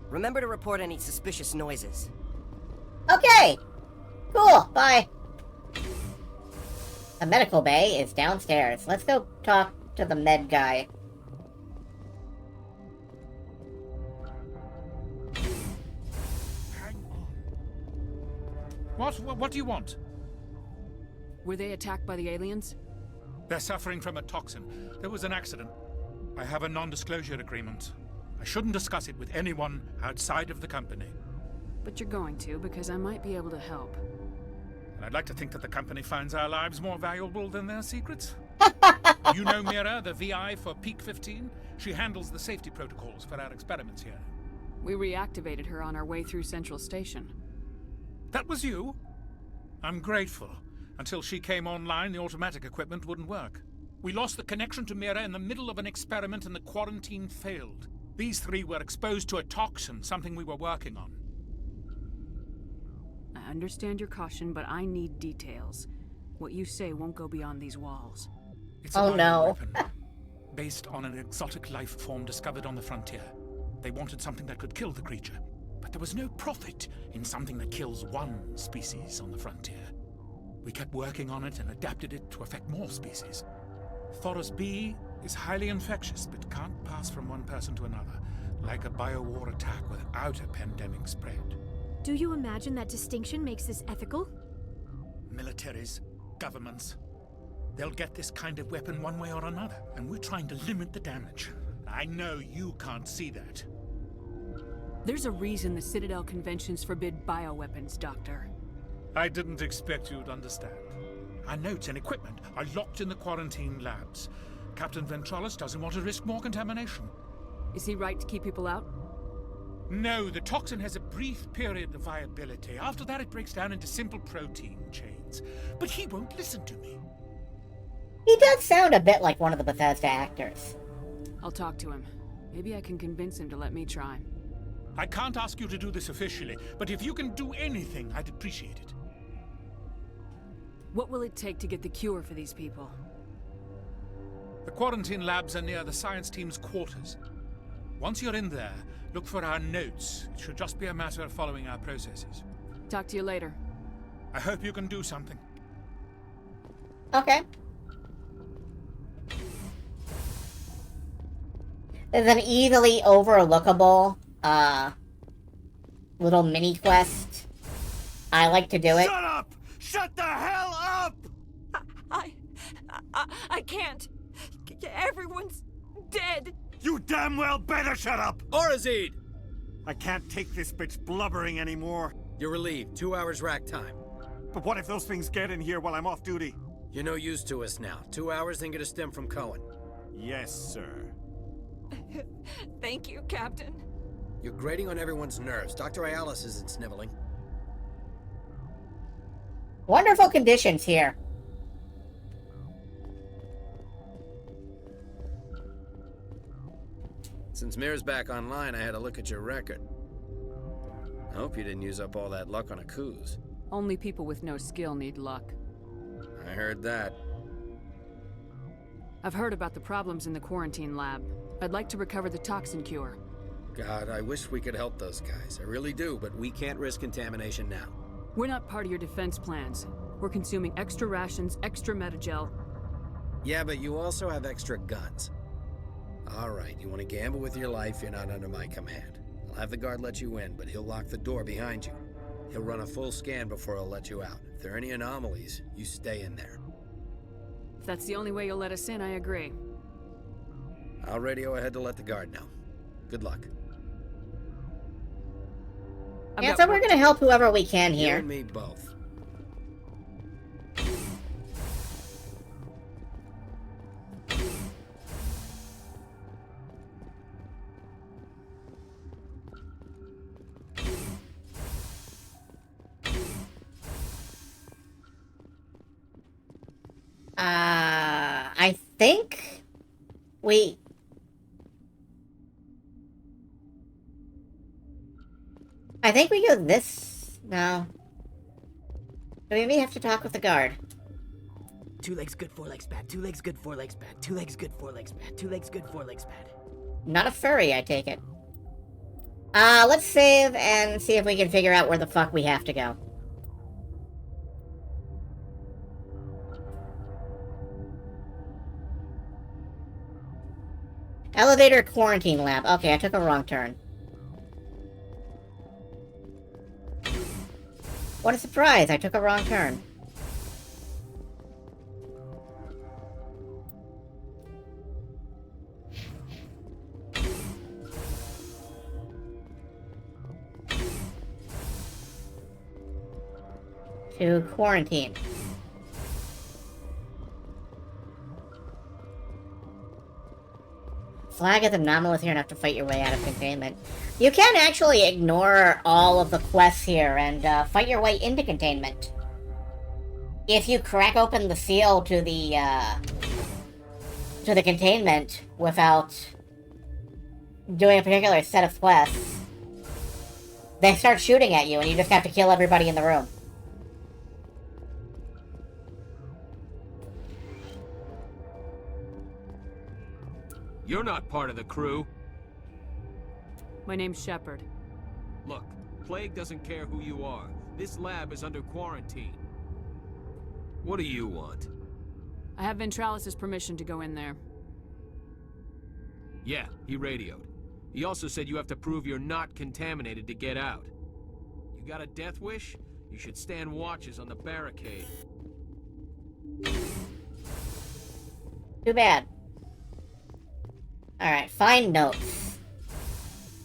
Speaker 14: Remember to report any suspicious noises.
Speaker 1: Okay! Cool, bye. The medical bay is downstairs. Let's go talk to the med guy.
Speaker 18: What do you want?
Speaker 10: Were they attacked by the aliens?
Speaker 18: They're suffering from a toxin. There was an accident. I have a non-disclosure agreement. I shouldn't discuss it with anyone outside of the company.
Speaker 10: But you're going to, because I might be able to help.
Speaker 18: And I'd like to think that the company finds our lives more valuable than their secrets. You know Mira, the VI for Peak 15? She handles the safety protocols for our experiments here.
Speaker 10: We reactivated her on our way through Central Station.
Speaker 18: That was you? I'm grateful. Until she came online, the automatic equipment wouldn't work. We lost the connection to Mira in the middle of an experiment and the quarantine failed. These three were exposed to a toxin, something we were working on.
Speaker 10: I understand your caution, but I need details. What you say won't go beyond these walls.
Speaker 18: It's a bioweapon, based on an exotic life form discovered on the frontier. They wanted something that could kill the creature, but there was no profit in something that kills one species on the frontier. We kept working on it and adapted it to affect more species. Thoros B is highly infectious, but can't pass from one person to another, like a biowar attack without a pandemic spread.
Speaker 8: Do you imagine that distinction makes this ethical?
Speaker 18: Militaries, governments, they'll get this kind of weapon one way or another, and we're trying to limit the damage. I know you can't see that.
Speaker 10: There's a reason the Citadel conventions forbid bioweapons, Doctor.
Speaker 18: I didn't expect you'd understand. Our notes and equipment are locked in the quarantine labs. Captain Ventralis doesn't want to risk more contamination.
Speaker 10: Is he right to keep people out?
Speaker 18: No, the toxin has a brief period of viability. After that, it breaks down into simple protein chains. But he won't listen to me.
Speaker 1: He does sound a bit like one of the Bethesda actors.
Speaker 10: I'll talk to him. Maybe I can convince him to let me try.
Speaker 18: I can't ask you to do this officially, but if you can do anything, I'd appreciate it.
Speaker 10: What will it take to get the cure for these people?
Speaker 18: The quarantine labs are near the science team's quarters. Once you're in there, look for our notes. It should just be a matter of following our processes.
Speaker 10: Talk to you later.
Speaker 18: I hope you can do something.
Speaker 1: Okay. There's an easily overlookable, little mini quest. I like to do it.
Speaker 17: Shut up! Shut the hell up!
Speaker 9: I can't. Everyone's dead.
Speaker 17: You damn well better shut up!
Speaker 16: Orazid!
Speaker 17: I can't take this bitch blubbering anymore.
Speaker 16: You're relieved. 2 hours rack time.
Speaker 17: But what if those things get in here while I'm off duty?
Speaker 16: You're no use to us now. 2 hours, then get a stim from Cohen.
Speaker 17: Yes, sir.
Speaker 9: Thank you, Captain.
Speaker 16: You're grating on everyone's nerves. Dr. Ayalis isn't sniveling.
Speaker 1: Wonderful conditions here.
Speaker 16: Since Mir's back online, I had a look at your record. I hope you didn't use up all that luck on a cruise.
Speaker 10: Only people with no skill need luck.
Speaker 16: I heard that.
Speaker 10: I've heard about the problems in the quarantine lab. I'd like to recover the toxin cure.
Speaker 16: God, I wish we could help those guys. I really do, but we can't risk contamination now.
Speaker 10: We're not part of your defense plans. We're consuming extra rations, extra metagel.
Speaker 16: Yeah, but you also have extra guns. All right, you want to gamble with your life, you're not under my command. I'll have the guard let you in, but he'll lock the door behind you. He'll run a full scan before he'll let you out. If there are any anomalies, you stay in there.
Speaker 10: If that's the only way you'll let us in, I agree.
Speaker 16: I'll radio ahead to let the guard know. Good luck.
Speaker 1: Yeah, so we're gonna help whoever we can
Speaker 16: You
Speaker 1: here.
Speaker 16: and me both.
Speaker 1: I think we... I think we go this... No. We may have to talk with the guard.
Speaker 6: 2 legs good, 4 legs bad. 2 legs good, 4 legs bad. 2 legs good, 4 legs bad. 2 legs good, 4 legs bad.
Speaker 1: Not a furry, I take it. Let's save and see if we can figure out where the fuck we have to go. Elevator quarantine lab. Okay, I took a wrong turn. What a surprise, I took a wrong turn. To quarantine. Flag is anomalous here enough to fight your way out of containment. You can actually ignore all of the quests here and fight your way into containment. If you crack open the seal to the containment without doing a particular set of quests. They start shooting at you, and you just have to kill everybody in the room.
Speaker 15: You're not part of the crew.
Speaker 10: My name's Shepard.
Speaker 15: Look, Plague doesn't care who you are. This lab is under quarantine. What do you want?
Speaker 10: I have Ventralis' permission to go in there.
Speaker 15: Yeah, he radioed. He also said you have to prove you're not contaminated to get out. You got a death wish? You should stand watches on the barricade.
Speaker 1: Too bad. Alright, find notes.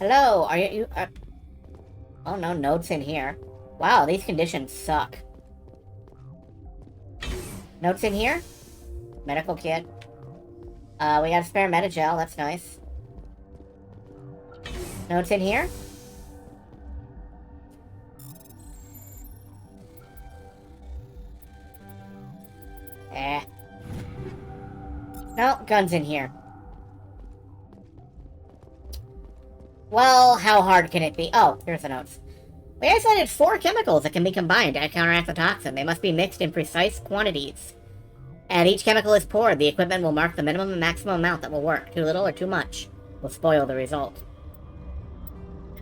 Speaker 1: Hello, are you... Oh, no notes in here. Wow, these conditions suck. Notes in here? Medical kit. We got a spare Metagel, that's nice. Notes in here? No, guns in here. Well, how hard can it be? Oh, here's the notes. We isolated 4 chemicals that can be combined to counteract the toxin. They must be mixed in precise quantities. And each chemical is poured. The equipment will mark the minimum and maximum amount that will work. Too little or too much will spoil the result.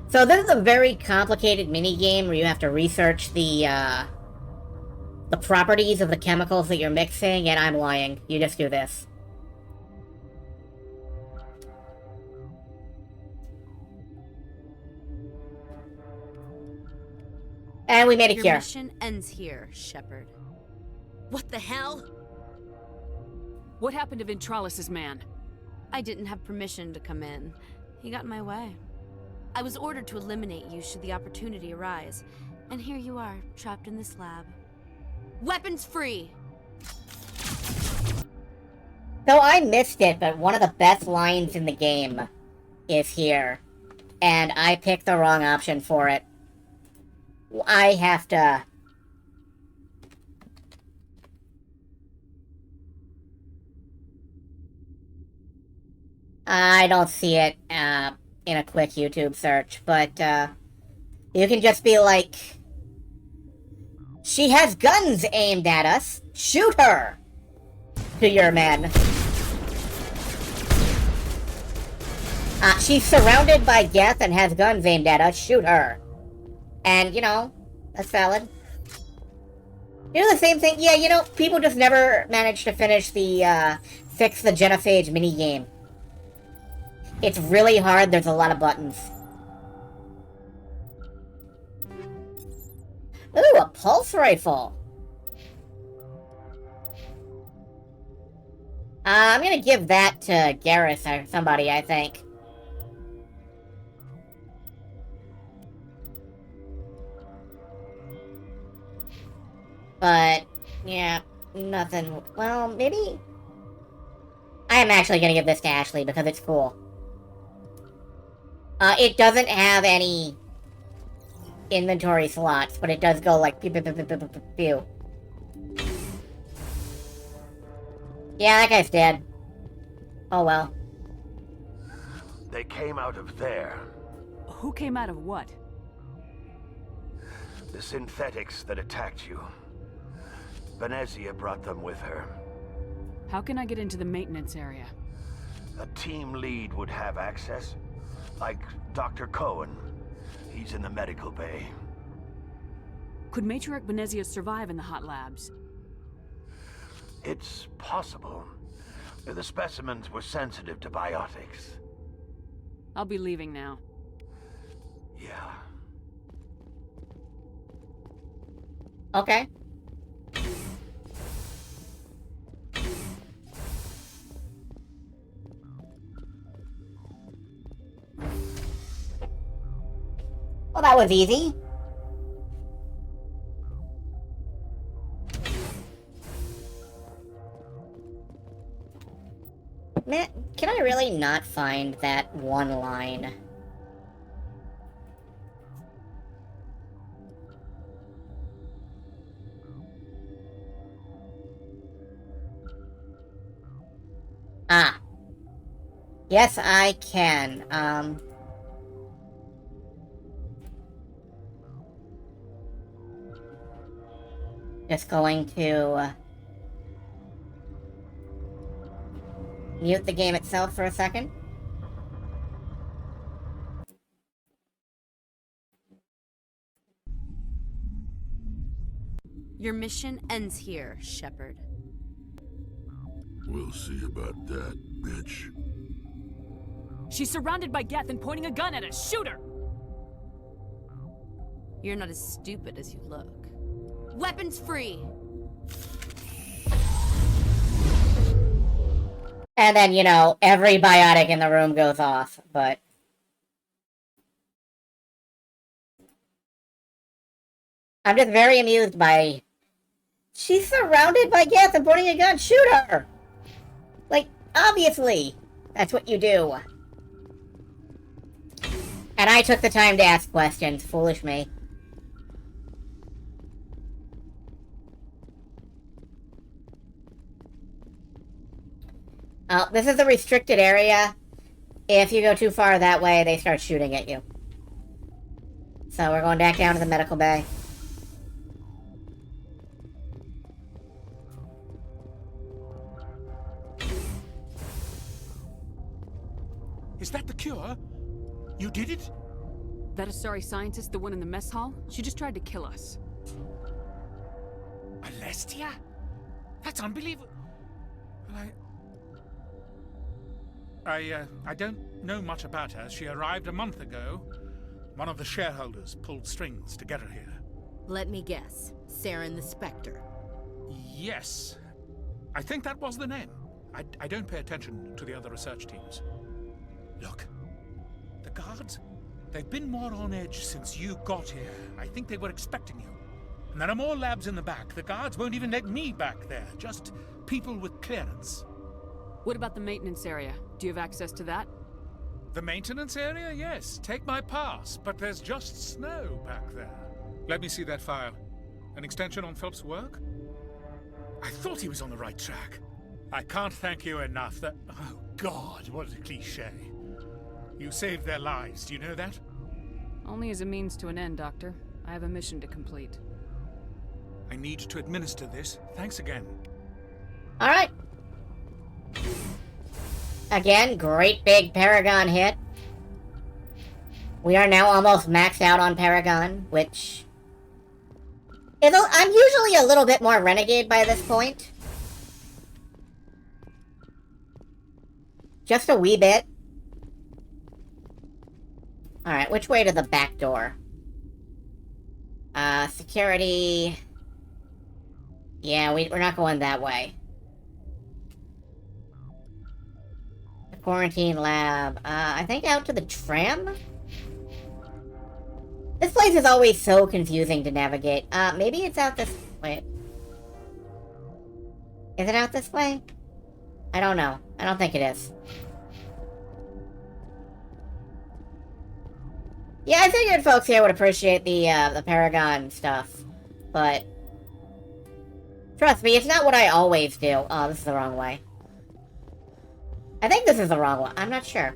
Speaker 1: So this is a very complicated mini-game where you have to research the properties of the chemicals that you're mixing, and I'm lying. You just do this. And we made a cure.
Speaker 22: Your mission ends here, Shepard. What the hell?
Speaker 10: What happened to Ventralis' man?
Speaker 22: I didn't have permission to come in. He got in my way. I was ordered to eliminate you should the opportunity arise. And here you are, trapped in this lab. Weapons free!
Speaker 1: So I missed it, but one of the best lines in the game is here. And I picked the wrong option for it. I have to... I don't see it in a quick YouTube search, but you can just be like, she has guns aimed at us, shoot her, to your men. She's surrounded by death and has guns aimed at us, shoot her. And, you know, that's valid. You know the same thing? Yeah, you know, people just never manage to finish the, fix the genophage minigame. It's really hard, there's a lot of buttons. Ooh, a pulse rifle! I'm gonna give that to Garrus or somebody, I think. But, yeah, nothing. Well, maybe... I am actually gonna give this to Ashley because it's cool. It doesn't have any inventory slots, but it does go like pew, pew, pew, pew, pew, pew, pew. Yeah, that guy's dead. Oh well.
Speaker 20: They came out of there.
Speaker 10: Who came out of what?
Speaker 20: The synthetics that attacked you. Venezia brought them with her.
Speaker 10: How can I get into the maintenance area?
Speaker 20: A team lead would have access. Like Dr. Cohen. He's in the medical bay.
Speaker 10: Could Matriarch Venezia survive in the hot labs?
Speaker 20: It's possible. The specimens were sensitive to biotics.
Speaker 10: I'll be leaving now.
Speaker 20: Yeah.
Speaker 1: Okay. Well, that was easy. Man, can I really not find that one line? Ah. Yes, I can. Just going to mute the game itself for a second.
Speaker 22: Your mission ends here, Shepard.
Speaker 4: We'll see about that, bitch.
Speaker 10: She's surrounded by Geth and pointing a gun at us. Shoot her!
Speaker 22: You're not as stupid as you look. Weapons free!
Speaker 1: And then, you know, every biotic in the room goes off, but... I'm just very amused by... She's surrounded by Geth and pointing a gun. Shoot her! Like, obviously, that's what you do. And I took the time to ask questions. Foolish me. This is a restricted area. If you go too far that way, they start shooting at you. So we're going back down to the medical bay.
Speaker 18: Is that the cure? You did it?
Speaker 10: That Asari scientist, the one in the mess hall? She just tried to kill us.
Speaker 18: Alestia? That's unbelievable. Well, I don't know much about her. She arrived a month ago. One of the shareholders pulled strings to get her here.
Speaker 22: Let me guess. Saren the Spectre.
Speaker 18: Yes. I think that was the name. I don't pay attention to the other research teams. Look, the guards, they've been more on edge since you got here. I think they were expecting you. And there are more labs in the back. The guards won't even let me back there. Just people with clearance.
Speaker 10: What about the maintenance area? Do you have access to that?
Speaker 18: The maintenance area? Yes. Take my pass. But there's just snow back there. Let me see that file. An extension on Phelps' work? I thought he was on the right track. I can't thank you enough. That... Oh, God, what a cliché. You saved their lives. Do you know that?
Speaker 10: Only as a means to an end, Doctor. I have a mission to complete.
Speaker 18: I need to administer this. Thanks again.
Speaker 1: Alright. Again, great big Paragon hit. We are now almost maxed out on Paragon, which... I'm usually a little bit more Renegade by this point. Just a wee bit. Alright, which way to the back door? Security... Yeah, we're not going that way. The quarantine lab. I think out to the tram? This place is always so confusing to navigate. Maybe it's out this way. Is it out this way? I don't know. I don't think it is. Yeah, I figured folks here would appreciate the Paragon stuff. But... trust me, it's not what I always do. Oh, this is the wrong way. I think this is the wrong one. I'm not sure.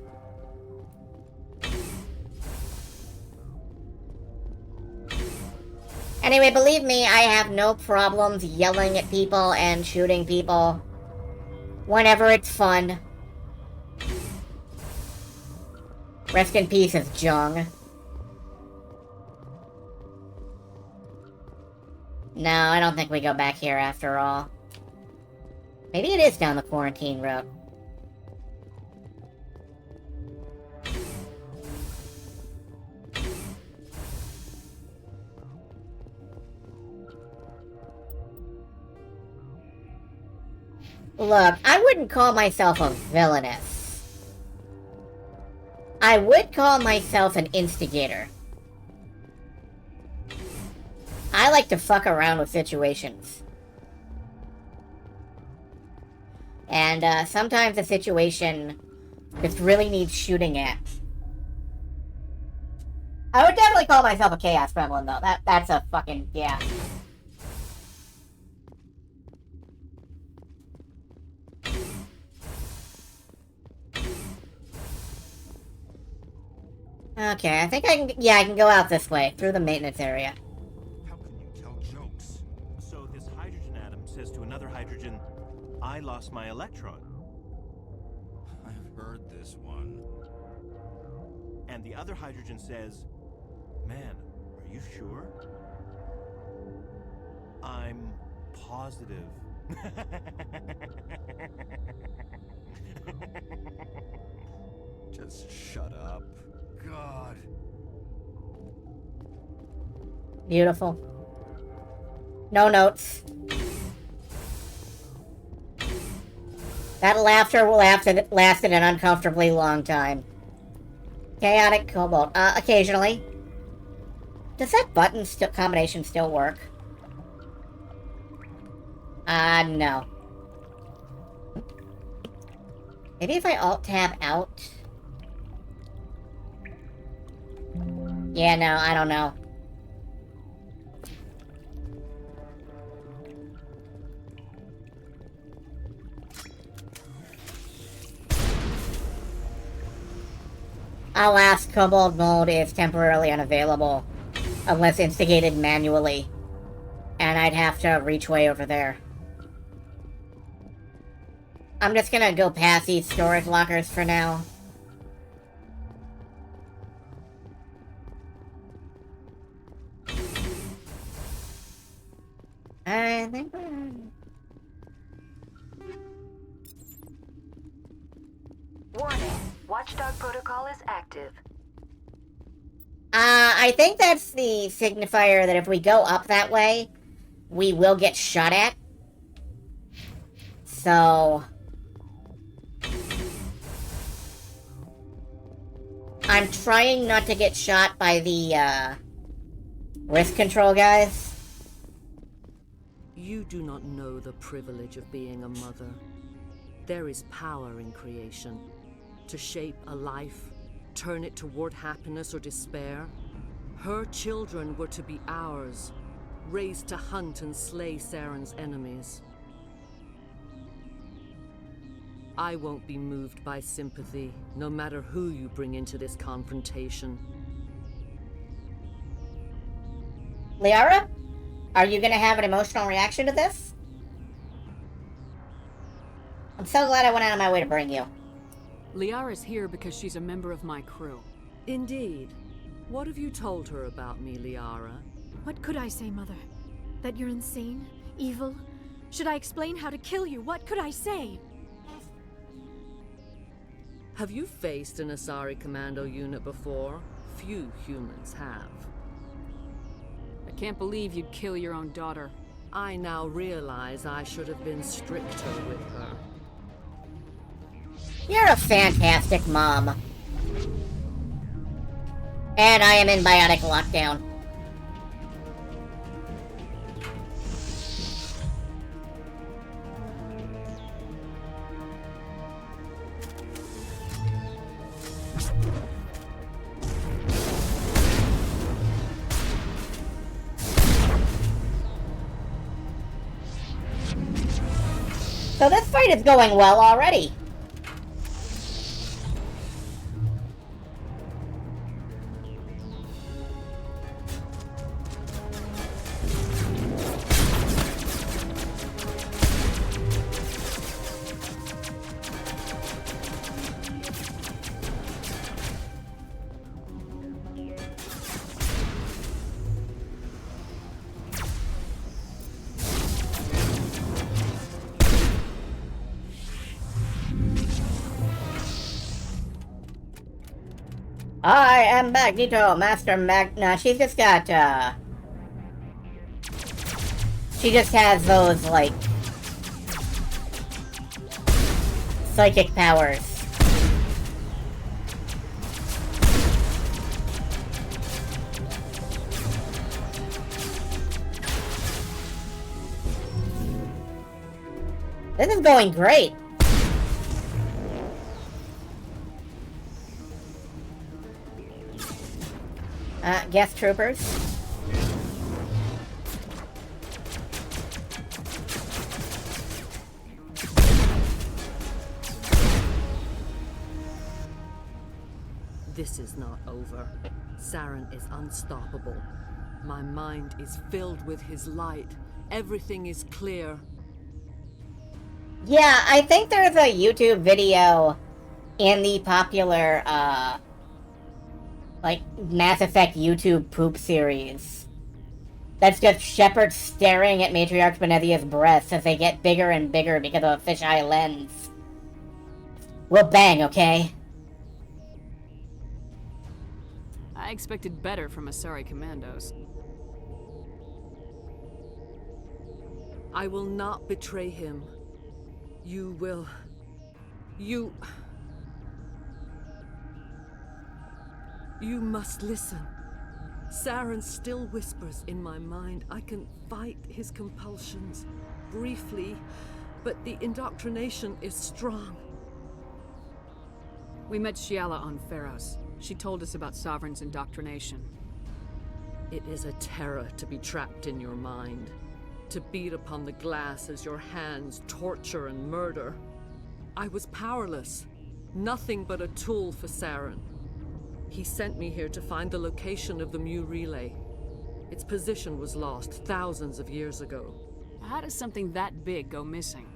Speaker 1: Anyway, believe me, I have no problems yelling at people and shooting people whenever it's fun. Rest in peace, is Jung. No, I don't think we go back here after all. Maybe it is down the quarantine road. Look, I wouldn't call myself a villainess. I would call myself an instigator. I like to fuck around with situations. And, sometimes a situation just really needs shooting at. I would definitely call myself a Chaos Gremlin, though. That's a fucking... yeah. Okay, I think I can go out this way, through the maintenance area.
Speaker 5: How can you tell jokes? So this I lost my electron.
Speaker 19: I've heard this one.
Speaker 5: And the other hydrogen says, man, are you sure? I'm positive.
Speaker 19: Just shut up. God.
Speaker 1: Beautiful. No notes. That laughter will last an uncomfortably long time. Chaotic Cobalt. Occasionally. Does that button combination still work? No. Maybe if I Alt-Tab out? Yeah, no, I don't know. Alas, Cobalt mode is temporarily unavailable, unless instigated manually. And I'd have to reach way over there. I'm just gonna go past these storage lockers for now. I think
Speaker 11: Warning. Watchdog protocol is active.
Speaker 1: I think that's the signifier that if we go up that way, we will get shot at. So... I'm trying not to get shot by the, risk control guys.
Speaker 12: You do not know the privilege of being a mother. There is power in creation. To shape a life, turn it toward happiness or despair. Her children were to be ours, raised to hunt and slay Saren's enemies. I won't be moved by sympathy, no matter who you bring into this confrontation.
Speaker 1: Liara? Are you gonna have an emotional reaction to this? I'm so glad I went out of my way to bring you.
Speaker 10: Liara's here because she's a member of my crew.
Speaker 12: Indeed. What have you told her about me, Liara?
Speaker 8: What could I say, Mother? That you're insane? Evil? Should I explain how to kill you? What could I say?
Speaker 12: Have you faced an Asari commando unit before? Few humans have.
Speaker 10: I can't believe you'd kill your own daughter.
Speaker 12: I now realize I should have been stricter with her.
Speaker 1: You're a fantastic mom. And I am in biotic lockdown. So this fight is going well already. I am Magneto, Master Nah, she's just got, she just has those, like, psychic powers. This is going great. Guest troopers.
Speaker 12: This is not over. Saren is unstoppable. My mind is filled with his light. Everything is clear.
Speaker 1: Yeah, I think there's a YouTube video in the popular, like, Mass Effect YouTube poop series. That's just Shepard staring at Matriarch Benezia's breasts as they get bigger and bigger because of a fisheye lens. We'll bang, okay?
Speaker 10: I expected better from Asari commandos.
Speaker 12: I will not betray him. You will... You must listen. Saren still whispers in my mind. I can fight his compulsions, briefly, but the indoctrination is strong.
Speaker 10: We met Shiala on Pharos. She told us about Sovereign's indoctrination.
Speaker 12: It is a terror to be trapped in your mind, to beat upon the glass as your hands torture and murder. I was powerless, nothing but a tool for Saren. He sent me here to find the location of the Mu relay. Its position was lost thousands of years ago.
Speaker 10: How does something that big go missing?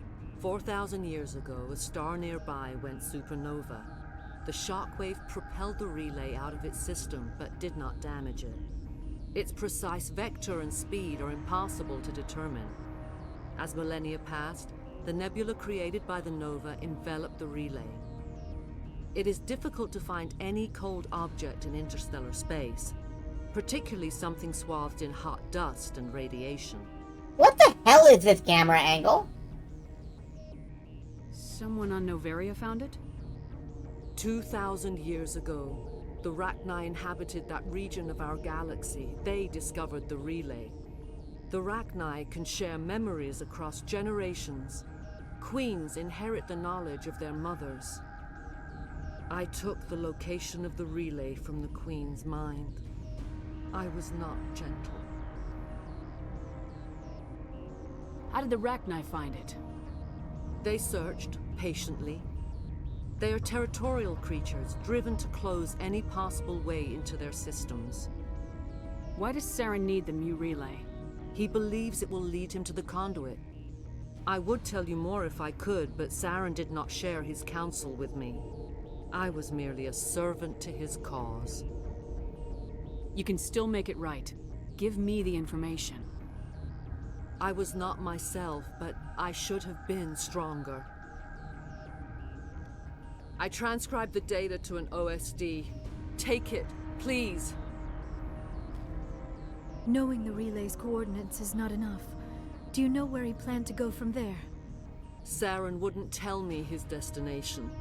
Speaker 12: 4,000 years ago, a star nearby went supernova. The shockwave propelled the relay out of its system, but did not damage it. Its precise vector and speed are impossible to determine. As millennia passed, the nebula created by the nova enveloped the relay. It is difficult to find any cold object in interstellar space, particularly something swathed in hot dust and radiation.
Speaker 1: What the hell is this camera angle?
Speaker 10: Someone on Noveria found it?
Speaker 12: 2,000 years ago, the Rachni inhabited that region of our galaxy. They discovered the relay. The Rachni can share memories across generations. Queens inherit the knowledge of their mothers. I took the location of the relay from the Queen's mind. I was not gentle.
Speaker 10: How did the Rachni find it?
Speaker 12: They searched, patiently. They are territorial creatures, driven to close any possible way into their systems.
Speaker 10: Why does Saren need the Mu relay?
Speaker 12: He believes it will lead him to the conduit. I would tell you more if I could, but Saren did not share his counsel with me. I was merely a servant to his cause.
Speaker 10: You can still make it right. Give me the information.
Speaker 12: I was not myself, but I should have been stronger. I transcribed the data to an OSD. Take it, please.
Speaker 8: Knowing the relay's coordinates is not enough. Do you know where he planned to go from there?
Speaker 12: Saren wouldn't tell me his destination.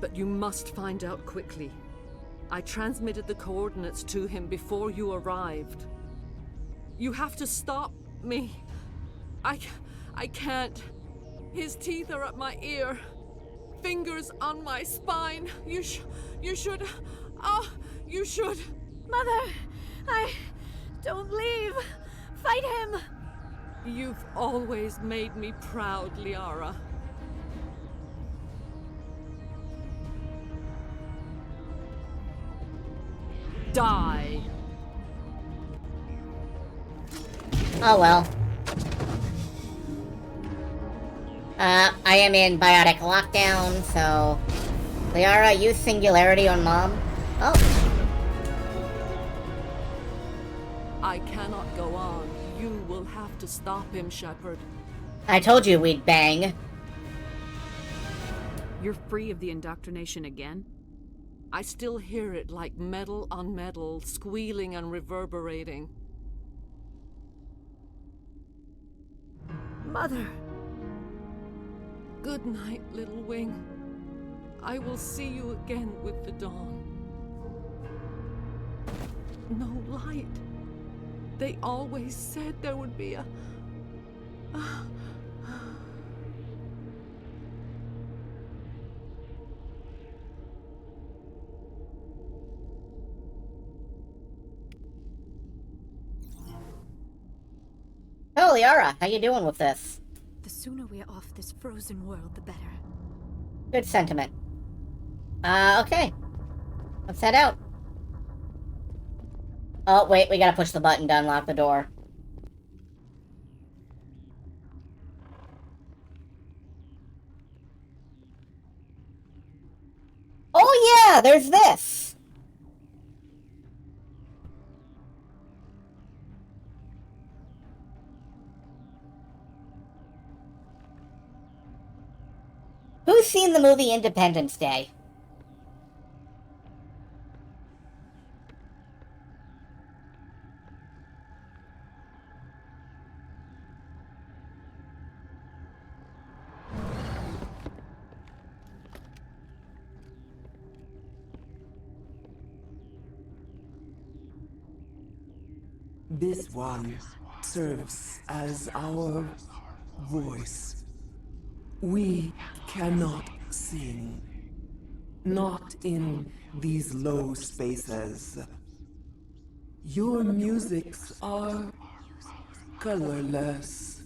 Speaker 12: But you must find out quickly. I transmitted the coordinates to him before you arrived. You have to stop me. I can't. His teeth are at my ear. Fingers on my spine. You should. You should.
Speaker 8: Mother, don't leave. Fight him.
Speaker 12: You've always made me proud, Liara. Die.
Speaker 1: Oh well. I am in biotic lockdown, so... Liara, use Singularity on Mom. Oh.
Speaker 12: I cannot go on. You will have to stop him, Shepard.
Speaker 1: I told you we'd bang.
Speaker 10: You're free of the indoctrination again?
Speaker 12: I still hear it like metal on metal, squealing and reverberating.
Speaker 8: Mother!
Speaker 12: Good night, little wing. I will see you again with the dawn. No light. They always said there would be a...
Speaker 1: Oh, Liara, how you doing with this?
Speaker 8: The sooner we are off this frozen world, the better.
Speaker 1: Good sentiment. Okay. Let's head out. Oh, wait, we gotta push the button to unlock the door. there's this. Who's seen the movie Independence Day?
Speaker 3: This one serves as our voice. We cannot sing. Not in these low spaces. Your musics are colorless.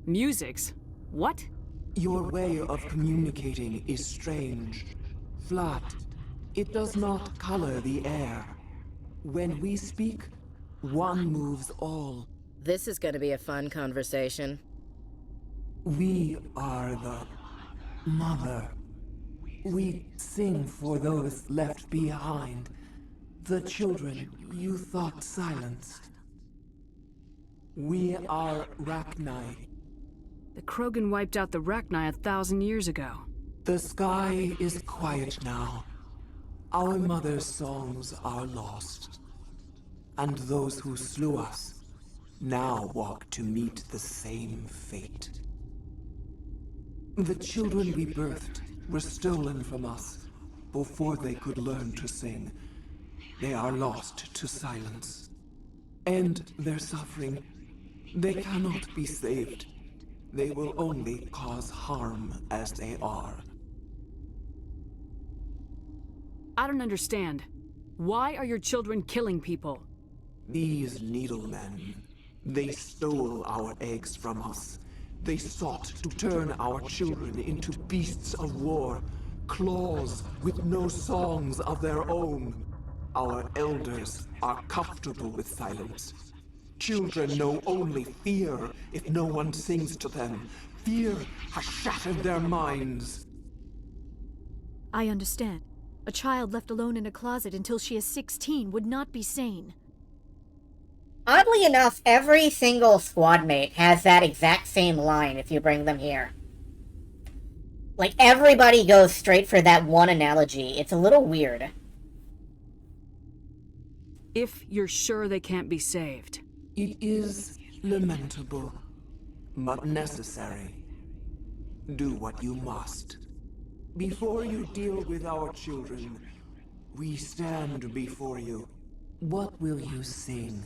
Speaker 10: Musics? What?
Speaker 3: Your way of communicating is strange. Flat. It does not color the air. When we speak, one moves all.
Speaker 6: This is gonna be a fun conversation.
Speaker 3: We are the mother. We sing for those left behind. The children you thought silenced. We are Rachni.
Speaker 10: The Krogan wiped out the Rachni 1,000 years ago.
Speaker 3: The sky is quiet now. Our mother's songs are lost. And those who slew us now walk to meet the same fate. The children we birthed were stolen from us before they could learn to sing. They are lost to silence. And their suffering, they cannot be saved. They will only cause harm as they are.
Speaker 10: I don't understand. Why are your children killing people?
Speaker 3: These needlemen, they stole our eggs from us. They sought to turn our children into beasts of war, claws with no songs of their own. Our elders are comfortable with silence. Children know only fear if no one sings to them. Fear has shattered their minds.
Speaker 8: I understand. A child left alone in a closet until she is 16 would not be sane.
Speaker 1: Oddly enough, every single squad mate has that exact same line if you bring them here. Like, everybody goes straight for that one analogy. It's a little weird.
Speaker 10: If you're sure they can't be saved.
Speaker 3: It is lamentable, but necessary. Do what you must. Before you deal with our children, we stand before you. What will you sing?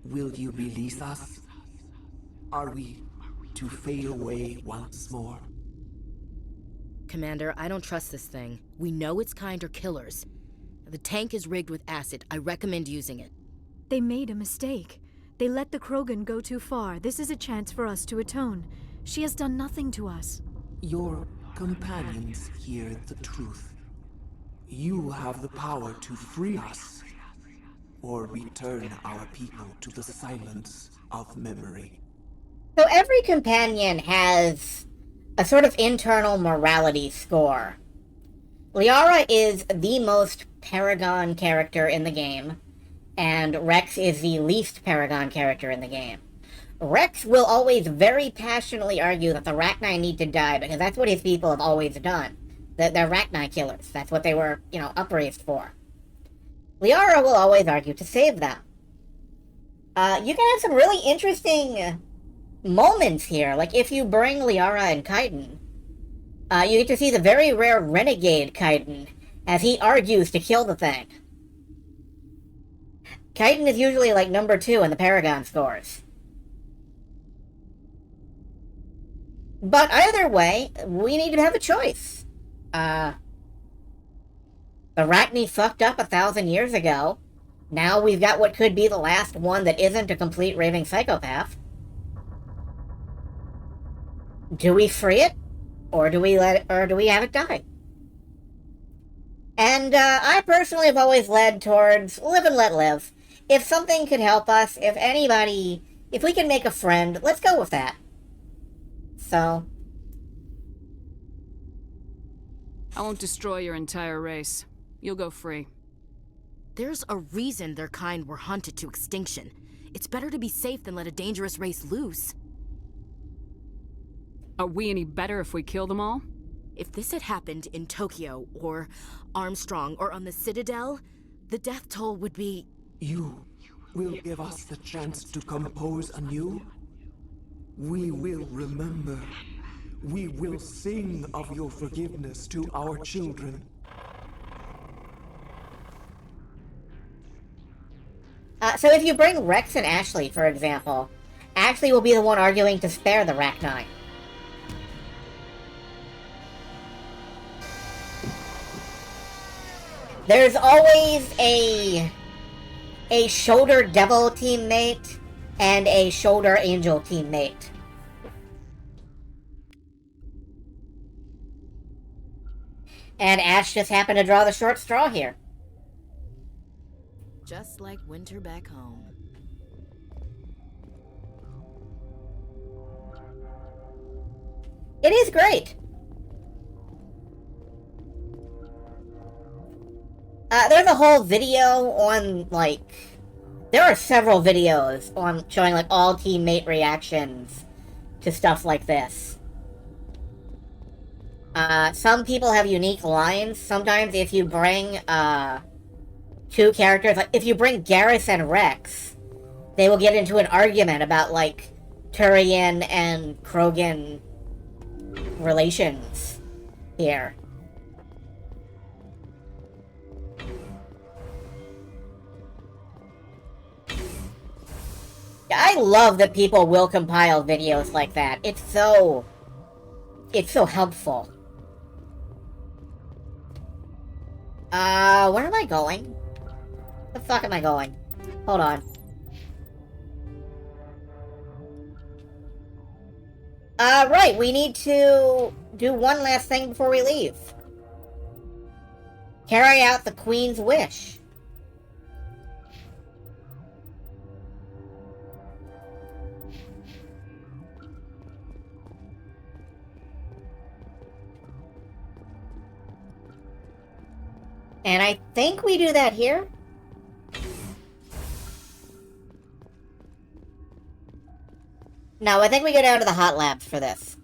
Speaker 3: Will you release us? Are we to fade away once more?
Speaker 6: Commander, I don't trust this thing. We know its kind are killers. The tank is rigged with acid. I recommend using it.
Speaker 8: They made a mistake. They let the Krogan go too far. This is a chance for us to atone. She has done nothing to us.
Speaker 3: Your companions hear the truth. You have the power to free us, or return our people to the silence of memory.
Speaker 1: So every companion has a sort of internal morality score. Liara is the most Paragon character in the game, and Rex is the least Paragon character in the game. Rex will always very passionately argue that the Rachni need to die because that's what his people have always done. They're Rachni killers. That's what they were, upraised for. Liara will always argue to save them. You can have some really interesting moments here. Like, if you bring Liara and Kaiden, you get to see the very rare renegade Kaiden as he argues to kill the thing. Kaiden is usually like number 2 in the Paragon scores. But either way, we need to have a choice. The Rachni fucked up 1,000 years ago. Now we've got what could be the last one that isn't a complete raving psychopath. Do we free it? Or do we have it die? And I personally have always led towards live and let live. If something could help us, if we can make a friend, let's go with that. So,
Speaker 10: I won't destroy your entire race. You'll go free.
Speaker 6: There's a reason their kind were hunted to extinction. It's better to be safe than let a dangerous race loose.
Speaker 10: Are we any better if we kill them all?
Speaker 6: If this had happened in Tokyo, or Armstrong, or on the Citadel, the death toll would be...
Speaker 3: You will give us the chance to compose anew? We will remember. We will sing of your forgiveness to our children.
Speaker 1: So if you bring Rex and Ashley, for example, Ashley will be the one arguing to spare the Rachni. There's always a shoulder devil teammate and a shoulder angel teammate. And Ash just happened to draw the short straw here.
Speaker 6: Just like winter back home.
Speaker 1: It is great. There's a whole video on, like... There are several videos on showing, like, all teammate reactions to stuff like this. Some people have unique lines. Sometimes if you bring, two characters, like, if you bring Garrus and Rex, they will get into an argument about, like, Turian and Krogan relations here. I love that people will compile videos like that. It's so helpful. Where am I going? The fuck am I going? Hold on. Right, we need to do one last thing before we leave. Carry out the Queen's wish. And I think we do that here. No, I think we go down to the hot labs for this.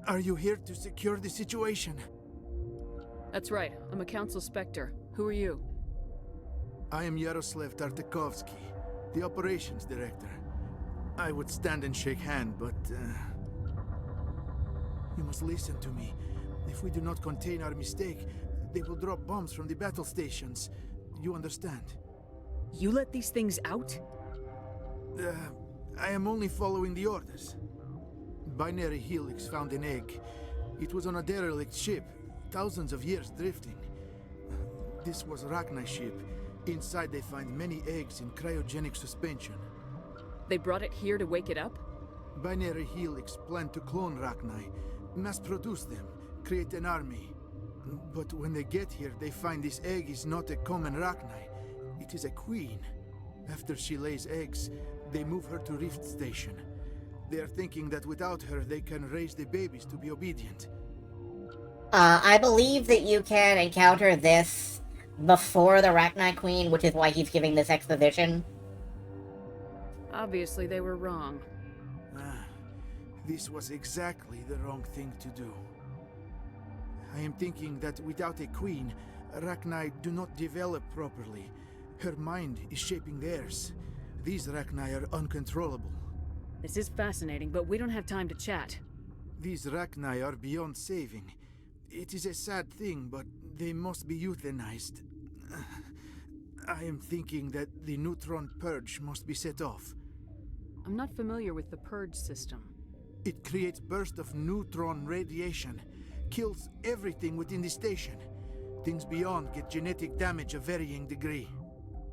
Speaker 2: Are you here to secure the situation?
Speaker 10: That's right. I'm a Council Spectre. Who are you?
Speaker 2: I am Yaroslav Tartakovsky, the operations director. I would stand and shake hand, but you must listen to me. If we do not contain our mistake, they will drop bombs from the battle stations. You understand?
Speaker 10: You let these things out?
Speaker 2: I am only following the orders. Binary Helix found an egg. It was on a derelict ship, thousands of years drifting. This was a Rachni ship. Inside they find many eggs in cryogenic suspension.
Speaker 10: They brought it here to wake it up?
Speaker 2: Binary Helix planned to clone Rachni, mass-produce them, create an army. But when they get here, they find this egg is not a common Rachni. It is a queen. After she lays eggs, they move her to Rift Station. They are thinking that without her, they can raise the babies to be obedient.
Speaker 1: I believe that you can encounter this before the Rachni Queen, which is why he's giving this exposition.
Speaker 10: Obviously, they were wrong.
Speaker 2: This was exactly the wrong thing to do. I am thinking that without a queen, Rachni do not develop properly. Her mind is shaping theirs. These Rachni are uncontrollable.
Speaker 10: This is fascinating, but we don't have time to chat.
Speaker 2: These Rachni are beyond saving. It is a sad thing, but they must be euthanized. I am thinking that the neutron purge must be set off.
Speaker 10: I'm not familiar with the purge system.
Speaker 2: It creates bursts of neutron radiation, kills everything within the station. Things beyond get genetic damage of varying degree.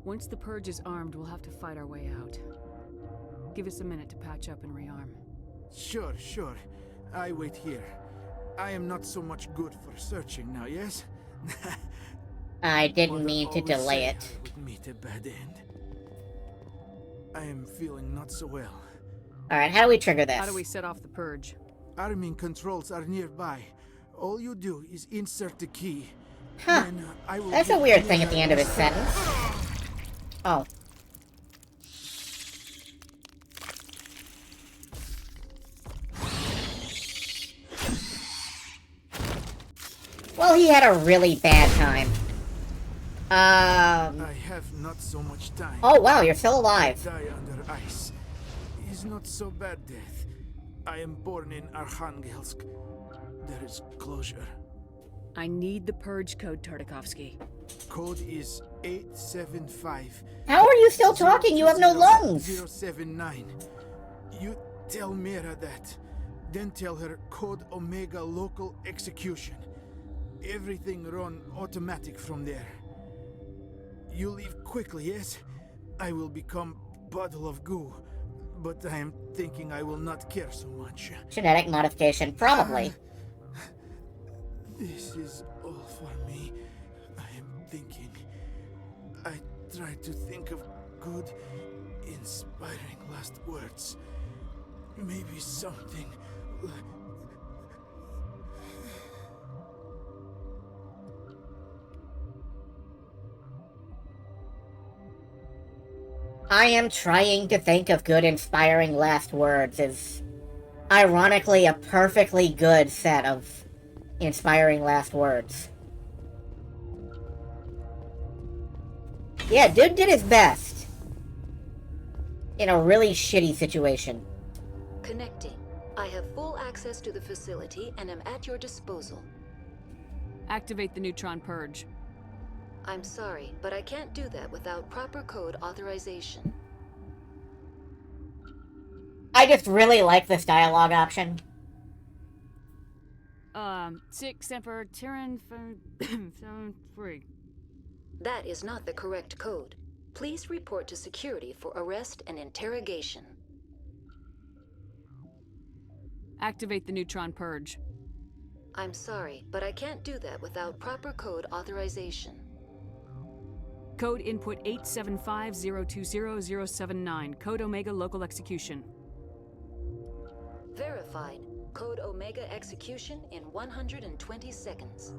Speaker 10: Once the purge is armed, we'll have to fight our way out. Give us a minute to patch up and rearm.
Speaker 2: Sure, sure. I wait here. I am not so much good for searching now, yes?
Speaker 1: I didn't mean to delay it.
Speaker 2: I would meet a bad end. I am feeling not so well.
Speaker 1: Alright, how do we trigger this?
Speaker 10: How do we set off the purge?
Speaker 2: Arming controls are nearby. All you do is insert the key.
Speaker 1: Huh.
Speaker 2: Then, I will
Speaker 1: That's a weird thing at the end of his sentence. Oh. Well, he had a really bad time.
Speaker 2: I have not so much time.
Speaker 1: Oh wow, you're still alive.
Speaker 2: Die under ice is not so bad death. I am born in Arkhangelsk. There is closure.
Speaker 10: I need the purge code, Tartakovsky.
Speaker 2: Code is 875.
Speaker 1: How are you still talking? You have no lungs.
Speaker 2: 079. You tell Mira that. Then tell her Code Omega local execution. Everything run automatic from there. You leave quickly, yes? I will become puddle of goo, but I am thinking I will not care so much.
Speaker 1: Genetic modification, probably.
Speaker 2: This is all for me. I am thinking. I try to think of good, inspiring last words. Maybe something like...
Speaker 1: I am trying to think of good, inspiring last words is ironically a perfectly good set of inspiring last words. Yeah, dude did his best. In a really shitty situation.
Speaker 11: Connecting. I have full access to the facility and am at your disposal.
Speaker 10: Activate the neutron purge.
Speaker 11: I'm sorry, but I can't do that without proper code authorization.
Speaker 1: I just really like this dialogue option.
Speaker 10: 6 Semper Tyrann 3.
Speaker 11: That is not the correct code. Please report to security for arrest and interrogation.
Speaker 10: Activate the neutron purge.
Speaker 11: I'm sorry, but I can't do that without proper code authorization.
Speaker 10: Code input 875020079. Code Omega local execution.
Speaker 11: Verified. Code Omega execution in 120 seconds.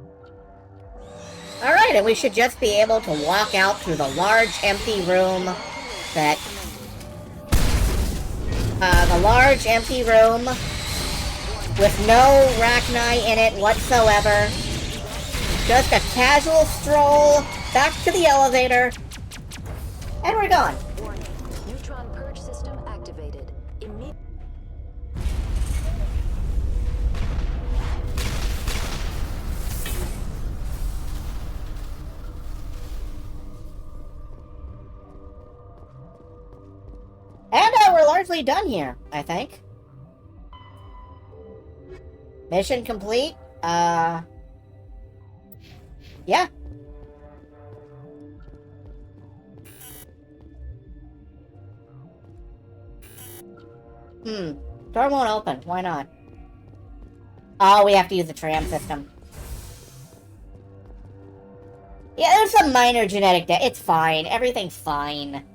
Speaker 1: Alright, and we should just be able to walk out through the large empty room that... the large empty room with no Rachni in it whatsoever. Just a casual stroll back to the elevator, and we're gone.
Speaker 11: Warning. Neutron purge system activated.
Speaker 1: And we're largely done here, I think. Mission complete. Yeah. Door won't open. Why not? Oh, we have to use the tram system. Yeah, there's some minor genetic It's fine. Everything's fine.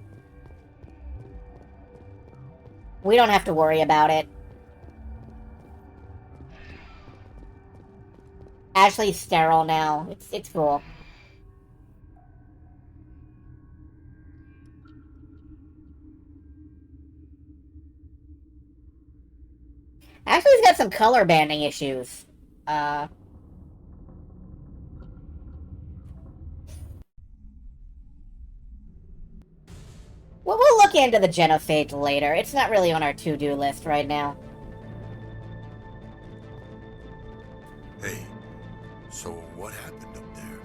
Speaker 1: We don't have to worry about it. Ashley's sterile now. It's cool. Ashley's got some color banding issues. Well, we'll look into the genophage later. It's not really on our to-do list right now.
Speaker 4: Hey, so what happened up there?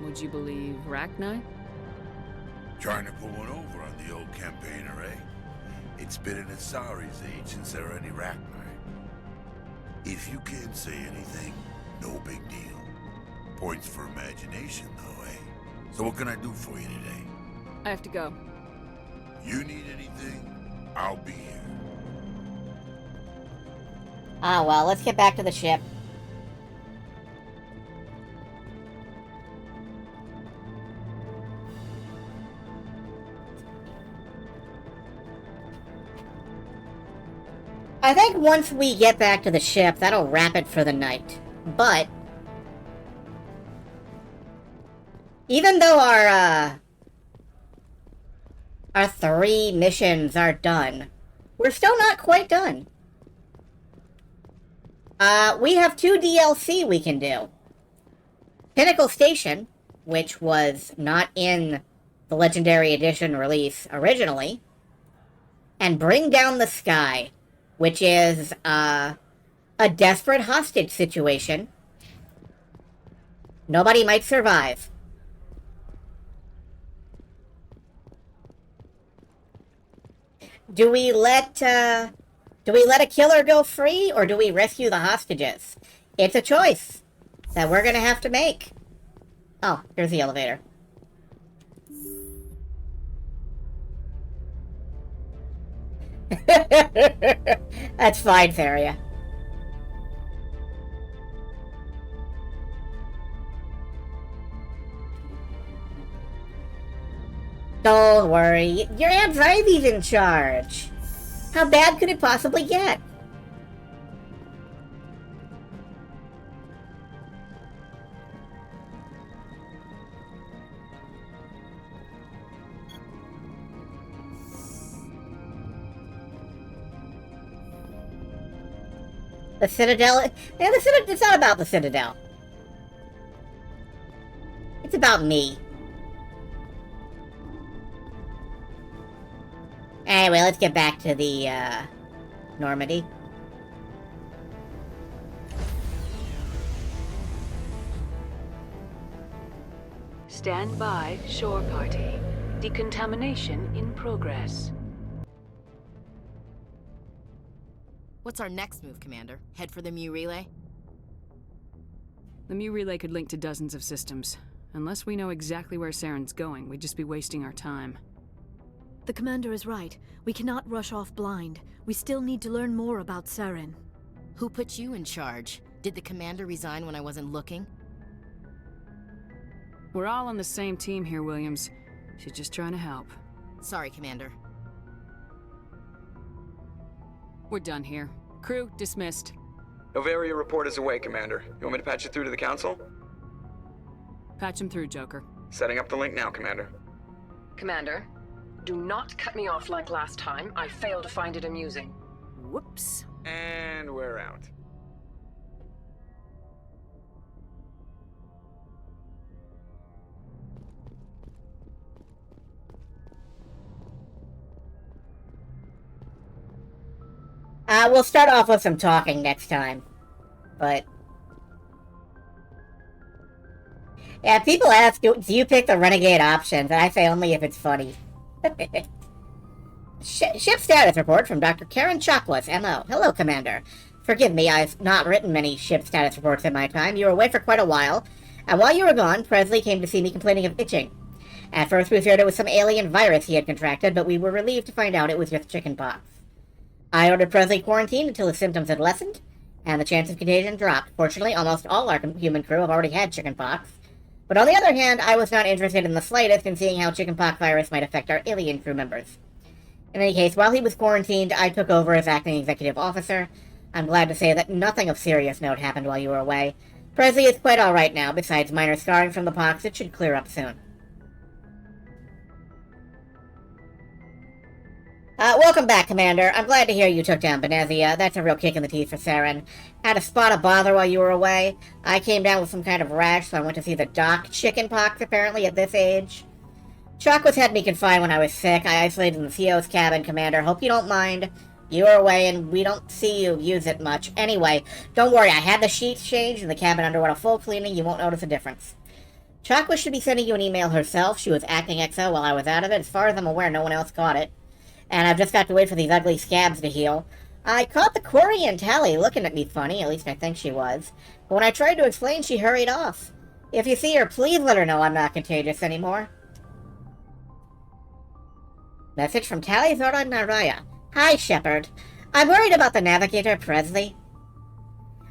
Speaker 10: Would you believe Rachni?
Speaker 4: Trying to pull one over on the old campaigner, eh? It's been in Asari's age since there are any Rachni. If you can't say anything, no big deal. Points for imagination, though, eh? So what can I do for you today?
Speaker 10: I have to go.
Speaker 4: You need anything, I'll be here.
Speaker 1: Ah, well, let's get back to the ship. I think once we get back to the ship, that'll wrap it for the night. But even though our 3 missions are done, we're still not quite done. We have 2 DLC we can do. Pinnacle Station, which was not in the Legendary Edition release originally, and Bring Down the Sky, which is a desperate hostage situation. Nobody might survive. Do we let a killer go free, or do we rescue the hostages? It's a choice that we're gonna have to make. Oh, here's the elevator. That's fine, Feria. Don't worry, your Aunt Ivy's in charge. How bad could it possibly get? The Citadel? Yeah, it's not about the Citadel. It's about me. Anyway, let's get back to the, Normandy.
Speaker 11: Stand by, shore party. Decontamination in progress.
Speaker 6: What's our next move, Commander? Head for the Mu Relay?
Speaker 10: The Mu Relay could link to dozens of systems. Unless we know exactly where Saren's going, we'd just be wasting our time.
Speaker 8: The commander is right. We cannot rush off blind. We still need to learn more about Saren.
Speaker 6: Who put you in charge? Did the commander resign when I wasn't looking?
Speaker 10: We're all on the same team here, Williams. She's just trying to help.
Speaker 6: Sorry, Commander.
Speaker 10: We're done here. Crew, dismissed.
Speaker 7: Noveria report is away, Commander. You want me to patch you through to the Council?
Speaker 10: Patch him through, Joker.
Speaker 7: Setting up the link now, Commander.
Speaker 11: Commander, do not cut me off like last time. I failed to find it amusing.
Speaker 10: Whoops.
Speaker 7: And we're out.
Speaker 1: We'll start off with some talking next time. But yeah, people ask, do you pick the Renegade options? And I say only if it's funny. Ship status report from Dr. Karen Chockless, MO. Hello, Commander. Forgive me, I've not written many ship status reports in my time. You were away for quite a while. And while you were gone, Presley came to see me complaining of itching. At first we feared it was some alien virus he had contracted, but we were relieved to find out it was just chickenpox. I ordered Presley quarantined until his symptoms had lessened, and the chance of contagion dropped. Fortunately, almost all our human crew have already had chickenpox. But on the other hand, I was not interested in the slightest in seeing how chickenpox virus might affect our alien crew members. In any case, while he was quarantined, I took over as acting executive officer. I'm glad to say that nothing of serious note happened while you were away. Presley is quite alright now. Besides minor scarring from the pox, it should clear up soon. Welcome back, Commander. I'm glad to hear you took down Benezia. That's a real kick in the teeth for Saren. Had a spot of bother while you were away. I came down with some kind of rash, so I went to see the doc. Chickenpox, apparently, at this age. Chockless had me confined when I was sick. I isolated in the CO's cabin, Commander. Hope you don't mind. You were away, and we don't see you use it much. Anyway, don't worry. I had the sheets changed, and the cabin underwent a full cleaning. You won't notice a difference. Chockless should be sending you an email herself. She was acting XO while I was out of it. As far as I'm aware, no one else caught it. And I've just got to wait for these ugly scabs to heal. I caught the Quarian Tally looking at me funny, at least I think she was. But when I tried to explain, she hurried off. If you see her, please let her know I'm not contagious anymore. Message from Talizora Naraya. Hi, Shepard. I'm worried about the Navigator, Presley.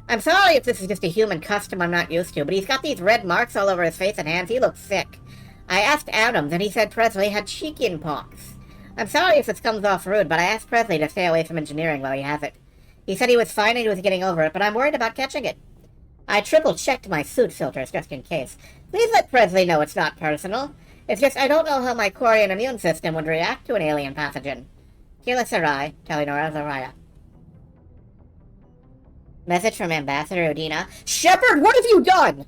Speaker 1: I'm sorry if this is just a human custom I'm not used to, but he's got these red marks all over his face and hands. He looks sick. I asked Adams, and he said Presley had chicken pox. I'm sorry if this comes off rude, but I asked Presley to stay away from engineering while he has it. He said he was fine and he was getting over it, but I'm worried about catching it. I triple-checked my suit filters just in case. Please let Presley know it's not personal. It's just I don't know how my Quarian immune system would react to an alien pathogen. Kila Sarai, Telenora Zaraya. Message from Ambassador Udina. Shepard, what have you done?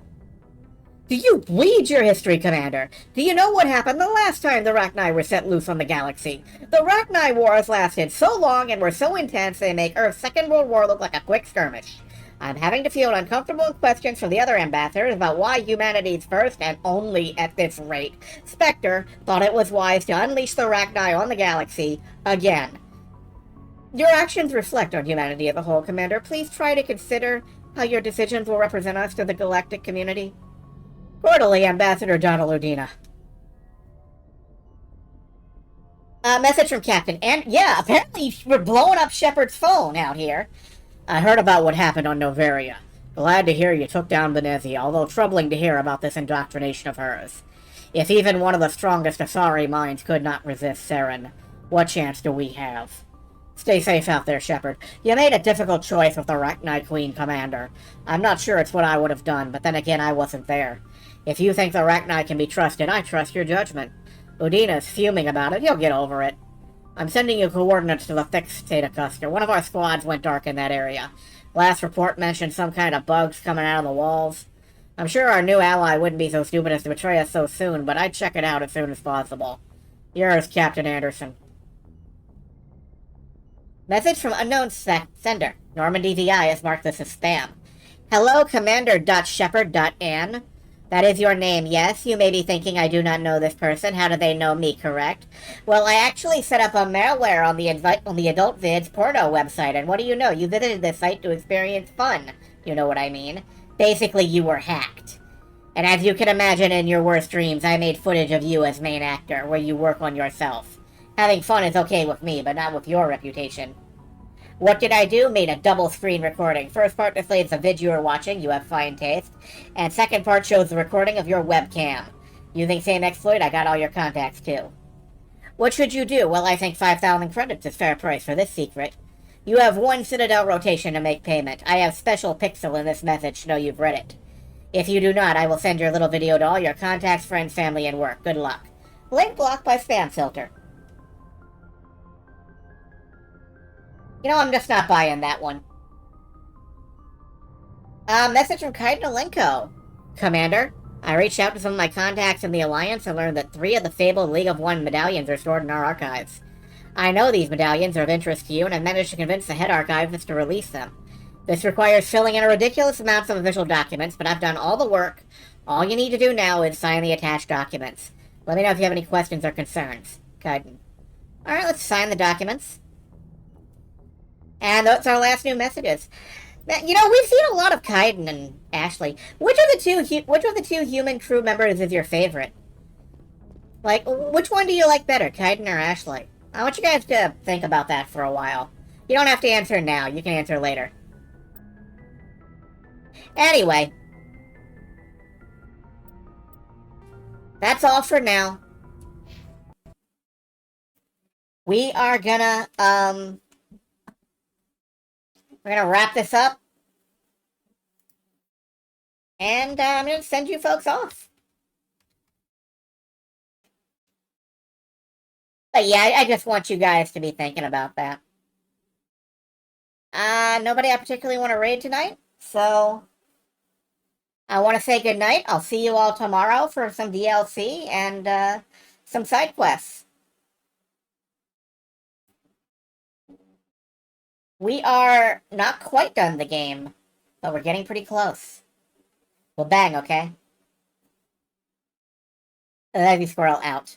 Speaker 1: Do you bleed your history, Commander? Do you know what happened the last time the Rachni were set loose on the galaxy? The Rachni Wars lasted so long and were so intense they make Earth's Second World War look like a quick skirmish. I'm having to field uncomfortable questions from the other ambassadors about why humanity's first and only at this rate, Spectre, thought it was wise to unleash the Rachni on the galaxy again. Your actions reflect on humanity as a whole, Commander. Please try to consider how your decisions will represent us to the galactic community. Cordially, Ambassador Donald Udina. Message from Captain. And yeah, apparently we're blowing up Shepard's phone out here. I heard about what happened on Noveria. Glad to hear you took down Venezia, although troubling to hear about this indoctrination of hers. If even one of the strongest Asari minds could not resist Saren, what chance do we have? Stay safe out there, Shepard. You made a difficult choice with the Rachni Queen, Commander. I'm not sure it's what I would have done, but then again, I wasn't there. If you think the Rachni can be trusted, I trust your judgment. Udina's fuming about it. He'll get over it. I'm sending you coordinates to the fixed Theta cluster. One of our squads went dark in that area. Last report mentioned some kind of bugs coming out of the walls. I'm sure our new ally wouldn't be so stupid as to betray us so soon, but I'd check it out as soon as possible. Yours, Captain Anderson. Message from unknown sender. Normandy VI has marked this as spam. Hello, Commander.Shepard.Ann. That is your name, yes? You may be thinking I do not know this person. How do they know me, correct? Well, I actually set up a malware on the Adult Vids porno website, and what do you know? You visited this site to experience fun. You know what I mean. Basically, you were hacked. And as you can imagine in your worst dreams, I made footage of you as main actor, where you work on yourself. Having fun is okay with me, but not with your reputation. What did I do? Made a double screen recording. First part displays the vid you are watching, you have fine taste. And second part shows the recording of your webcam. Using same exploit, I got all your contacts too. What should you do? Well, I think 5,000 credits is fair price for this secret. You have 1 Citadel rotation to make payment. I have special pixel in this message to know you've read it. If you do not, I will send your little video to all your contacts, friends, family, and work. Good luck. Link blocked by spam filter. You know, I'm just not buying that one. Message from Kaiden Alenko. Commander, I reached out to some of my contacts in the Alliance and learned that 3 of the fabled League of One medallions are stored in our archives. I know these medallions are of interest to you, and I managed to convince the head archivist to release them. This requires filling in a ridiculous amount of official documents, but I've done all the work. All you need to do now is sign the attached documents. Let me know if you have any questions or concerns. Kaiden. Alright, let's sign the documents. And that's our last new messages. You know, we've seen a lot of Kaiden and Ashley. Which of the two human crew members is your favorite? Like, which one do you like better, Kaiden or Ashley? I want you guys to think about that for a while. You don't have to answer now. You can answer later. Anyway. That's all for now. We are gonna, we're gonna wrap this up. And I'm gonna send you folks off. But yeah, I just want you guys to be thinking about that. Nobody I particularly want to raid tonight, so I want to say goodnight. I'll see you all tomorrow for some DLC and some side quests. We are not quite done the game, but we're getting pretty close. We'll bang, okay? Heavy Squirrel out.